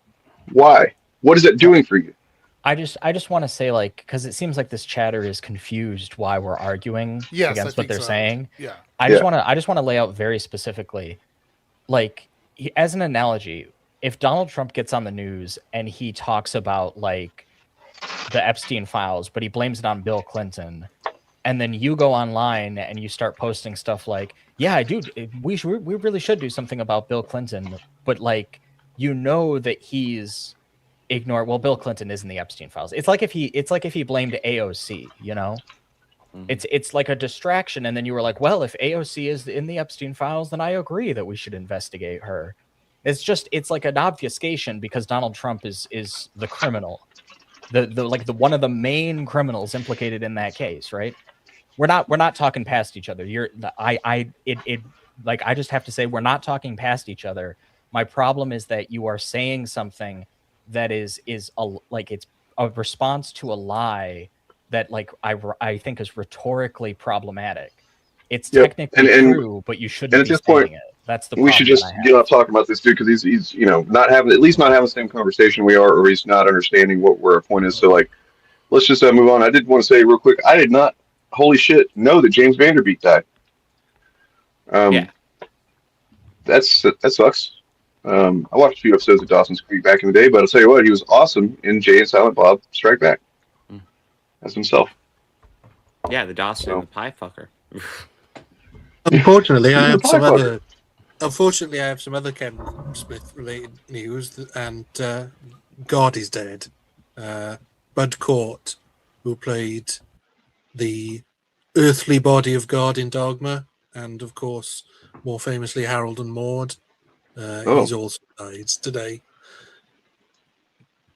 What is that doing for you? I just want to say, like, because it seems like this chatter is confused why we're arguing against what they're saying. Yeah. I just want to lay out very specifically, like, as an analogy, if Donald Trump gets on the news and he talks about like the Epstein files, but he blames it on Bill Clinton, and then you go online and you start posting stuff like, yeah, dude, we really should do something about Bill Clinton, but like, you know that he's ignored. Well, Bill Clinton is in the Epstein files. It's like if he blamed AOC, you know. It's like a distraction, and then you were like, well, if AOC is in the Epstein files, then I agree that we should investigate her. It's like an obfuscation because Donald Trump is the criminal, the one of the main criminals implicated in that case, right? We're not talking past each other. I just have to say we're not talking past each other. My problem is that you are saying something that is it's a response to a lie that like I think is rhetorically problematic. It's technically true, but you shouldn't be saying it. That's the problem. We should just get off talking about this dude because he's not having the same conversation we are, or he's not understanding where our point is. So like, let's just move on. I did want to say real quick, I did not, holy shit, know that James Vanderbeek died. That sucks. I watched a few episodes of Dawson's Creek back in the day, but I'll tell you what, he was awesome in Jay and Silent Bob Strike Back as himself. Yeah, the Dawson and the pie fucker. Unfortunately, I have some other Kevin Smith related news, and God is dead. Bud Cort, who played the earthly body of God in Dogma, and of course, more famously, Harold and Maude. He's also died today.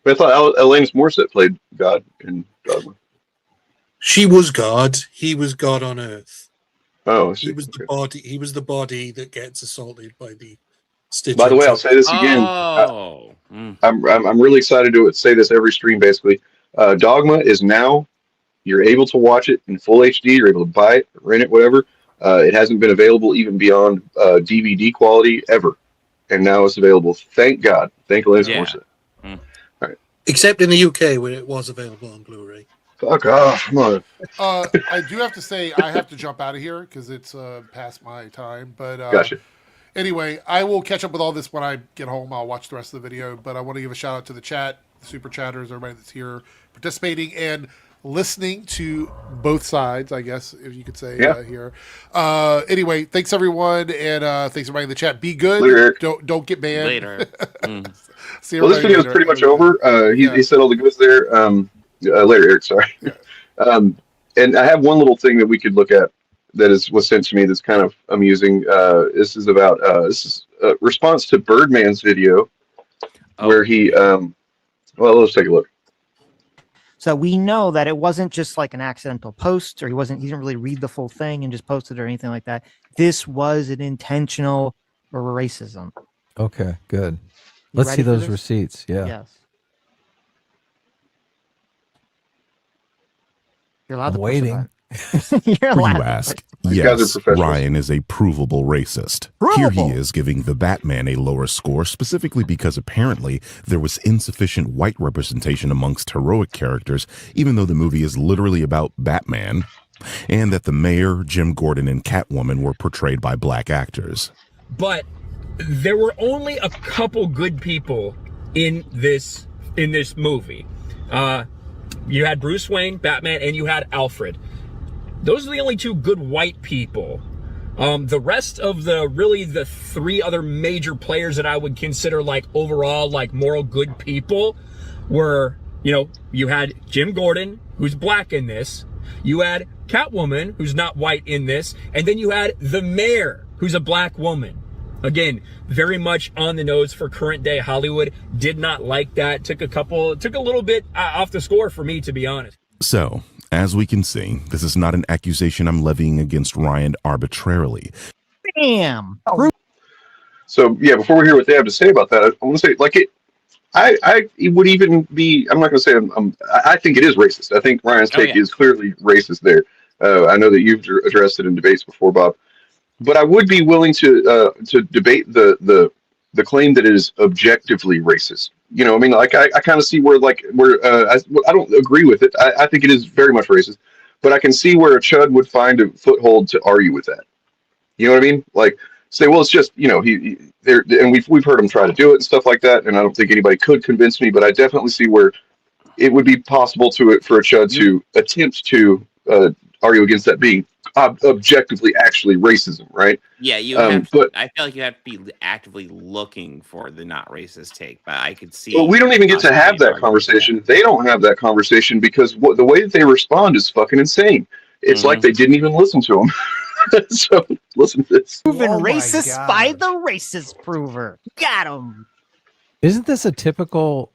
But I thought Alanis Morissette played God in Dogma. She was God. He was God on Earth. Oh, he was the body. He was the body that gets assaulted by the Stitch. By the way, I'll say this again. I'm really excited to say this every stream. Basically, Dogma is now. You're able to watch it in full HD. You're able to buy it, rent it, whatever. It hasn't been available even beyond DVD quality ever, and now it's available. Thank God. Thank Alanis Morissette. All right. Except in the UK, where it was available on Blu-ray. Fuck off! Come on. I do have to say I have to jump out of here because it's past my time. But gotcha. Anyway, I will catch up with all this when I get home. I'll watch the rest of the video. But I want to give a shout out to the chat, the super chatters, everybody that's here participating and listening to both sides, I guess, if you could say here. Anyway, thanks everyone, and thanks everybody in the chat. Be good. Later, don't get banned. Later. See you well, this video is pretty much over. He said all the goods there. Later, Eric. Sorry. And I have one little thing that we could look at that was sent to me that's kind of amusing. This is about this is a response to Birdman's video where he. Well, let's take a look. So we know that it wasn't just like an accidental post, or he didn't really read the full thing and just posted or anything like that. This was an intentional racism. Okay, good. Let's see those receipts. Yeah. Yes. You're allowed I'm waiting. You're allowed you ask, yes, Ryan is a provable racist. Here he is giving the Batman a lower score specifically because apparently there was insufficient white representation amongst heroic characters, even though the movie is literally about Batman, and that the mayor, Jim Gordon, and Catwoman were portrayed by black actors. But there were only a couple good people in this movie. You had Bruce Wayne, Batman, and you had Alfred. Those are the only two good white people. The rest of the three other major players that I would consider like overall like moral good people were, you had Jim Gordon, who's black in this. You had Catwoman, who's not white in this. And then you had the mayor, who's a black woman. Again, very much on the nose for current day Hollywood. Did not like that. Took a little bit off the score for me, to be honest. So, as we can see, this is not an accusation I'm levying against Ryan arbitrarily. Damn. So yeah, before we hear what they have to say about that, I want to say it would even be. I'm not going to say I think it is racist. I think Ryan's take is clearly racist there. I know that you've addressed it in debates before, Bob. But I would be willing to debate the claim that it is objectively racist. I kind of see where I don't agree with it. I think it is very much racist, but I can see where a chud would find a foothold to argue with that. You know what I mean? Like say, well, it's just and we've heard him try to do it and stuff like that, and I don't think anybody could convince me, but I definitely see where it would be possible for a chud to attempt to argue against that being objectively actually racism, right? Yeah, you have. But I feel like you have to be actively looking for the not racist take, but I could see. well, we don't even get to have that conversation. They don't have that conversation because the way that they respond is fucking insane. It's like they didn't even listen to him. So listen to this. Proven racist by the racist prover. Got him. Isn't this a typical?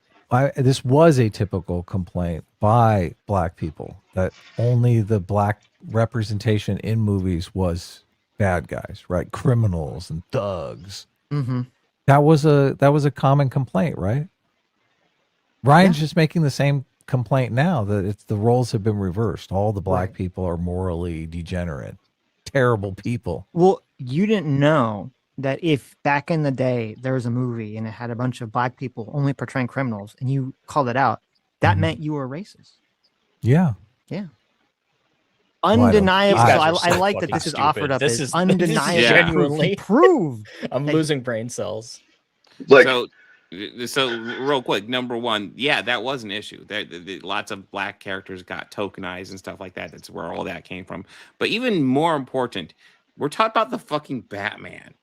This was a typical complaint by black people that only the black representation in movies was bad guys, right? Criminals and thugs. Mm-hmm. That was a common complaint, right? Ryan's just making the same complaint now that the roles have been reversed. All the black people are morally degenerate, terrible people. Well, you didn't know that if back in the day there was a movie and it had a bunch of black people only portraying criminals and you called it out, that meant you were racist. Yeah. Yeah. Undeniable. I like that this is offered up as undeniable. Genuinely proved. I'm losing brain cells. Like, so real quick, number one, yeah, that was an issue. Lots of black characters got tokenized and stuff like that. That's where all that came from. But even more important, we're talking about the fucking Batman.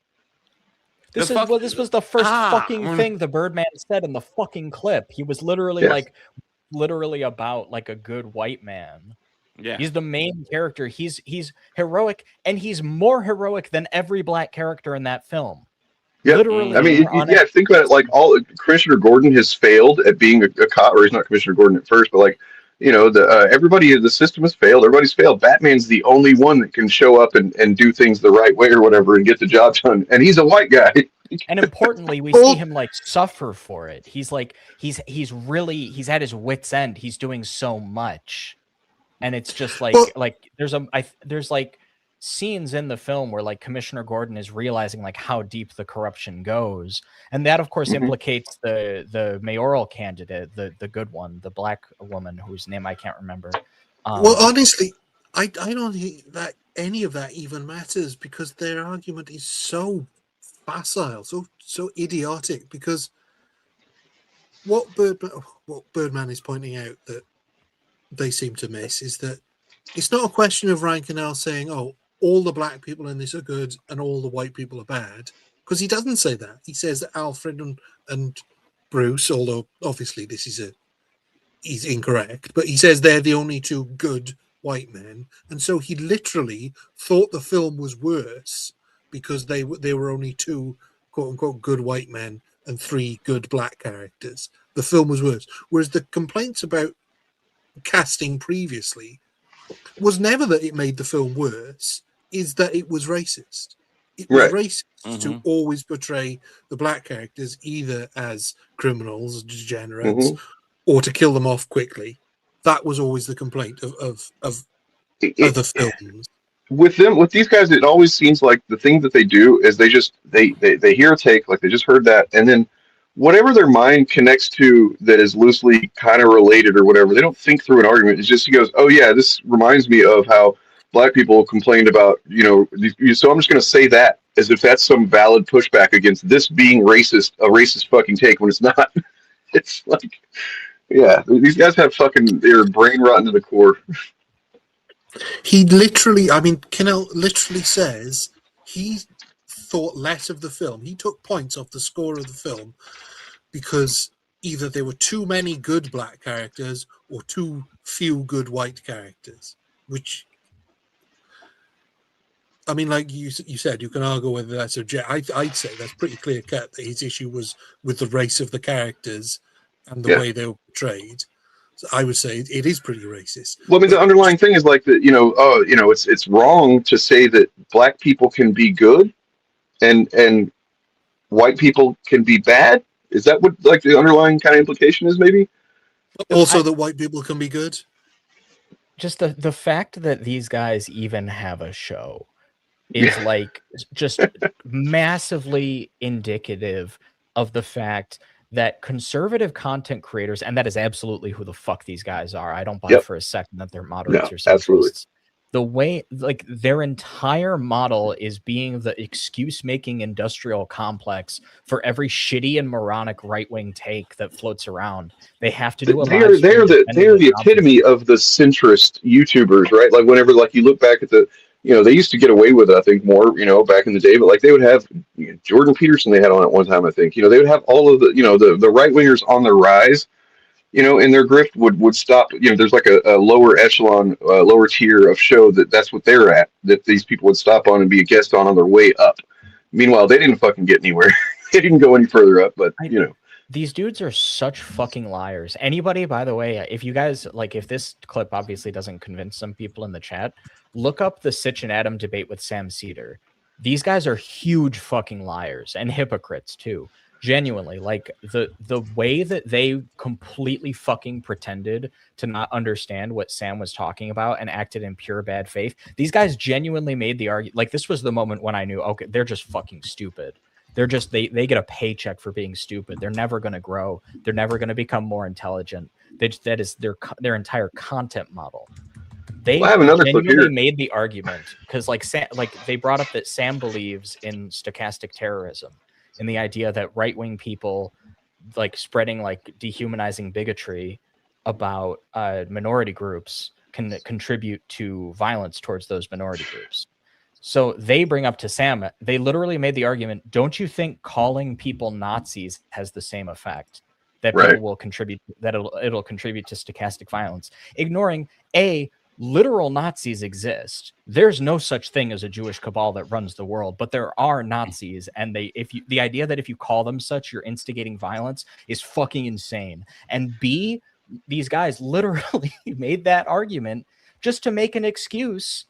This was the first fucking thing the Birdman said in the fucking clip. He was literally literally about like a good white man. Yeah, he's the main character. He's heroic, and he's more heroic than every black character in that film. Yeah, literally. I mean, think about it. Like, Commissioner Gordon has failed at being a cop, or he's not Commissioner Gordon at first, but like, you know, everybody, the system has failed. Everybody's failed. Batman's the only one that can show up and do things the right way or whatever and get the job done. And he's a white guy. And importantly, we see him like suffer for it. He's like, he's at his wit's end. He's doing so much. And it's just like, there's like scenes in the film where like Commissioner Gordon is realizing like how deep the corruption goes. And that of course implicates the mayoral candidate, the good one, the black woman whose name I can't remember. Well, honestly, I don't think that any of that even matters because their argument is so facile, so idiotic, because what Birdman is pointing out that they seem to miss is that it's not a question of Ryan Cannell saying, oh, all the black people in this are good and all the white people are bad, because he doesn't say that. He says that Alfred and Bruce, although obviously this is he's incorrect, but he says they're the only two good white men, and so he literally thought the film was worse because they were only two quote unquote good white men and three good black characters. The film was worse, whereas the complaints about casting previously was never that it made the film worse, is that it was racist. It was racist to always portray the black characters either as criminals, degenerates, or to kill them off quickly. That was always the complaint of the films. With these guys, it always seems like the thing that they do is they hear a take, like they just heard that, and then whatever their mind connects to that is loosely kind of related or whatever, they don't think through an argument. It's just, he goes, oh yeah, this reminds me of how black people complained about, you know, so I'm just going to say that as if that's some valid pushback against this being racist, a racist fucking take, when it's not. It's like, yeah, these guys have fucking, they're brain rotten to the core. He literally, I mean, Cannell literally says he thought less of the film. He took points off the score of the film because either there were too many good black characters or too few good white characters, which, I mean, like you said, you can argue whether that's I'd say that's pretty clear cut that his issue was with the race of the characters and the way they were portrayed. So I would say it is pretty racist. Well, I mean, the underlying thing is like that, it's wrong to say that black people can be good and white people can be bad. Is that what like the underlying kind of implication is, maybe? Also that white people can be good? Just the fact that these guys even have a show is like just massively indicative of the fact that conservative content creators, and that is absolutely who the fuck these guys are. I don't buy for a second that they're moderates or socialists. the way, like, their entire model is being the excuse-making industrial complex for every shitty and moronic right-wing take that floats around. They have to do a They are the epitome of the centrist YouTubers, right? Like whenever like you look back at the, they used to get away with it, I think more, back in the day, but like they would have Jordan Peterson they had on at one time, I think. They would have all of the, the right wingers on the rise. And their grift would stop. There's like a lower echelon, lower tier of show that's what they're at. That these people would stop on and be a guest on their way up. Meanwhile, they didn't fucking get anywhere. They didn't go any further up. But these dudes are such fucking liars. Anybody, by the way, if you guys like, if this clip obviously doesn't convince some people in the chat, look up the Sitch and Adam debate with Sam Cedar. These guys are huge fucking liars and hypocrites too. Genuinely, like the way that they completely fucking pretended to not understand what Sam was talking about and acted in pure bad faith. These guys genuinely made the argument. Like, this was the moment when I knew, okay, they're just fucking stupid. They're just, they get a paycheck for being stupid. They're never going to grow. They're never going to become more intelligent. That is their entire content model. They genuinely made the argument because like they brought up that Sam believes in stochastic terrorism. And the idea that right-wing people like spreading like dehumanizing bigotry about minority groups can contribute to violence towards those minority groups. So they bring up to Sam, they literally made the argument, don't you think calling people Nazis has the same effect? That people will contribute, that it'll contribute to stochastic violence, ignoring literal Nazis exist. There's no such thing as a Jewish cabal that runs the world, but there are Nazis, and the idea that if you call them such, you're instigating violence is fucking insane. And B, these guys literally made that argument just to make an excuse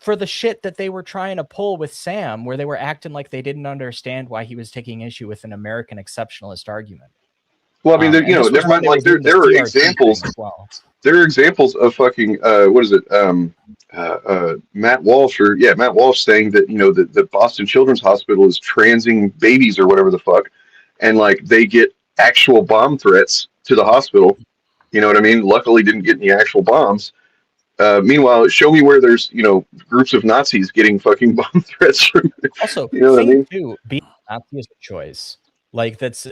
for the shit that they were trying to pull with Sam, where they were acting like they didn't understand why he was taking issue with an American exceptionalist argument. Well, I mean, never mind. Like there are examples. There are examples of fucking Matt Walsh Matt Walsh saying that the Boston Children's Hospital is transing babies or whatever the fuck, and like they get actual bomb threats to the hospital. You know what I mean? Luckily, didn't get any actual bombs. Meanwhile, show me where there's groups of Nazis getting fucking bomb threats from. Also, what I mean? Too, being a Nazi is a choice. Like it's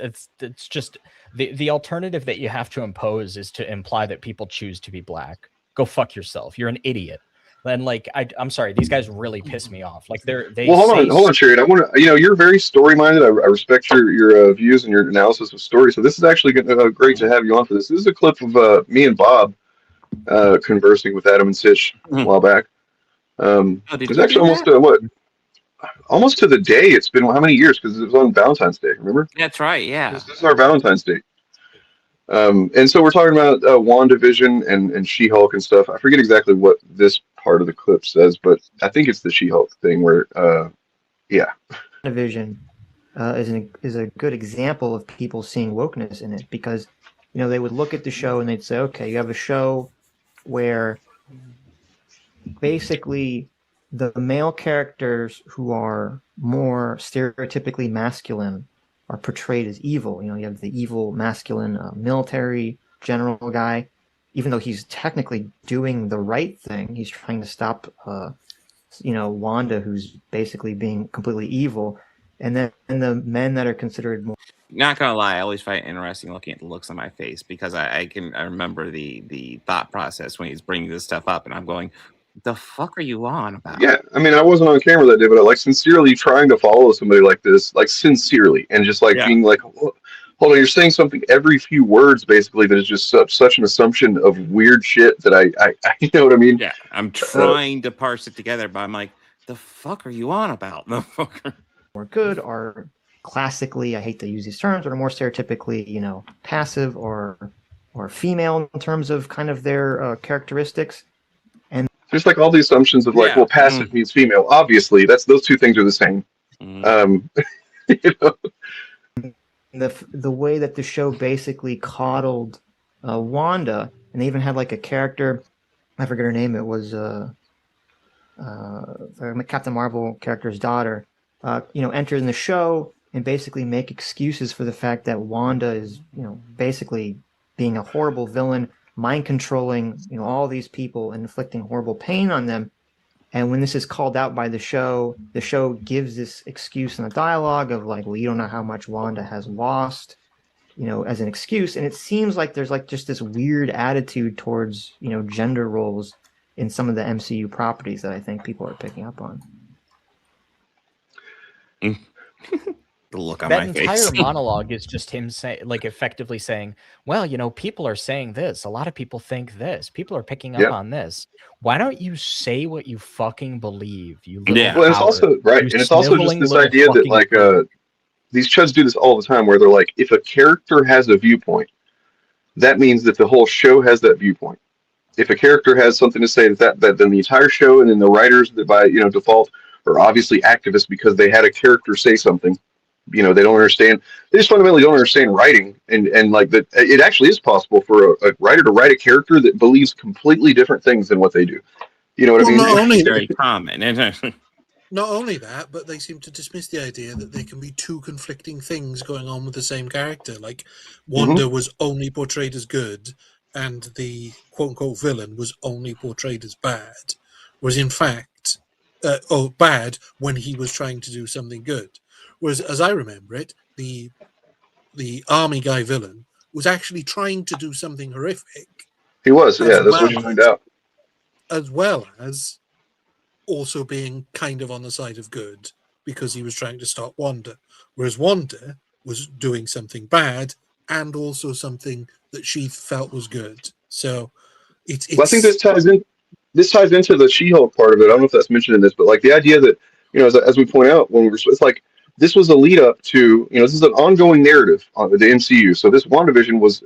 just the alternative that you have to impose is to imply that people choose to be black. Go fuck yourself. You're an idiot. And like I'm sorry, these guys really piss me off. Like hold on, Sherry. I want to you're very story minded. I respect your views and your analysis of story. So this is actually great to have you on for this. This is a clip of me and Bob conversing with Adam and Sitch a while back. It was actually almost to the day. It's been how many years? Because it was on Valentine's Day. Remember? That's right. Yeah. This is our Valentine's Day. And so we're talking about WandaVision and She-Hulk and stuff. I forget exactly what this part of the clip says, but I think it's the She-Hulk thing where, WandaVision is a good example of people seeing wokeness in it because, they would look at the show and they'd say, okay, you have a show where basically the male characters who are more stereotypically masculine are portrayed as evil. You have the evil masculine military general guy, even though he's technically doing the right thing. He's trying to stop, Wanda, who's basically being completely evil. And then the men that are considered more. Not gonna lie, I always find it interesting looking at the looks on my face because I remember the thought process when he's bringing this stuff up, and I'm going, the fuck are you on about? Yeah, I mean, I wasn't on camera that day, but I like sincerely trying to follow somebody like this, like sincerely, and just like being like, hold on, you're saying something every few words basically that is just such an assumption of weird shit that I you know what I mean? Yeah, I'm trying to parse it together, but I'm like, the fuck are you on about, motherfucker? More good are classically, I hate to use these terms, but are more stereotypically, passive or female in terms of kind of their characteristics. And just like all the assumptions of like, well, passive means female. Obviously, those two things are the same. The way that the show basically coddled Wanda, and they even had like a character, I forget her name. It was Captain Marvel character's daughter. Enter in the show and basically make excuses for the fact that Wanda is, basically being a horrible villain, mind controlling, all these people and inflicting horrible pain on them. And when this is called out by the show gives this excuse in the dialogue of like, well, you don't know how much Wanda has lost, you know, as an excuse. And it seems like there's like just this weird attitude towards, you know, gender roles in some of the MCU properties that I think people are picking up on. The look on That my entire face. monologue is just him saying, like, effectively saying, well, you know, people are saying this. A lot of people think this. People are picking up on this. Why don't you say what you fucking believe? You little Well, and it's also right, and it's also just this idea that like these chuds do this all the time, where they're like, if a character has a viewpoint, that means that the whole show has that viewpoint. If a character has something to say that then the entire show and then the writers that by default are obviously activists because they had a character say something. You know, they don't understand. They just fundamentally don't understand writing, and like that. It actually is possible for a writer to write a character that believes completely different things than what they do. You know what I mean? Not only, very common. Not only that, but they seem to dismiss the idea that there can be two conflicting things going on with the same character. Like Wanda was only portrayed as good, and the quote-unquote villain was only portrayed as bad, whereas in fact, bad when he was trying to do something good. Whereas, as I remember it, the army guy villain was actually trying to do something horrific. He was, yeah. That's what you find out. As well as also being kind of on the side of good because he was trying to stop Wanda. Whereas Wanda was doing something bad and also something that she felt was good. So it's well, I think this ties into the She-Hulk part of it. I don't know if that's mentioned in this, but like the idea that, you know, as we point out, it's like this was a lead up to, you know, this is an ongoing narrative on the MCU. So this WandaVision was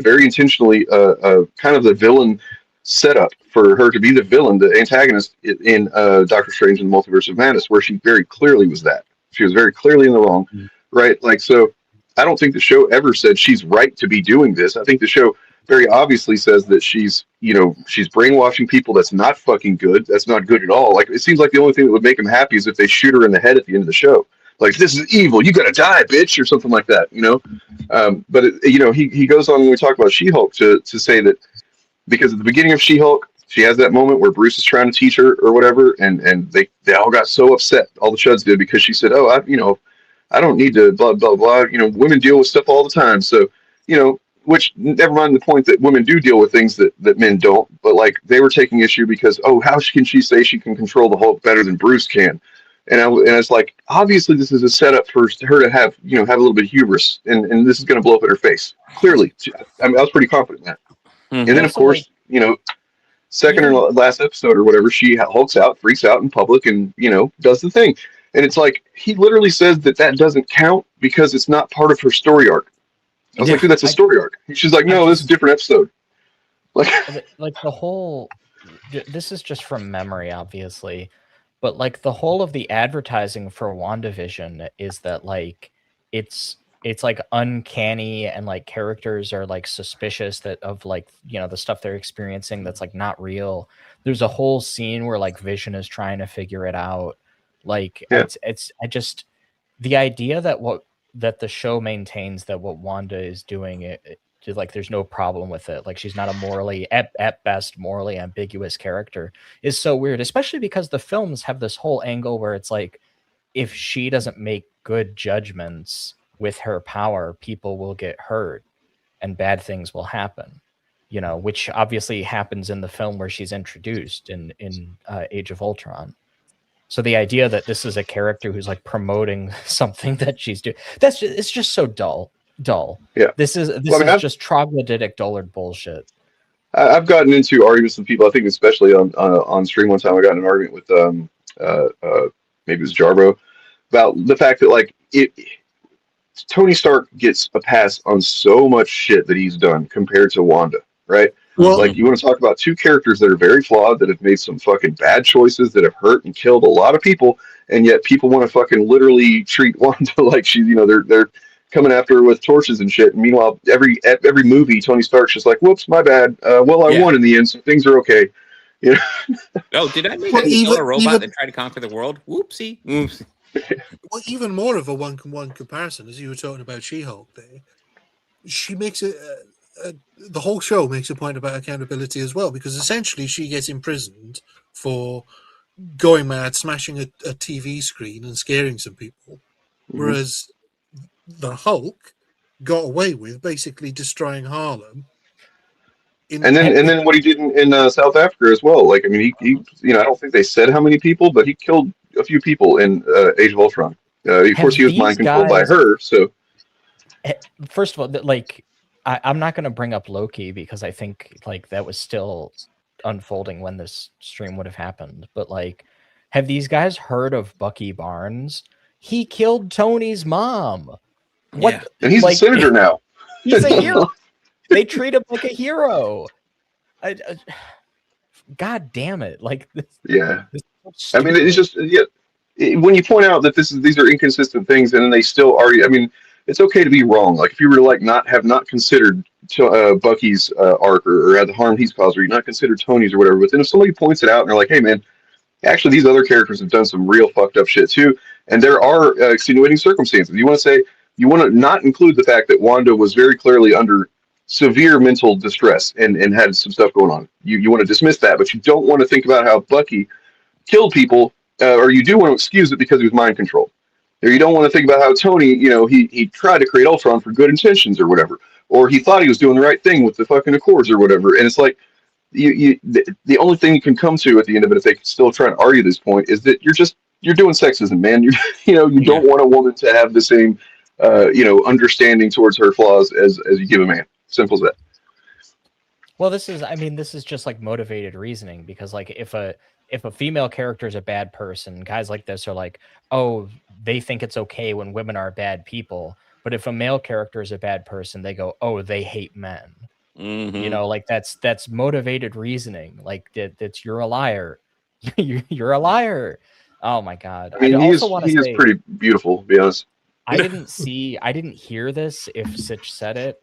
very intentionally kind of the villain setup for her to be the villain, the antagonist in Doctor Strange and the Multiverse of Madness, where she very clearly was that. She was very clearly in the wrong, right? Like, so I don't think the show ever said she's right to be doing this. I think the show very obviously says that she's brainwashing people. That's not fucking good. That's not good at all. Like, it seems like the only thing that would make them happy is if they shoot her in the head at the end of the show. Like, this is evil. You gotta die, bitch, or something like that, you know? But, you know, he goes on when we talk about She-Hulk to say that because at the beginning of She-Hulk, she has that moment where Bruce is trying to teach her or whatever, and they all got so upset, all the chuds did, because she said, oh, I don't need to blah, blah, blah. You know, women deal with stuff all the time. So, you know, which, never mind the point that women do deal with things that men don't, but like they were taking issue because, oh, how can she say she can control the Hulk better than Bruce can? And it's like, obviously this is a setup for her to have a little bit of hubris, and this is going to blow up in her face. Clearly. I mean, I was pretty confident in that. And then, of course, you know, second or last episode or whatever, she hulks out, freaks out in public, and, you know, does the thing. And it's like, he literally says that doesn't count because it's not part of her story arc. I was like, dude, that's a story arc. She's like, no, this is a different episode. Like the whole, this is just from memory, obviously, but like the whole of the advertising for WandaVision is that like it's like uncanny, and like characters are like suspicious that of like, you know, the stuff they're experiencing that's like not real. There's a whole scene where like Vision is trying to figure it out. Like it's the idea that the show maintains that what Wanda is doing, like there's no problem with it. Like she's not a morally, at best, morally ambiguous character is so weird, especially because the films have this whole angle where it's like, if she doesn't make good judgments with her power, people will get hurt and bad things will happen, you know, which obviously happens in the film where she's introduced in Age of Ultron. So the idea that this is a character who's like promoting something that she's doing, it's just so dull. Yeah. This is just troglodytic dullard bullshit. I've gotten into arguments with people, I think especially on stream one time. I got in an argument with maybe it was Jarbo about the fact that like Tony Stark gets a pass on so much shit that he's done compared to Wanda, right? Well, like, you want to talk about two characters that are very flawed, that have made some fucking bad choices, that have hurt and killed a lot of people, and yet people want to fucking literally treat Wanda like she's, you know, they're coming after her with torches and shit. And meanwhile, every movie, Tony Stark's just like, whoops, my bad. I won in the end, so things are okay. You know? Oh, did I make a robot that tried to conquer the world? Whoopsie. Oops. Well, even more of a one-to-one comparison, as you were talking about She-Hulk there, she makes the whole show makes a point about accountability as well, because essentially she gets imprisoned for going mad, smashing a TV screen and scaring some people, whereas the Hulk got away with basically destroying Harlem. And then what he did in South Africa as well. Like, I mean, he I don't think they said how many people, but he killed a few people in Age of Ultron. Of course, he was mind controlled by her. So, first of all, like, I'm not going to bring up Loki because I think like that was still unfolding when this stream would have happened. But like, have these guys heard of Bucky Barnes? He killed Tony's mom. What? Yeah. And he's a senator now. He's a hero. They treat him like a hero. God damn it! Like, I mean, it's just when you point out that these are inconsistent things, and then they still argue. I mean, it's okay to be wrong. Like, if you were to like have not considered Bucky's arc or had the harm he's caused, or you not considered Tony's or whatever. But then if somebody points it out and they're like, "Hey, man, actually, these other characters have done some real fucked up shit too," and there are extenuating circumstances. You want to not include the fact that Wanda was very clearly under severe mental distress and had some stuff going on. You want to dismiss that, but you don't want to think about how Bucky killed people, or you do want to excuse it because he was mind controlled. Or you don't want to think about how Tony, he tried to create Ultron for good intentions or whatever, or he thought he was doing the right thing with the fucking Accords or whatever. And it's like, the only thing you can come to at the end of it, if they can still try to argue this point, is that you're doing sexism, man. You don't want a woman to have the same, understanding towards her flaws as you give a man. Simple as that. Well, this is just like motivated reasoning, because like if a female character is a bad person, guys like this are like, oh, they think it's okay when women are bad people. But if a male character is a bad person, they go, oh, they hate men. Like that's motivated reasoning. Like that's you're a liar. You're a liar. Oh my God. I mean, he is pretty beautiful, to be honest. I didn't hear this if Sitch said it,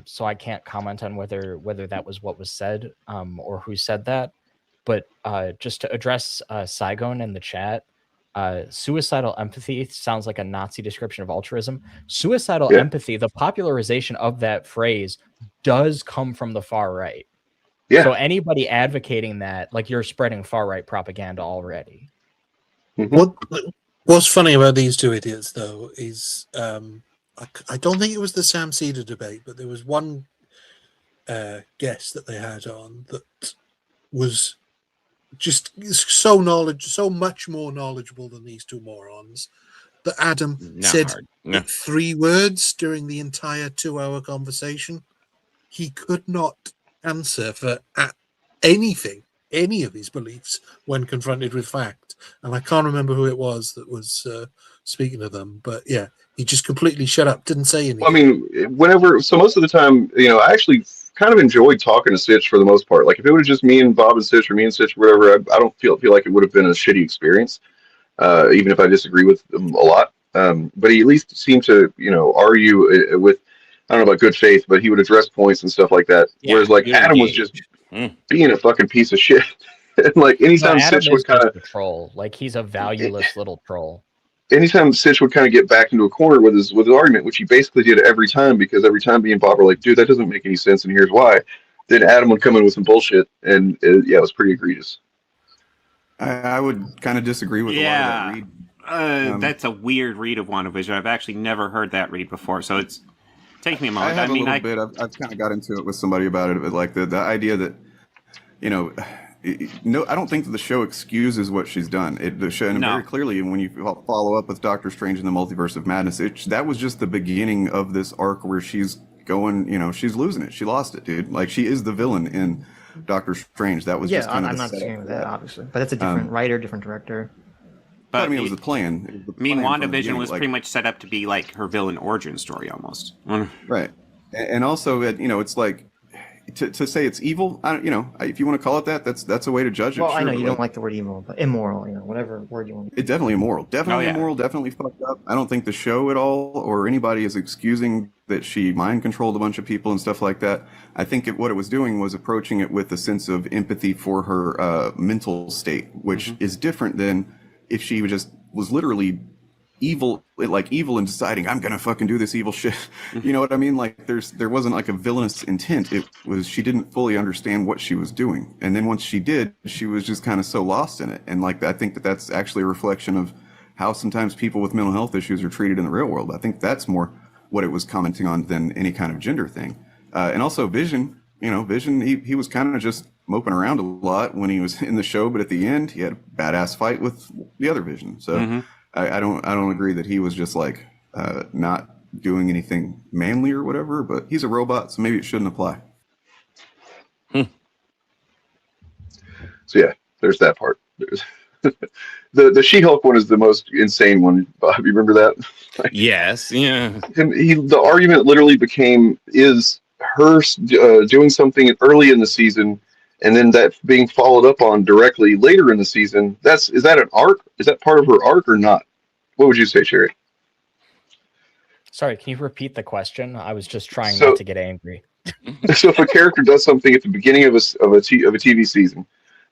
so I can't comment on whether that was what was said, or who said that. But just to address Saigon in the chat, suicidal empathy sounds like a Nazi description of altruism. Suicidal empathy, the popularization of that phrase, does come from the far right. Yeah. So anybody advocating that, like, you're spreading far right propaganda already. What's funny about these two idiots, though, is I don't think it was the Sam Cedar debate, but there was one guest that they had on that was just so much more knowledgeable than these two morons, that Adam said 3 words during the entire 2-hour conversation. He could not answer for anything, any of his beliefs, when confronted with fact. And I can't remember who it was that was speaking to them, but yeah, he just completely shut up, didn't say anything. Well, I mean, so most of the time, I actually kind of enjoyed talking to Sitch for the most part. Like, if it was just me and Bob and Sitch, or me and Sitch, or whatever, I don't feel like it would have been a shitty experience, even if I disagree with him a lot. But he at least seemed to, argue with, I don't know about good faith, but he would address points and stuff like that. Yeah, whereas, like, Adam was just being a fucking piece of shit. And, like, anytime Sitch would kind of troll, like, he's a valueless little troll. Anytime Sitch would kind of get back into a corner with his argument, which he basically did every time, because every time me and Bob were like, dude, that doesn't make any sense, and here's why. Then Adam would come in with some bullshit, and it was pretty egregious. I would kind of disagree with a lot of that read. That's a weird read of WandaVision. I've actually never heard that read before, so it's taking me a moment. I have a little bit. I've kind of got into it with somebody about it, but like the idea that, no, I don't think that the show excuses what she's done. The show, and very clearly, when you follow up with Doctor Strange in the Multiverse of Madness, that was just the beginning of this arc where she's going, she's losing it. She lost it, dude. Like, she is the villain in Doctor Strange. That was just kind of I'm not disagreeing with that, obviously, but that's a different writer, different director. But I mean, it was the plan. WandaVision was pretty much set up to be like her villain origin story, almost. Right, and also, it's like, to say it's evil, if you want to call it that, that's a way to judge it. Well, I know you don't like the word evil, but immoral, whatever word you want. It's definitely immoral. Definitely immoral, definitely fucked up. I don't think the show at all or anybody is excusing that she mind controlled a bunch of people and stuff like that. I think what it was doing was approaching it with a sense of empathy for her mental state, which is different than if she was literally evil, evil and deciding I'm gonna fucking do this evil shit. You know what I mean? Like there wasn't like a villainous intent. It was she didn't fully understand what she was doing, and then once she did, she was just kind of so lost in it. And like I think that's actually a reflection of how sometimes people with mental health issues are treated in the real world. I think that's more what it was commenting on than any kind of gender thing. And also Vision, Vision, he was kind of just moping around a lot when he was in the show, but at the end he had a badass fight with the other Vision. So I don't agree that he was just like not doing anything manly or whatever, but he's a robot, so maybe it shouldn't apply. So yeah, there's that part. There's the She-Hulk one is the most insane one. Bob, you remember that? Yes, yeah. And the argument literally became, is her doing something early in the season and then that being followed up on directly later in the season, is that an arc? Is that part of her arc or not? What would you say, Sherry? Sorry, can you repeat the question? I was just trying not to get angry. So if a character does something at the beginning of a TV season,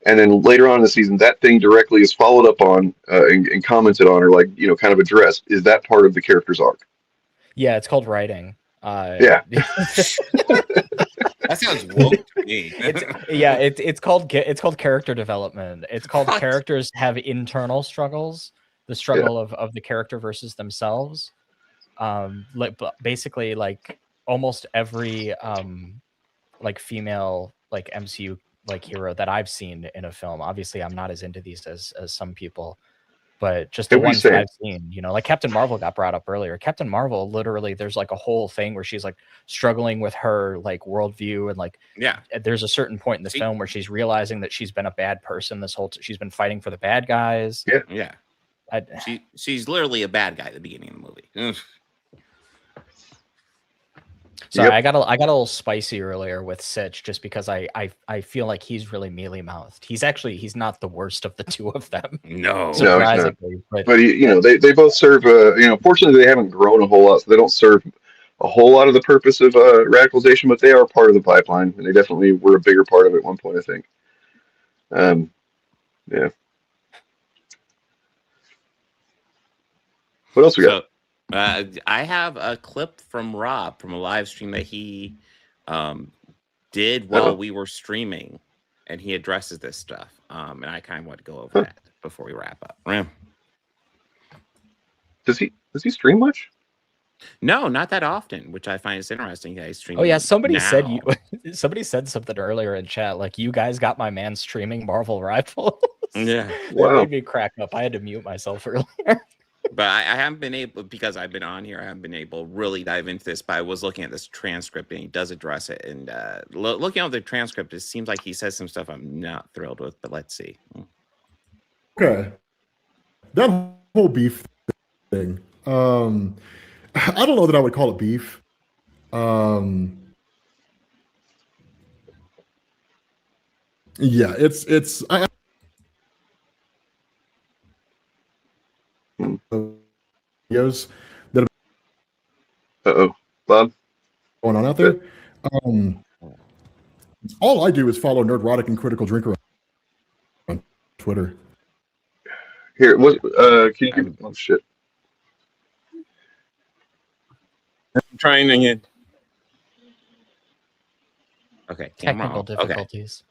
and then later on in the season, that thing directly is followed up on and commented on, or kind of addressed, is that part of the character's arc? Yeah, it's called writing. Yeah. That sounds woke to me. It's called character development. It's called characters have internal struggles, the struggle of the character versus themselves. Basically, like almost every female MCU hero that I've seen in a film. Obviously, I'm not as into these as some people, but just the ones that I've seen, like Captain Marvel got brought up earlier. Captain Marvel, literally, there's like a whole thing where she's like struggling with her worldview, and there's a certain point in the film where she's realizing that she's been a bad person this whole. She's been fighting for the bad guys. Yeah. She's literally a bad guy at the beginning of the movie. Sorry, I got a little spicy earlier with Sitch just because I feel like he's really mealy mouthed. He's not the worst of the two of them. No, surprisingly, but they both serve. Fortunately, they haven't grown a whole lot, so they don't serve a whole lot of the purpose of radicalization. But they are part of the pipeline, and they definitely were a bigger part of it at one point, I think. Yeah. What else we got? I have a clip from Rob from a live stream that he did while we were streaming, and he addresses this stuff. And I kind of want to go over that before we wrap up. Does he stream much? No, not that often, which I find is interesting. Yeah, he's streaming. Oh yeah, somebody now. said something earlier in chat, like, you guys got my man streaming Marvel Rivals. Yeah, that made me crack up. I had to mute myself earlier. But I haven't been able, because I've been on here, I haven't been able to really dive into this. But I was looking at this transcript, and he does address it. And looking at the transcript, it seems like he says some stuff I'm not thrilled with. But let's see. Okay, that whole beef thing. I don't know that I would call it beef. Yeah, it's. Videos that Bob going on out there. All I do is follow Nerdrotic and Critical Drinker on Twitter. Here, what? Can you give me? Oh shit! I'm trying again. Okay, technical difficulties.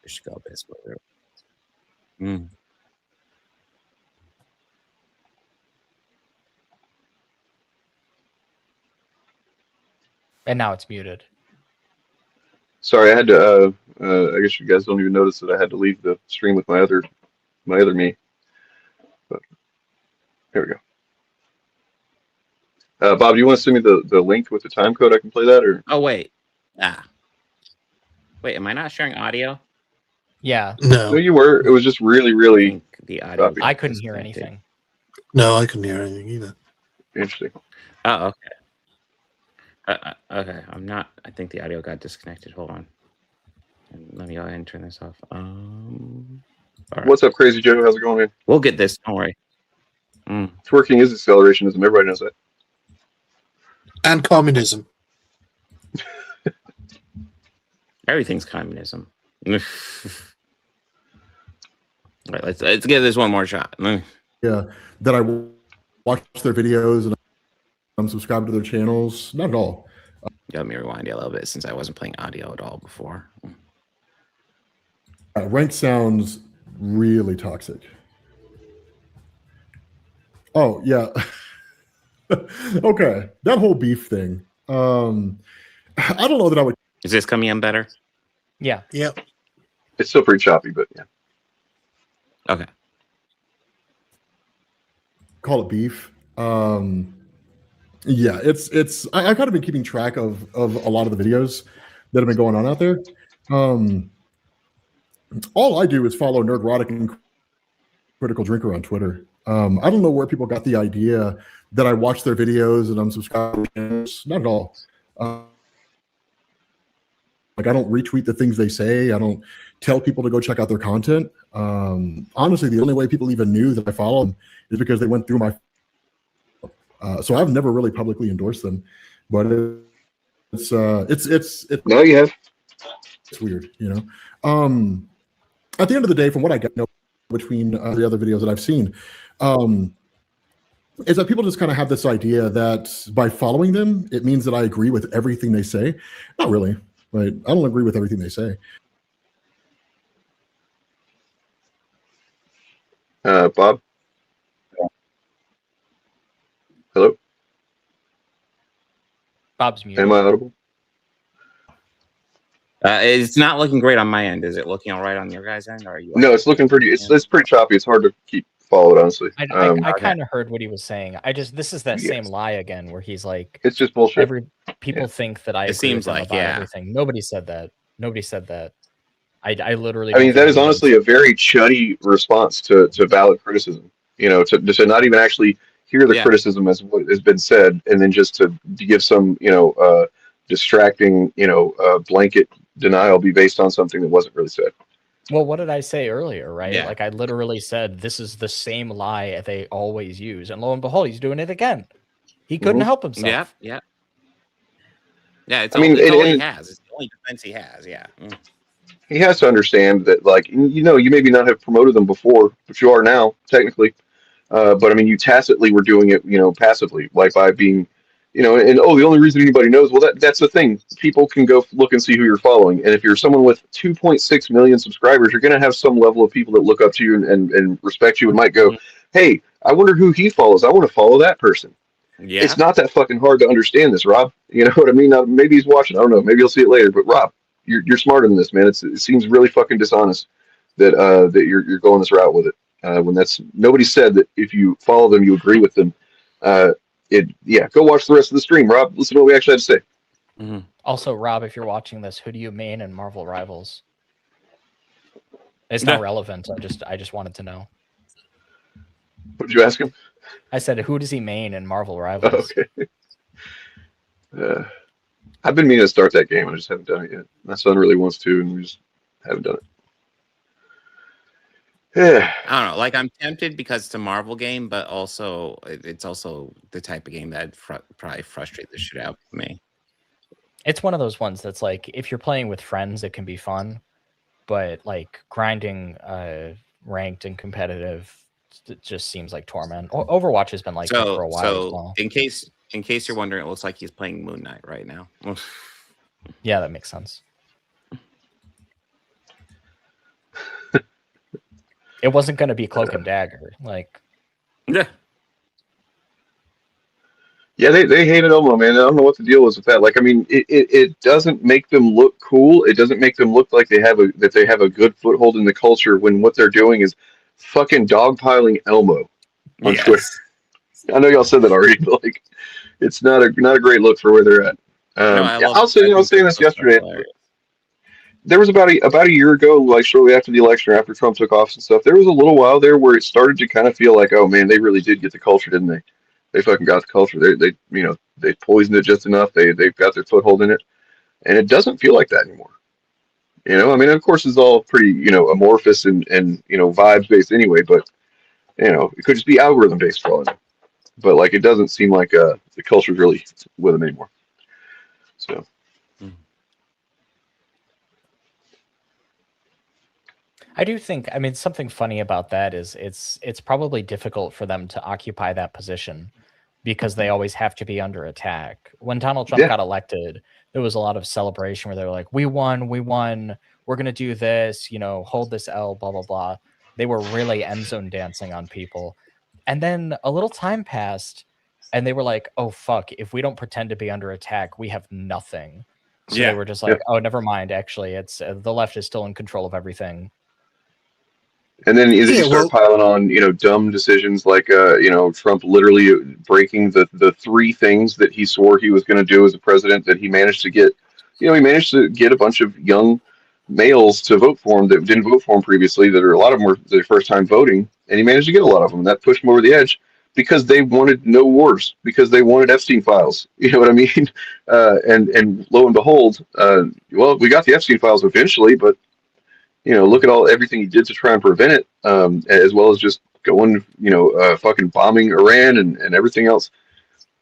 We should go this way. And now it's muted. Sorry, I had to. I guess you guys don't even notice that I had to leave the stream with my other me. But here we go. Bob, do you want to send me the link with the time code? I can play that, or? Oh wait, wait, am I not sharing audio? Yeah. No, you were. It was just really the audio. I couldn't hear anything. No, I couldn't hear anything either. Interesting. Oh, okay. Okay, I'm not. I think the audio got disconnected. Hold on. Let me go ahead and turn this off. All right. What's up, Crazy Joe? How's it going, man? We'll get this. Don't worry. Twerking is accelerationism. Everybody knows that. And communism. Everything's communism. Right, let's give this one more shot. Yeah, that I watch their videos and I'm subscribed to their channels. Not at all. Let me rewind you a little bit since I wasn't playing audio at all before. Rank sounds really toxic. Oh yeah. Okay, that whole beef thing. I don't know that I would. Is this coming in better? Yeah. Yep. It's still pretty choppy, but yeah. Okay. Call it beef. Yeah, it's. I've kind of been keeping track of a lot of the videos that have been going on out there. All I do is follow Nerdrotic and Critical Drinker on Twitter. I don't know where people got the idea that I watch their videos and I'm subscribed to their channels. Not at all. Like I don't retweet the things they say. I don't tell people to go check out their content. Honestly, the only way people even knew that I follow them is because they went through my. So I've never really publicly endorsed them, but it's no, you have. It's weird, you know. At the end of the day, from what I get between the other videos that I've seen, is that people just kind of have this idea that by following them, it means that I agree with everything they say. Not really, right? I don't agree with everything they say. Bob? Hello? Bob's muted. Am I audible? It's not looking great on my end. Is it looking all right on your guys' end? Or are you? No, it's looking pretty. It's pretty choppy. It's hard to keep followed, honestly. I kind of heard what he was saying. This is that same lie again, where he's like, it's just bullshit. People think that I. It agree seems with them like about everything. Nobody said that. Nobody said that. I literally. I mean, that is honestly a very chuddy response to valid criticism. You know, to not even actually hear the criticism as what has been said, and then just to give some, distracting, blanket denial be based on something that wasn't really said. Well, what did I say earlier, right? Yeah. Like I literally said, this is the same lie they always use, and lo and behold, he's doing it again. He couldn't help himself. Yeah. It's I mean, all he has. It's the only defense he has. Yeah. He has to understand that, like, you maybe not have promoted them before, but you are now, technically. But I mean, you tacitly were doing it, passively, like by being, the only reason anybody knows, well, that's the thing. People can go look and see who you're following. And if you're someone with 2.6 million subscribers, you're going to have some level of people that look up to you and respect you and might go, hey, I wonder who he follows. I want to follow that person. Yeah. It's not that fucking hard to understand this, Rob. You know what I mean? Now, maybe he's watching. I don't know. Maybe he'll see it later. But Rob, you're smarter than this, man. It seems really fucking dishonest that you're going this route with it. When nobody said that if you follow them, you agree with them. Go watch the rest of the stream, Rob. Listen to what we actually had to say. Mm-hmm. Also, Rob, if you're watching this, who do you main in Marvel Rivals? It's not relevant. I just wanted to know. What did you ask him? I said, who does he main in Marvel Rivals? Okay. I've been meaning to start that game. I just haven't done it yet. My son really wants to, and we just haven't done it. Yeah. I don't know. Like, I'm tempted because it's a Marvel game, but also it's also the type of game that probably frustrate the shit out of me. It's one of those ones that's like, if you're playing with friends, it can be fun, but like grinding ranked and competitive, it just seems like torment. Overwatch has been like that for a while as well. in case you're wondering, it looks like he's playing Moon Knight right now. Yeah, that makes sense. It wasn't going to be Cloak and Dagger, like. Yeah, they hated Elmo, man. I don't know what the deal was with that. Like, I mean, it doesn't make them look cool. It doesn't make them look like they have a good foothold in the culture when what they're doing is fucking dogpiling Elmo on Twitter. I know y'all said that already, but like, it's not a great look for where they're at. I was saying this yesterday. There was about a year ago, like shortly after the election, or after Trump took office and stuff, there was a little while there where it started to kind of feel like, oh man, they really did get the culture, didn't they? They fucking got the culture. They poisoned it just enough. They've got their foothold in it, and it doesn't feel like that anymore. I mean, of course, it's all pretty amorphous and vibes based anyway, but it could just be algorithm based for all I know. But like, it doesn't seem like the culture's really with them anymore. So. I do think, I mean, something funny about that is it's probably difficult for them to occupy that position because they always have to be under attack. When Donald Trump got elected, there was a lot of celebration where they were like, we won, we're going to do this, you know, hold this L, blah, blah, blah. They were really end zone dancing on people. And then a little time passed and they were like, oh, fuck, if we don't pretend to be under attack, we have nothing. So they were just like, oh, never mind. Actually, it's the left is still in control of everything. And then you start piling on, you know, dumb decisions like, you know, Trump literally breaking the three things that he swore he was going to do as a president that he managed to get. You know, he managed to get a bunch of young males to vote for him that didn't vote for him previously, that are a lot of them were their first time voting, and he managed to get a lot of them. And that pushed him over the edge because they wanted no wars, because they wanted Epstein files. You know what I mean? And lo and behold, well, we got the Epstein files eventually, but you know, look at everything he did to try and prevent it, as well as just going, you know, fucking bombing Iran and everything else.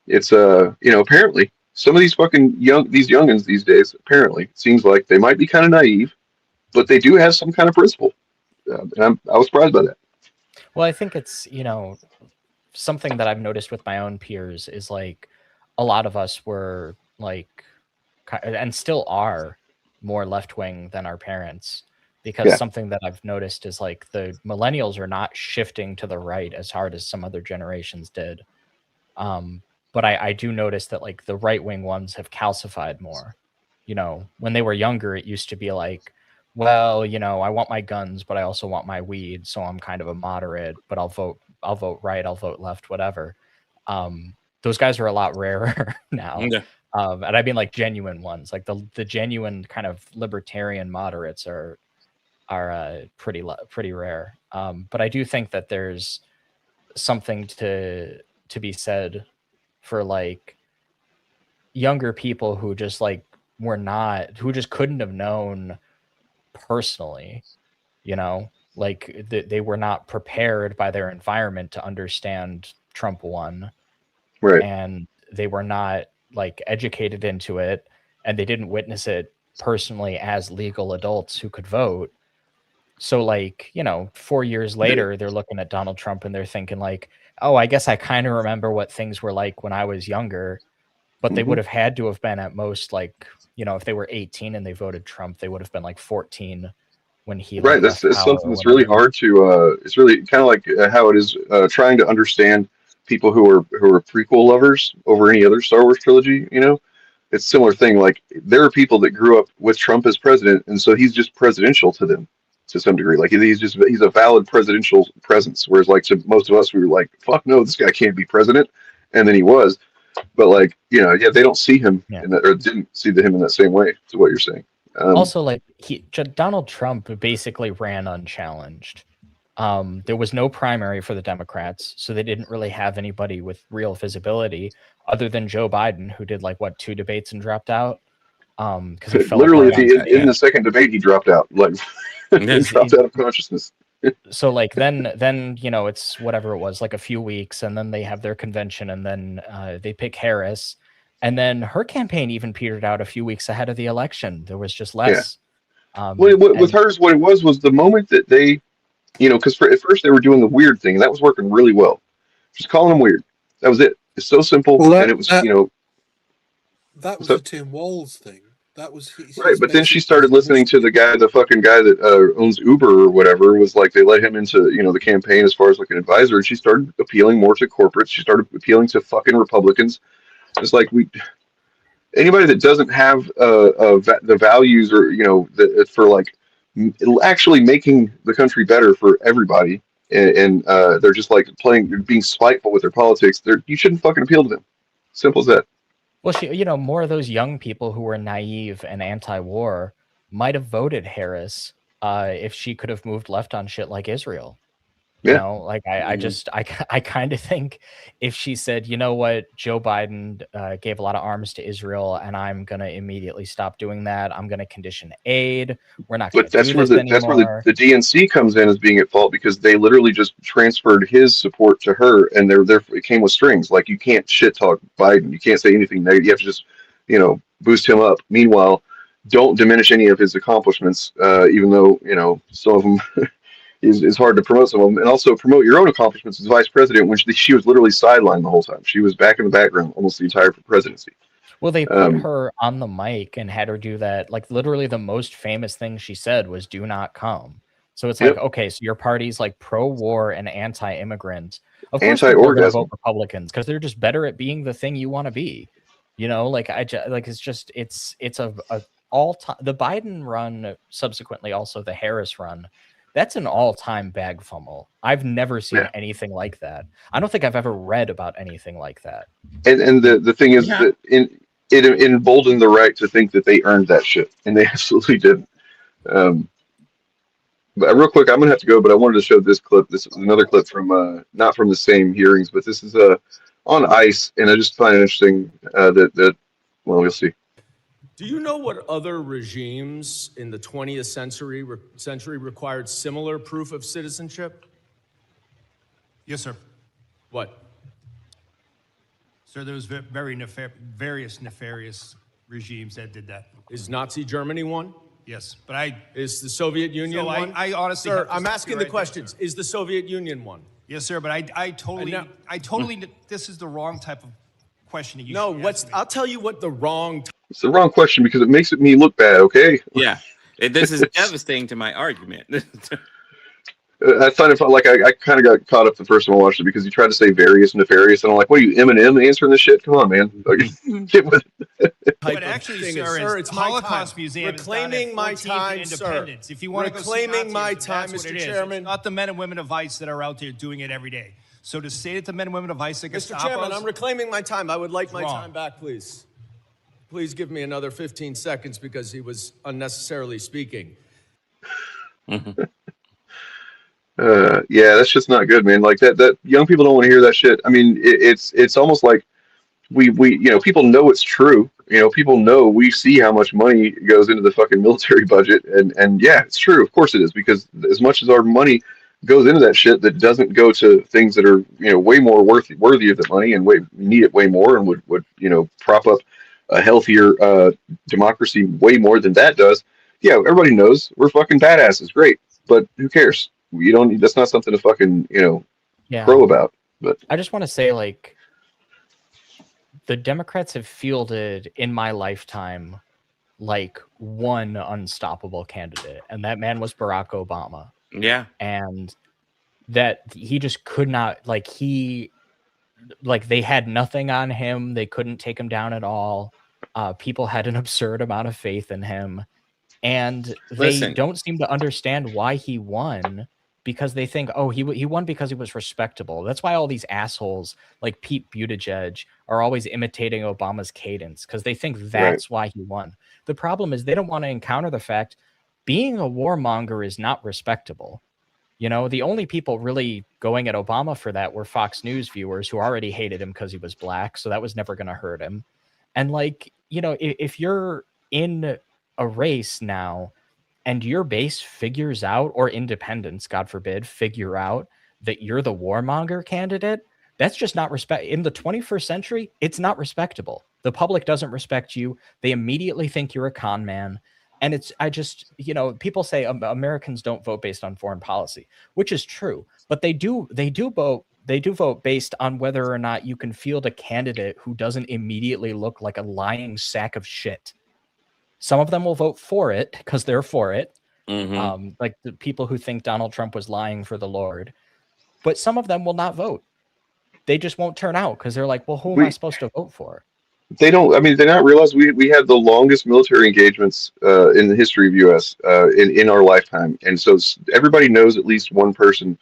It's you know, apparently some of these fucking youngins these days, apparently, it seems like they might be kind of naive, but they do have some kind of principle, and I was surprised by that. Well, I think it's, you know, something that I've noticed with my own peers is like a lot of us were like, and still are, more left wing than our parents. Because something that I've noticed is like the millennials are not shifting to the right as hard as some other generations did. But I do notice that like the right wing ones have calcified more. You know, when they were younger, it used to be like, well, you know, I want my guns, but I also want my weed. So I'm kind of a moderate, but I'll vote right, I'll vote left, whatever. Those guys are a lot rarer now. Yeah. And I mean like genuine ones, like the genuine kind of libertarian moderates are pretty rare. But I do think that there's something to be said for like younger people who just like who just couldn't have known personally, you know, like they were not prepared by their environment to understand Trump won. Right. And they were not like educated into it, and they didn't witness it personally as legal adults who could vote. So like, you know, 4 years later, they're looking at Donald Trump and they're thinking like, oh, I guess I kind of remember what things were like when I was younger, but they would have had to have been at most like, you know, if they were 18 and they voted Trump, they would have been like 14 when he right. That's something that's really hard to. It's really kind of like how it is trying to understand people who are prequel lovers over any other Star Wars trilogy. You know, it's a similar thing. Like there are people that grew up with Trump as president, and so he's just presidential to them. To some degree, like he's a valid presidential presence, whereas like to most of us, we were like, fuck no, this guy can't be president, and then he was. But like, you know, they don't see him or didn't see him in that same way. To what you're saying. Also, like Donald Trump basically ran unchallenged. There was no primary for the Democrats, so they didn't really have anybody with real visibility other than Joe Biden, who did like 2 debates and dropped out. Because he fell literally in the second debate he dropped out. Like. He dropped out of consciousness. So like then you know, it's whatever it was, like a few weeks, and then they have their convention, and then they pick Harris, and then her campaign even petered out a few weeks ahead of the election. There was just less. With hers, what it was the moment that they, you know, because at first they were doing the weird thing, and that was working really well. Just calling them weird. That was it. It's so simple, and it was you know. That was the Tim Walz thing. That was right, but then she started listening to the fucking guy that owns Uber or whatever. Was like they let him into, you know, the campaign as far as like an advisor, and she started appealing more to corporates. She started appealing to fucking Republicans. It's like anybody that doesn't have the values or you know for like actually making the country better for everybody, and they're just like being spiteful with their politics. You shouldn't fucking appeal to them. Simple as that. Well, you know, more of those young people who were naive and anti-war might have voted Harris if she could have moved left on shit like Israel. You know, like I kind of think if she said, you know what, Joe Biden gave a lot of arms to Israel, and I'm gonna immediately stop doing that. I'm gonna condition aid. We're not. But that's where the DNC comes in as being at fault, because they literally just transferred his support to her, and it came with strings. Like you can't shit talk Biden. You can't say anything negative. You have to just, you know, boost him up. Meanwhile, don't diminish any of his accomplishments, even though, you know, some of them is hard to promote some of them, and also promote your own accomplishments as vice president when she was literally sidelined the whole time. She was back in the background almost the entire presidency. Well, they put her on the mic and had her do that. Like literally the most famous thing she said was "do not come." So it's like, okay, so your party's like pro-war and anti-immigrant. Of course, people are going to vote Republicans because they're just better at being the thing you want to be. You know, like it's a all time. The Biden run, subsequently also the Harris run. That's an all-time bag fumble. I've never seen anything like that. I don't think I've ever read about anything like that. And the thing is that it emboldened the right to think that they earned that shit, and they absolutely didn't. But real quick, I'm gonna have to go, but I wanted to show this clip. This is another clip from not from the same hearings, but this is on ICE, and I just find it interesting that well, we'll see. Do you know what other regimes in the 20th century required similar proof of citizenship? Yes, sir. What? Sir, there was various nefarious regimes that did that. Is Nazi Germany one? Yes, but is the Soviet Union one? I honestly, sir, I'm asking the questions. Is the Soviet Union one? Yes, sir, but I totally, this is the wrong type of questioning. No, I'll tell you what the wrong. It's the wrong question because it makes me look bad. Okay. Yeah, this is devastating to my argument. I find it like I kind of got caught up the first time I watched it because he tried to say various and nefarious, and I'm like, what are you, Eminem answering this shit? Come on, man. Like, get with it. But actually, sir, it's Holocaust Museum. Reclaiming my time, sir. If you want to go reclaiming my time, Mr. Chairman. It's not the men and women of ICE that are out there doing it every day. So to say that the men and women of ICE that Mr. Chairman, I'm reclaiming my time. I would like my time back, please. Please give me another 15 seconds because he was unnecessarily speaking. Yeah, that's just not good, man. Like that young people don't want to hear that shit. I mean, it's almost like we you know, people know it's true. You know, people know, we see how much money goes into the fucking military budget, and yeah, it's true. Of course it is, because as much as our money goes into that shit, that doesn't go to things that are, you know, way more worthy of the money and need it way more, and would you know, prop up a healthier democracy way more than that does. Yeah, everybody knows we're fucking badasses. Great, but who cares? You don't need, that's not something to fucking, you know, crow about. But I just want to say, like, the Democrats have fielded in my lifetime like one unstoppable candidate, and that man was Barack Obama. Yeah. And that he just could not, like, they had nothing on him. They couldn't take him down at all. People had an absurd amount of faith in him, and they don't seem to understand why he won, because they think, oh, he won because he was respectable. That's why all these assholes like Pete Buttigieg are always imitating Obama's cadence, because they think that's why he won. The problem is they don't want to encounter the fact being a warmonger is not respectable. You know, the only people really going at Obama for that were Fox News viewers who already hated him because he was black, so that was never going to hurt him. And, like, you know, if you're in a race now and your base figures out, or independents, God forbid, figure out that you're the warmonger candidate, that's just not respect. In the 21st century, it's not respectable. The public doesn't respect you. They immediately think you're a con man. And you know, people say Americans don't vote based on foreign policy, which is true, but they do vote based on whether or not you can field a candidate who doesn't immediately look like a lying sack of shit. Some of them will vote for it because they're for it. Like the people who think Donald Trump was lying for the Lord, but some of them will not vote. They just won't turn out because they're like, well, who am I supposed to vote for? They don't, I mean, they not realize we had the longest military engagements in the history of U.S. In our lifetime. And so everybody knows at least one person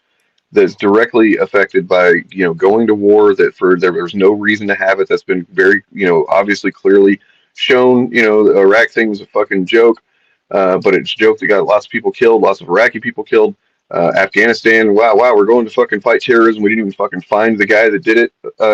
that's directly affected by, you know, going to war, that there's no reason to have it. That's been very, you know, obviously clearly shown. You know, the Iraq thing was a fucking joke, but it's a joke that got lots of people killed, lots of Iraqi people killed. Afghanistan, wow, we're going to fucking fight terrorism. We didn't even fucking find the guy that did it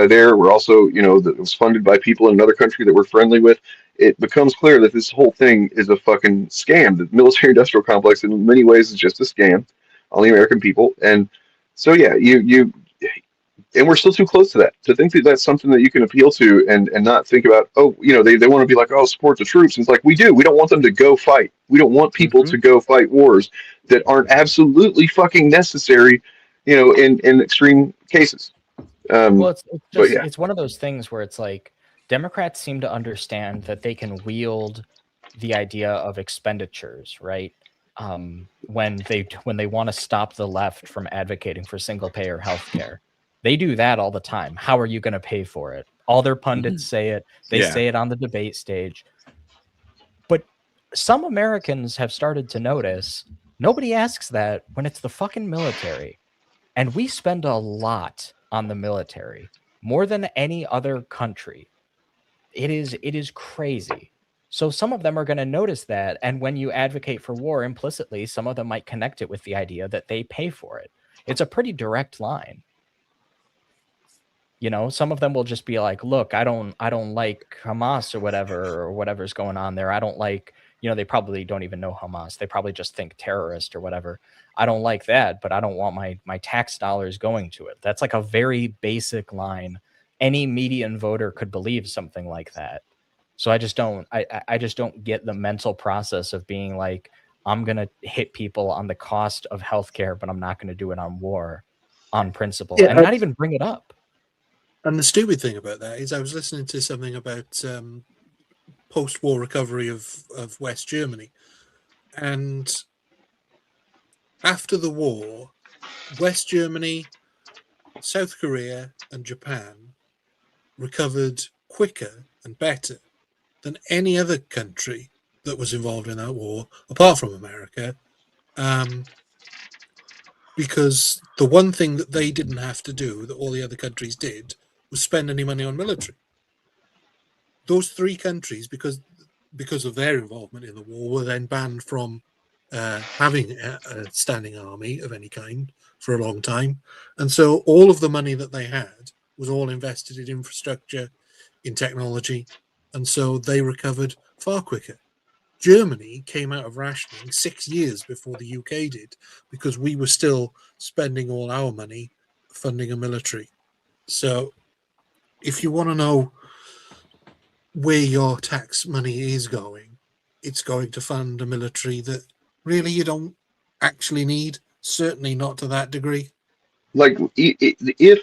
there. We're also, you know, that was funded by people in another country that we're friendly with. It becomes clear that this whole thing is a fucking scam. The military-industrial complex in many ways is just a scam on the American people. And so, yeah, we're still too close to that to think that that's something that you can appeal to and not think about, oh, they want to be like, oh, support the troops. And it's like, we don't want them to go fight. We don't want people to go fight wars that aren't absolutely fucking necessary, in extreme cases. Well, it's just yeah. it's one of those things where it's like Democrats seem to understand that they can wield the idea of expenditures, right? When they want to stop the left from advocating for single payer healthcare. They do that all the time. How are you going to pay for it? All their pundits say it. They say it on the debate stage. But some Americans have started to notice nobody asks that when it's the fucking military. And we spend a lot on the military, more than any other country. It is crazy. So some of them are going to notice that. And when you advocate for war implicitly, some of them might connect it with the idea that they pay for it. It's a pretty direct line. Some of them will just be like, look, I don't like Hamas or whatever's going on there. I don't like, they probably don't even know Hamas. They probably just think terrorist or whatever. I don't like that, but I don't want my tax dollars going to it. That's like a very basic line. Any median voter could believe something like that. So I just don't get the mental process of being like, I'm going to hit people on the cost of healthcare, but I'm not going to do it on war on principle and not even bring it up. And the stupid thing about that is I was listening to something about post-war recovery of West Germany. And after the war, West Germany, South Korea, and Japan recovered quicker and better than any other country that was involved in that war, apart from America, because the one thing that they didn't have to do, that all the other countries did, was spend any money on military. Those three countries, because of their involvement in the war, were then banned from having a standing army of any kind for a long time. And so all of the money that they had was all invested in infrastructure, in technology, and so they recovered far quicker. Germany came out of rationing 6 years before the UK did, because we were still spending all our money funding a military. So if you want to know where your tax money is going, it's going to fund a military that really you don't actually need, certainly not to that degree. Like, if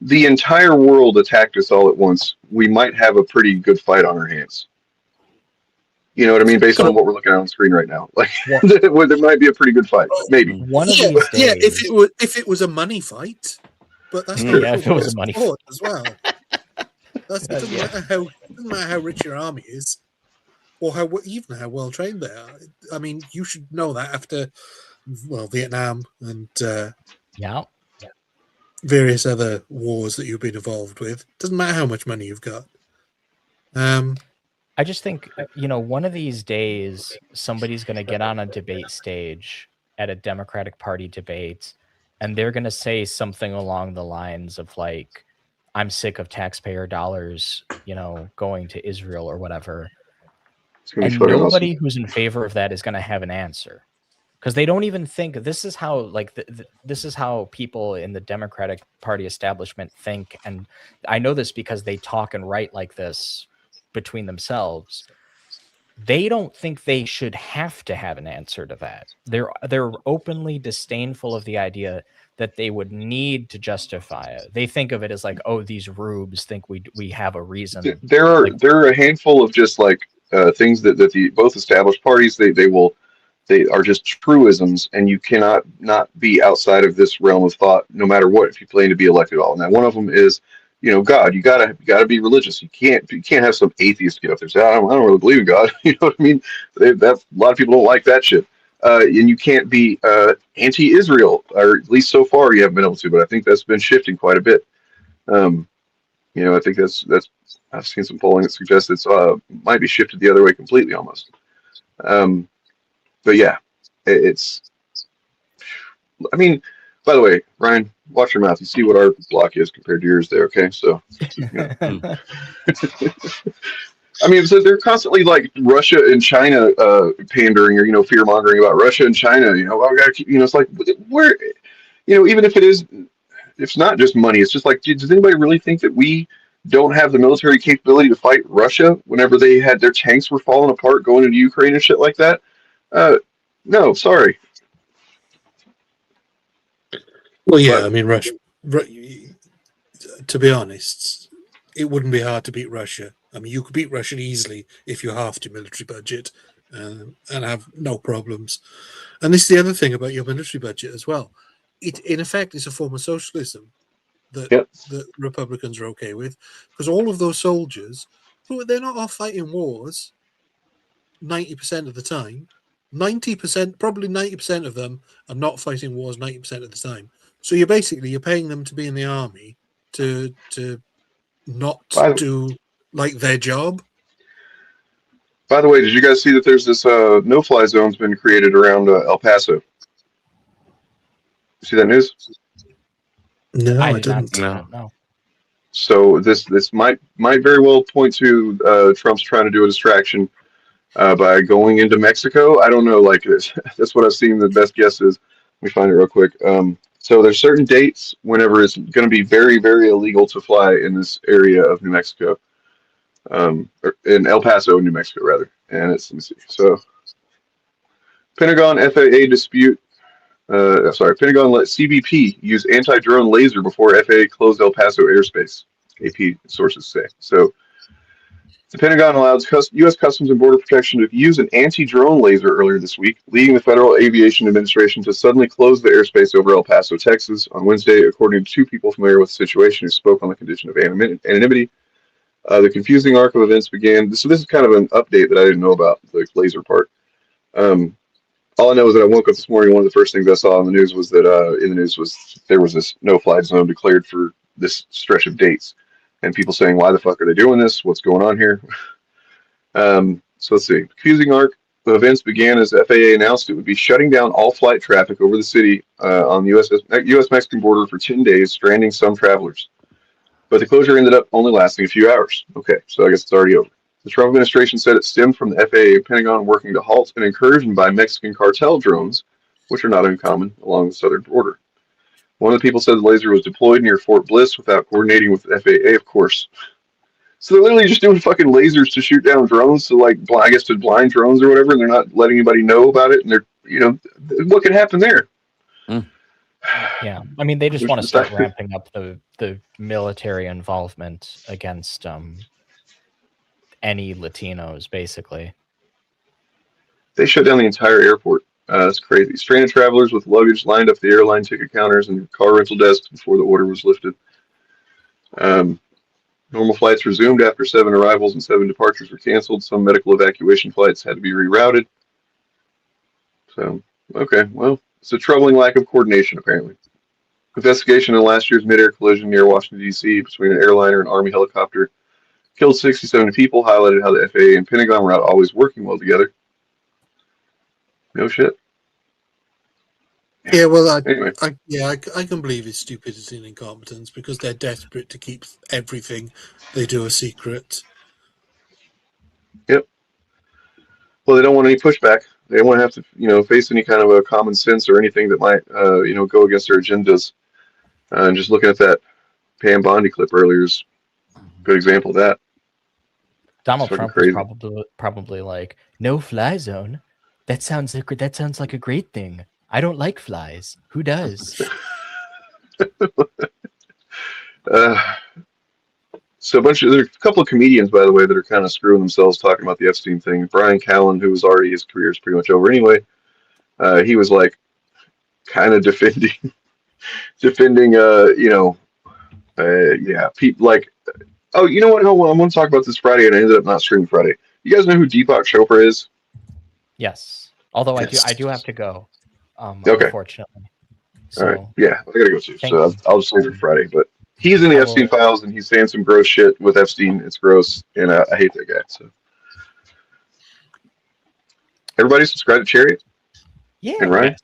the entire world attacked us all at once, we might have a pretty good fight on our hands. You know what I mean? Based on what we're looking at on screen right now, like there might be a pretty good fight, maybe. One of these days, if it was a money fight, but that's not if it was a money fight as well. It doesn't matter how rich your army is, or even how well trained they are. I mean, you should know that after, Vietnam and various other wars that you've been involved with. Doesn't matter how much money you've got. I just think, one of these days, somebody's going to get on a debate stage at a Democratic Party debate, and they're going to say something along the lines of like, I'm sick of taxpayer dollars, going to Israel or whatever. And nobody who's in favor of that is going to have an answer, because they don't even think this is how, this is how people in the Democratic Party establishment think. And I know this because they talk and write like this between themselves. They don't think they should have to have an answer to that. They're openly disdainful of the idea that they would need to justify it. They think of it as like, oh, these rubes think we have a reason. There are a handful of just like things that the both established parties they are just truisms, and you cannot not be outside of this realm of thought, no matter what, if you plan to be elected at all. And that one of them is, God. You gotta be religious. You can't have some atheist get up there and say, I don't really believe in God. You know what I mean? A lot of people don't like that shit. And you can't be anti-Israel, or at least so far you haven't been able to. But I think that's been shifting quite a bit. I think that's I've seen some polling that suggests it's might be shifted the other way completely almost. But yeah, it's. I mean, by the way, Ryan, watch your mouth. You see what our block is compared to yours there, okay? So. I mean, so they're constantly like Russia and China pandering or, fear mongering about Russia and China. We got to keep, it's like, where, even if it is it's not just money. It's just like, does anybody really think that we don't have the military capability to fight Russia whenever they had their tanks were falling apart going into Ukraine and shit like that? No, sorry. Well, yeah, I mean, Russia. To be honest, it wouldn't be hard to beat Russia. I mean, you could beat Russia easily if you halved your military budget and have no problems. And this is the other thing about your military budget as well. It, in effect, is a form of socialism that the Republicans are okay with, because all of those soldiers, they're not off fighting wars 90% of the time. 90%, probably 90% of them are not fighting wars 90% of the time. So you're paying them to be in the army to not do like their job. By the way, did you guys see that there's this no-fly zone's been created around El Paso? See that news? No, I didn't. No. So this might very well point to Trump's trying to do a distraction by going into Mexico. I don't know. Like that's what I've seen. The best guess is. Let me find it real quick. So there's certain dates whenever it's going to be very, very illegal to fly in this area of New Mexico, or in El Paso, New Mexico, rather. And it's, let me see. So Pentagon FAA dispute. Pentagon let CBP use anti-drone laser before FAA closed El Paso airspace. AP sources say. So the Pentagon allowed U.S. Customs and Border Protection to use an anti-drone laser earlier this week, leading the Federal Aviation Administration to suddenly close the airspace over El Paso, Texas on Wednesday, according to two people familiar with the situation who spoke on the condition of anonymity. The confusing arc of events began. So this is kind of an update that I didn't know about, the laser part. All I know is that I woke up this morning, one of the first things I saw in the news was that there was this no-fly zone declared for this stretch of dates. And people saying, why the fuck are they doing this? What's going on here? So let's see. Confusing arc of events began as FAA announced it would be shutting down all flight traffic over the city on the U.S.-Mexican border for 10 days, stranding some travelers. But the closure ended up only lasting a few hours. Okay, so I guess it's already over. The Trump administration said it stemmed from the FAA and Pentagon working to halt an incursion by Mexican cartel drones, which are not uncommon along the southern border. One of the people said the laser was deployed near Fort Bliss without coordinating with the FAA, of course. So they're literally just doing fucking lasers to shoot down drones, to to blind drones or whatever, and they're not letting anybody know about it. And they're, what could happen there? Yeah, I mean, they just want to start ramping up the military involvement against any Latinos, basically. They shut down the entire airport. That's crazy. Stranded travelers with luggage lined up the airline ticket counters and car rental desks before the order was lifted. Normal flights resumed after 7 arrivals and 7 departures were canceled. Some medical evacuation flights had to be rerouted. So, okay, well, it's a troubling lack of coordination, apparently. Investigation in last year's mid-air collision near Washington, D.C. between an airliner and Army helicopter killed 67 people, highlighted how the FAA and Pentagon were not always working well together. No shit. Yeah, well, anyway. I can believe it's stupidity and incompetence because they're desperate to keep everything they do a secret. Yep. Well, they don't want any pushback. They don't want to have to, face any kind of a common sense or anything that might, go against their agendas. And just looking at that Pam Bondi clip earlier is a good example of that. Donald Trump was probably like, no fly zone. That sounds like a great thing. I don't like flies. Who does? So there's a couple of comedians, by the way, that are kind of screwing themselves talking about the Epstein thing. Brian Callen, who was already, his career is pretty much over anyway. He was like kind of defending, people like, oh, you know what? I want to talk about this Friday, and I ended up not streaming Friday. You guys know who Deepak Chopra is? Yes. Although yes. I do have to go. Okay. Unfortunately. So, all right. Yeah, I gotta go too. So I'll just leave it Friday. But he's in the Epstein files, and he's saying some gross shit with Epstein. It's gross, and I hate that guy. So everybody subscribe to Chariot. Yeah. And Ryan.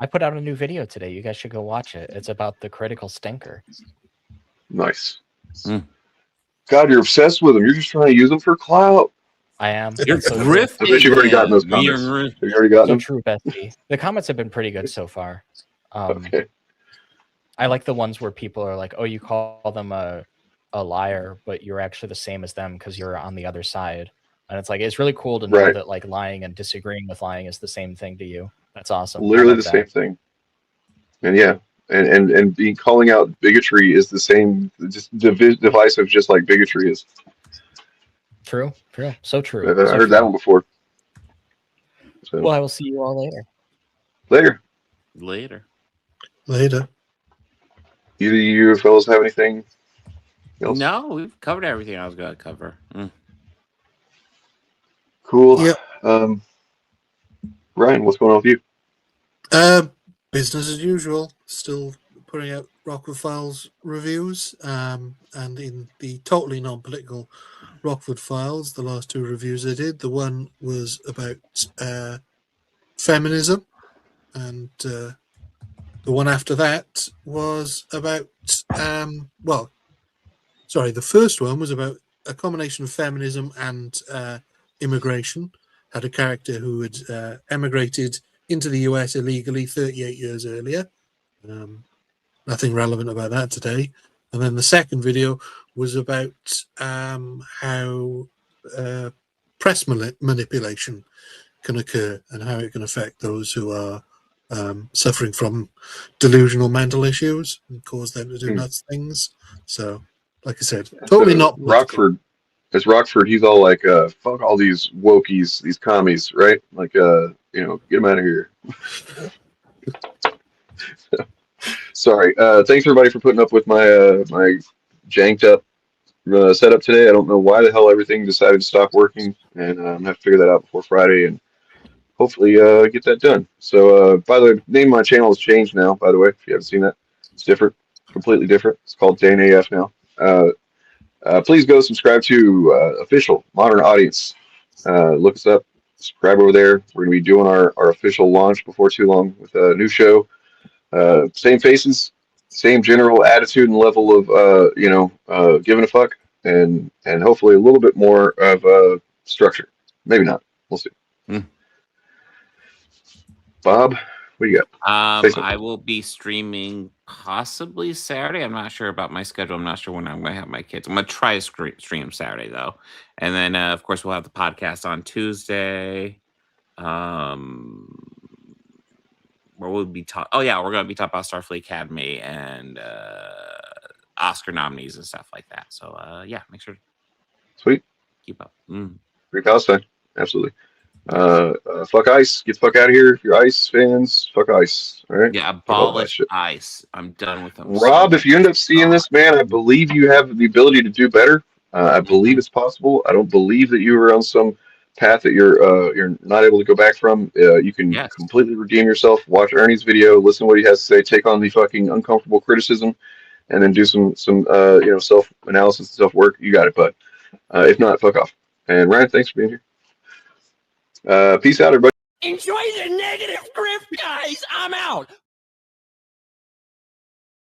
I put out a new video today. You guys should go watch it. It's about the critical stinker. Nice. God, you're obsessed with them. You're just trying to use them for clout. I am. You're grifting. I bet you've already gotten those comments. Have you already gotten them? True, bestie. The comments have been pretty good so far. Okay. I like the ones where people are like, "Oh, you call them a liar, but you're actually the same as them because you're on the other side." And it's like it's really cool to know Right. that like lying and disagreeing with lying is the same thing to you. That's awesome. I Literally love the that. same thing. And yeah, and being calling out bigotry is the same, just divisive, just like bigotry is. True. So true. I So heard true. that one before. So Well, I will see you all later. later. Later. Either you fellas have anything else? No, we've covered everything I was going to cover. Cool. Yeah. Ryan, what's going on with you? Business as usual. Still putting out Rockwood Files reviews. And in the totally non-political Rockwood Files, the last 2 reviews I did, the one was about feminism, and the one after that was about the first one was about a combination of feminism and immigration. Had a character who had emigrated into the US illegally 38 years earlier. Nothing relevant about that today. And then the second video was about how press manipulation can occur and how it can affect those who are suffering from delusional mental issues and cause them to do nuts things. So, like I said, totally not political. Rockford, he's all like, fuck all these wokies, these commies, right? Like, get them out of here. Sorry. Thanks everybody for putting up with my my janked up setup today. I don't know why the hell everything decided to stop working, and I'm gonna have to figure that out before Friday and hopefully get that done. So, by the way, name of my channel has changed now, by the way, if you haven't seen that. It's different, completely different. It's called Dane AF now. Please go subscribe to Official Modern Audience. Look us up, subscribe over there. We're going to be doing our official launch before too long with a new show. Same faces, same general attitude and level of, giving a fuck, and hopefully a little bit more of structure. Maybe not. We'll see. Bob, what do you got? I will be streaming possibly Saturday. I'm not sure about my schedule. I'm not sure when I'm going to have my kids. I'm going to try to stream Saturday, though. And then, of course, we'll have the podcast on Tuesday. Where we'll be talking. Oh, yeah, we're going to be talking about Starfleet Academy and Oscar nominees and stuff like that. So, yeah, make sure to keep up. Free Palestine. Absolutely. Fuck ICE. Get the fuck out of here. If you're ICE fans, fuck ICE. All right. Yeah, abolish ICE. I'm done with them. Rob, if you end up seeing this, man, I believe you have the ability to do better. I believe it's possible. I don't believe that you were on some path that you're not able to go back from. You can completely redeem yourself. Watch Ernie's video, listen to what he has to say, take on the fucking uncomfortable criticism, and then do some self analysis, self work. You got it, bud. If not, fuck off. And Ryan, thanks for being here. Peace out, everybody. Enjoy the negative grift, guys. I'm out.